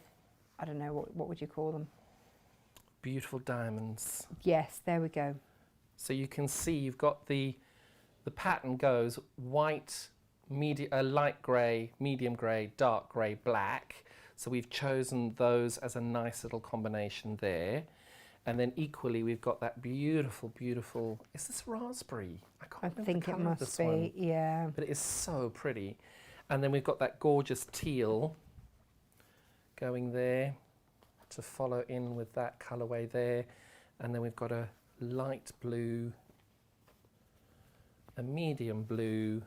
I don't know, what would you call them? Beautiful diamonds. Yes, there we go. So you can see you've got the pattern goes white, light grey, medium grey, dark grey, black. So we've chosen those as a nice little combination there. And then equally we've got that beautiful, beautiful, is this raspberry? I can't remember think the it colour of must this one, be, yeah. but it is so pretty. And then we've got that gorgeous teal going there to follow in with that colourway there. And then we've got a light blue, a medium blue,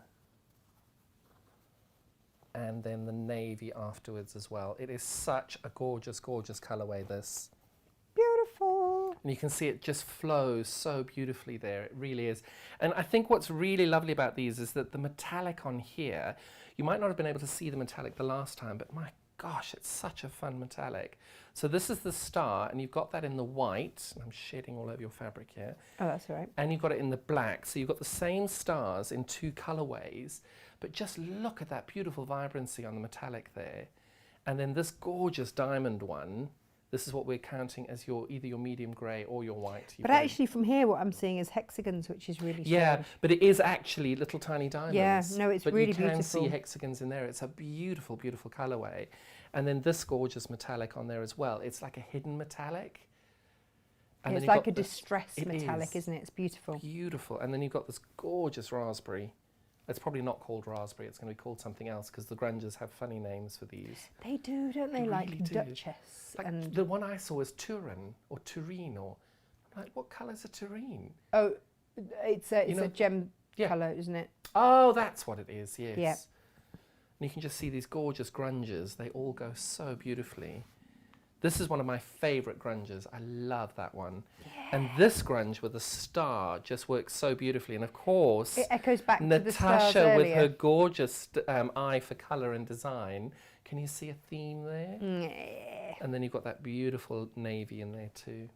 and then the navy afterwards as well. It is such a gorgeous, gorgeous colourway, this. Beautiful. And you can see it just flows so beautifully there. It really is. And I think what's really lovely about these is that the metallic on here, you might not have been able to see the metallic the last time, but my gosh, it's such a fun metallic. So this is the star, and you've got that in the white. I'm shedding all over your fabric here. Oh, that's all right. And you've got it in the black. So you've got the same stars in 2 colorways, but just look at that beautiful vibrancy on the metallic there. And then this gorgeous diamond one, this is what we're counting as either your medium grey or your white. But actually from here what I'm seeing is hexagons, which is really yeah, strange. but it is actually little tiny diamonds. Yeah, no, it's really beautiful. But you can see hexagons in there. It's a beautiful, beautiful colourway. And then this gorgeous metallic on there as well. It's like a hidden metallic. And it's like a distressed metallic, isn't it? It's beautiful. Beautiful. And then you've got this gorgeous raspberry. It's probably not called raspberry. It's going to be called something else because the grungers have funny names for these. They do, don't they? Like really Duchess. Like and the one I saw was Turin or Turine, or I'm like, what colour's a Turine? Oh, it's a gem colour, isn't it? Oh, that's what it is. Yes. Yeah. And you can just see these gorgeous grungers. They all go so beautifully. This is one of my favourite grungers. I love that one. Yeah. And this grunge with a star just works so beautifully. And of course, it echoes back to the stars Natasha with earlier. her gorgeous eye for colour and design. Can you see a theme there? Yeah. And then you've got that beautiful navy in there too.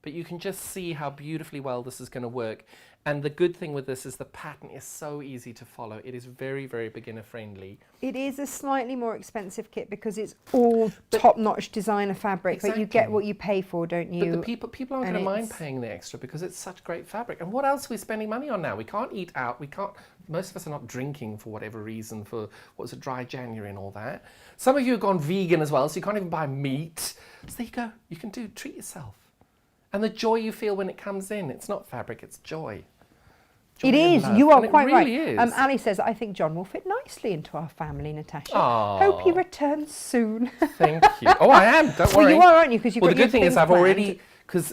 But you can just see how beautifully well this is going to work. And the good thing with this is the pattern is so easy to follow. It is very, very beginner friendly. It is a slightly more expensive kit because it's all top-notch designer fabric, exactly. but you get what you pay for, don't you? But the people aren't going to mind paying the extra because it's such great fabric. And what else are we spending money on now? We can't eat out. We can't. Most of us are not drinking for whatever reason, for what was it, dry January and all that. Some of you have gone vegan as well, so you can't even buy meat. So there you go. You can treat yourself. And the joy you feel when it comes in, it's not fabric, it's joy. It is, you are quite right. It really is. Ali says, I think John will fit nicely into our family, Natasha. Aww. Hope he returns soon. Thank you. Oh, I am, don't worry. Well, you are, aren't you? Because you've got the good thing is I've planned. already, because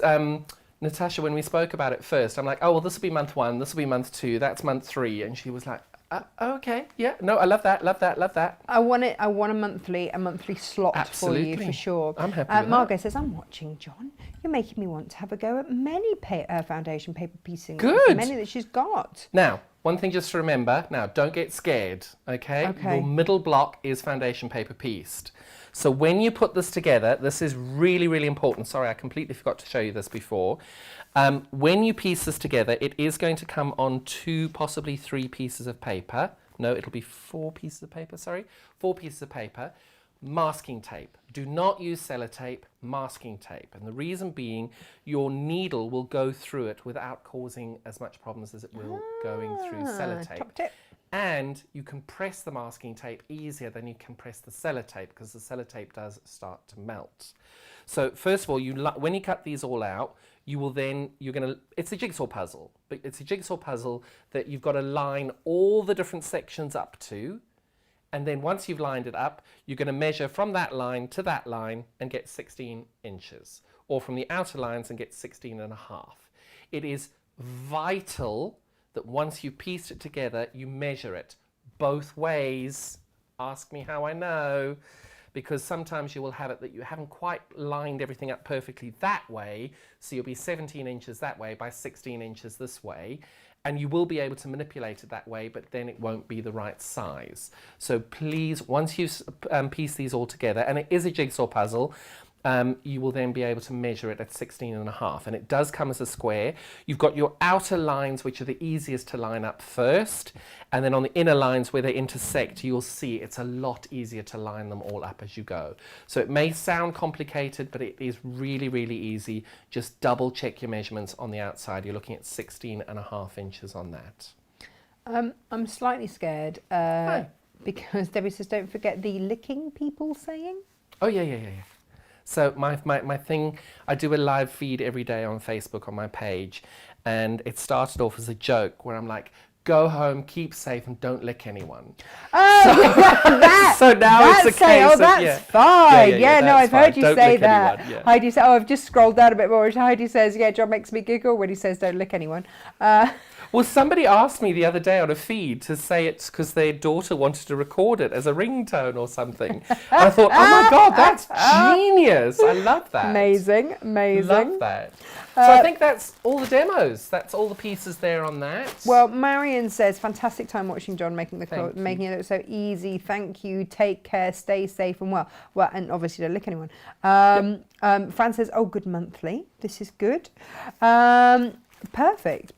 Natasha, when we spoke about it first, I'm like, oh, well, this will be month 1, this will be month 2, that's month 3. And she was like, okay, yeah, no, I love that, love that, love that. I want a monthly slot Absolutely. for you, for sure. I'm happy with Margot says, I'm watching, John. You're making me want to have a go at many foundation paper piecing. Good. Many that she's got. Now, one thing just to remember, now, don't get scared, okay? Your middle block is foundation paper pieced. So when you put this together, this is really, really important. Sorry, I completely forgot to show you this before. When you piece this together, it is going to come on 2, possibly 3 pieces of paper. No, it'll be 4 pieces of paper, sorry. 4 pieces of paper. Masking tape. Do not use sellotape, masking tape. And the reason being, your needle will go through it without causing as much problems as it will going through sellotape. Top tip. And you can press the masking tape easier than you can press the sellotape because the sellotape does start to melt. So first of all, when you cut these all out, you will then, it's a jigsaw puzzle, but it's a jigsaw puzzle that you've got to line all the different sections up to. And then once you've lined it up, you're going to measure from that line to that line and get 16 inches, or from the outer lines and get 16.5. It is vital that once you've pieced it together, you measure it both ways. Ask me how I know, because sometimes you will have it that you haven't quite lined everything up perfectly that way, so you'll be 17 inches that way by 16 inches this way, and you will be able to manipulate it that way, but then it won't be the right size. So please, once you piece these all together, and it is a jigsaw puzzle, you will then be able to measure it at 16.5, and it does come as a square. You've got your outer lines, which are the easiest to line up first, and then on the inner lines where they intersect, you'll see it's a lot easier to line them all up as you go. So it may sound complicated, but it is really, really easy. Just double check your measurements on the outside. You're looking at 16.5 inches on that. I'm slightly scared because Debbie says, don't forget the licking people saying. Oh, yeah. So my thing, I do a live feed every day on Facebook on my page, and it started off as a joke where I'm like, go home, keep safe, and don't lick anyone. Oh, so now it's a case of, that's fine. Yeah, no, I've heard you don't say lick that. anyone, yeah. Heidi said, I've just scrolled down a bit more. Heidi says, yeah, John makes me giggle when he says don't lick anyone. Well, somebody asked me the other day on a feed to say it's because their daughter wanted to record it as a ringtone or something. And I thought, oh my God, that's genius. I love that. Amazing. Love that. So I think that's all the demos. That's all the pieces there on that. Well, Marion says, fantastic time watching John making the quilt, Thank you. making it look so easy. Thank you. Take care. Stay safe and well. Well, and obviously don't lick anyone. Fran says, oh, good monthly. This is good. Perfect.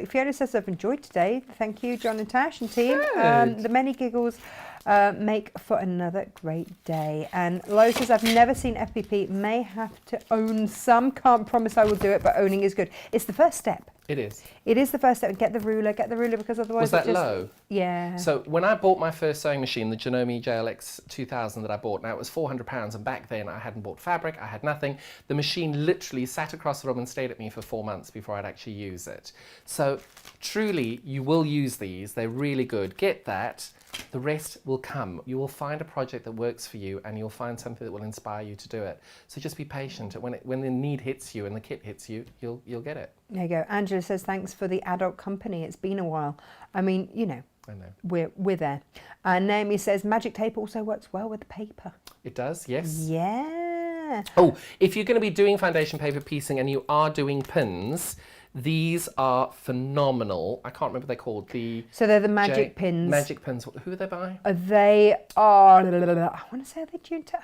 Fiona says, I've enjoyed today. Thank you, John and Tash and team. The many giggles make for another great day. And Loaf says, I've never seen FPP. May have to own some. Can't promise I will do it, but owning is good. It's the first step. It is. It is the first step. Get the ruler, because otherwise Was that low? Yeah. So when I bought my first sewing machine, the Janome JLX 2000 that I bought, now it was £400, and back then I hadn't bought fabric, I had nothing. The machine literally sat across the room and stayed at me for 4 months before I'd actually use it. So truly, you will use these. They're really good. Get that. The rest will come. You will find a project that works for you, and you'll find something that will inspire you to do it. So just be patient. When the need hits you and the kit hits you, you'll get it. There you go. Angela says, thanks for the adult company. It's been a while. I mean, you know, I know. We're there. Naomi says, magic tape also works well with paper. It does, yes. Yeah. Oh, if you're going to be doing foundation paper piecing and you are doing pins, these are phenomenal. I can't remember what they're called. So they're the magic pins. Magic pins. Who are they by? They are. I want to say they're June Taylor.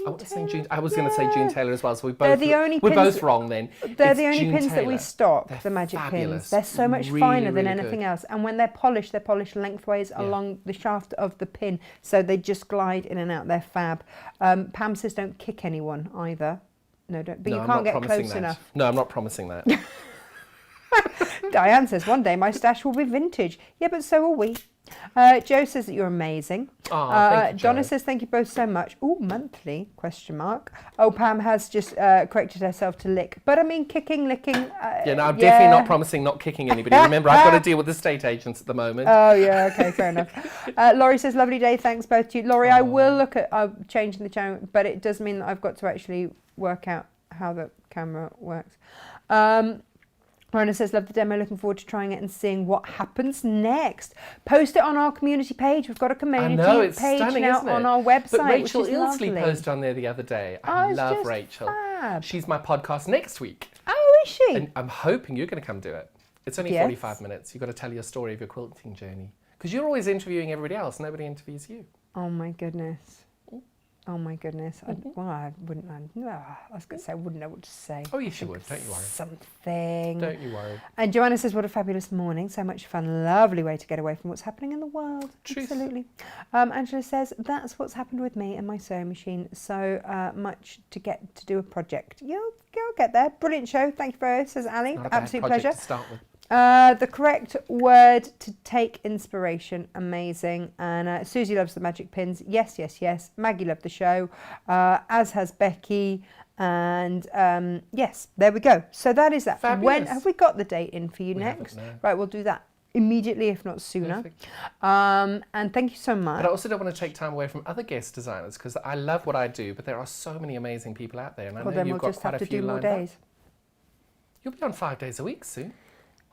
I was going to say June Taylor as well. So we're both wrong then. They're It's the only June pins that we Taylor. stock. They're the magic fabulous. pins. They're so much Really, finer than really anything good. else. And when they're polished lengthways along the shaft of the pin, so they just glide in and out. They're fab. Pam says, don't kick anyone either. No, don't. But you can't get close enough. No, I'm not promising that. Diane says, one day my stash will be vintage. Yeah, but so will we. Joe says that you're amazing. Thank you, Donna Joe. says, thank you both so much. Oh, monthly, ? Oh, Pam has just corrected herself to lick. But I mean, kicking, licking. Yeah, no, I'm definitely not promising not kicking anybody. Remember, I've got to deal with the estate agents at the moment. Oh, yeah, okay, fair enough. Laurie says, lovely day, thanks both to you. Laurie, I will look at changing the channel, but it does mean that I've got to actually work out how the camera works. Rona says, love the demo, looking forward to trying it and seeing what happens next. Post it on our community page. We've got a community page stunning, now isn't it? on our website, But Rachel which is Ilsley lovely. posted on there the other day. I love just Rachel. fab. She's my podcast next week. Oh, is she? And I'm hoping you're going to come do it. It's only 45 minutes. You've got to tell your story of your quilting journey. Because you're always interviewing everybody else. Nobody interviews you. Oh, my goodness. I wouldn't. I was going to say, I wouldn't know what to say. Oh, yes, you would. Don't you worry. Something. Don't you worry. And Joanna says, what a fabulous morning. So much fun. Lovely way to get away from what's happening in the world. Truth. Absolutely. Angela says, that's what's happened with me and my sewing machine. So much to get to do a project. You'll get there. Brilliant show. Thank you very much, says Ali. Not a bad Absolute project pleasure. to start with. The correct word to take inspiration. Amazing. And Susie loves the magic pins. Yes. Maggie loved the show, as has Becky. And yes, there we go. So that is that. Fabulous. When have we got the date in for you We next? haven't, no. Right, we'll do that immediately, if not sooner. Perfect. And thank you so much. But I also don't want to take time away from other guest designers because I love what I do, but there are so many amazing people out there. And I know then you've we'll got just quite have a to few do more lined up. days. You'll be on 5 days a week soon.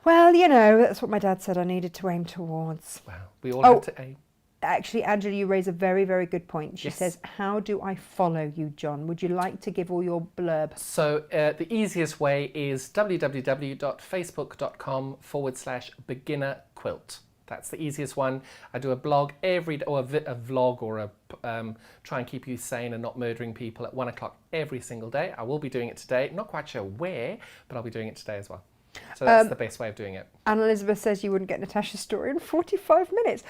Well, you know, that's what my dad said I needed to aim towards. Wow, we all have to aim. Actually, Angela, you raise a very, very good point. She Yes. says, how do I follow you, John? Would you like to give all your blurb? So the easiest way is www.facebook.com/beginner quilt. That's the easiest one. I do a blog every day, or a vlog, or a try and keep you sane and not murdering people at 1 o'clock every single day. I will be doing it today. Not quite sure where, but I'll be doing it today as well. So that's the best way of doing it. Anne Elizabeth says you wouldn't get Natasha's story in 45 minutes.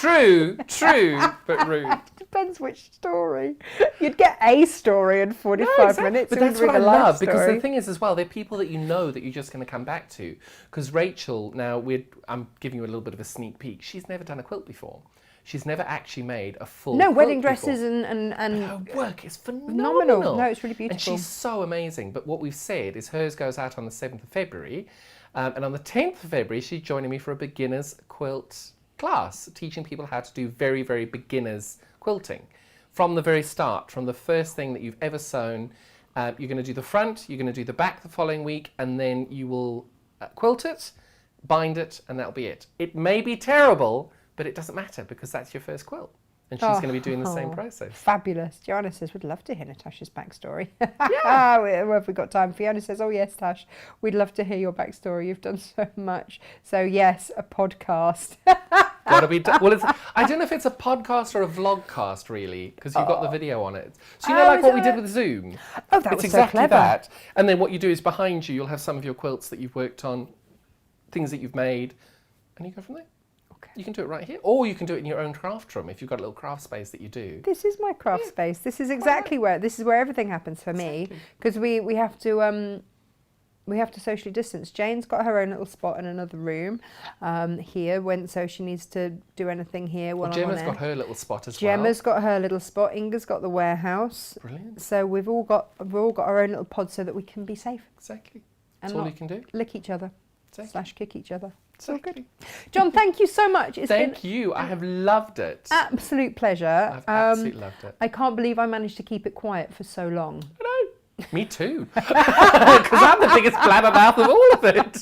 Rude. True, but rude. Depends which story. You'd get a story in 45 minutes. But It that's wouldn't what be I a life love, because the story. thing is as well, they're people that you know that you're just going to come back to. Because Rachel, now I'm giving you a little bit of a sneak peek. She's never done a quilt before. She's never actually made a full quilt wedding before. dresses and Her work is phenomenal. No, it's really beautiful. And she's so amazing. But what we've said is hers goes out on the 7th of February. And on the 10th of February, she's joining me for a beginner's quilt class, teaching people how to do very, very beginners quilting. From the very start, from the first thing that you've ever sewn, you're going to do the front, you're going to do the back the following week, and then you will quilt it, bind it, and that'll be it. It may be terrible, but it doesn't matter because that's your first quilt. And she's going to be doing the same process. Fabulous. Joanna says, we'd love to hear Natasha's backstory. Yeah. Well, have we got time? Fiona says, oh, yes, Tash, we'd love to hear your backstory. You've done so much. So, yes, a podcast. Gotta be well, I don't know if it's a podcast or a vlogcast, really, because you've got the video on it. So, like what we did with Zoom. Oh, that it's was exactly so clever. that. And then what you do is behind you, you'll have some of your quilts that you've worked on, things that you've made, and you go from there. You can do it right here, or you can do it in your own craft room if you've got a little craft space that you do. This is my craft space. This is exactly where everything happens for me, because we have to socially distance. Jane's got her own little spot in another room here, so she needs to do anything here. Well, Gemma's got her little spot as well. Gemma's got her little spot. Inga's got the warehouse. Brilliant. So we've all got our own little pod so that we can be safe. Exactly. And That's all you can do. Lick each other. Exactly. / kick each other. So Exactly. good. John, thank you so much. Thank you. I have loved it. Absolute pleasure. I've absolutely loved it. I can't believe I managed to keep it quiet for so long. I know. Me too. Because I'm the biggest blabbermouth of all of it.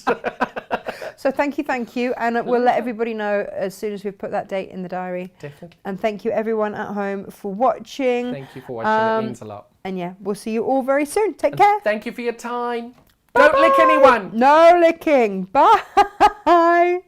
So thank you. And we'll let everybody know as soon as we've put that date in the diary. Definitely. And thank you everyone at home for watching. Thank you for watching. It means a lot. And yeah, we'll see you all very soon. Take care. Thank you for your time. Don't lick anyone. No licking. Bye.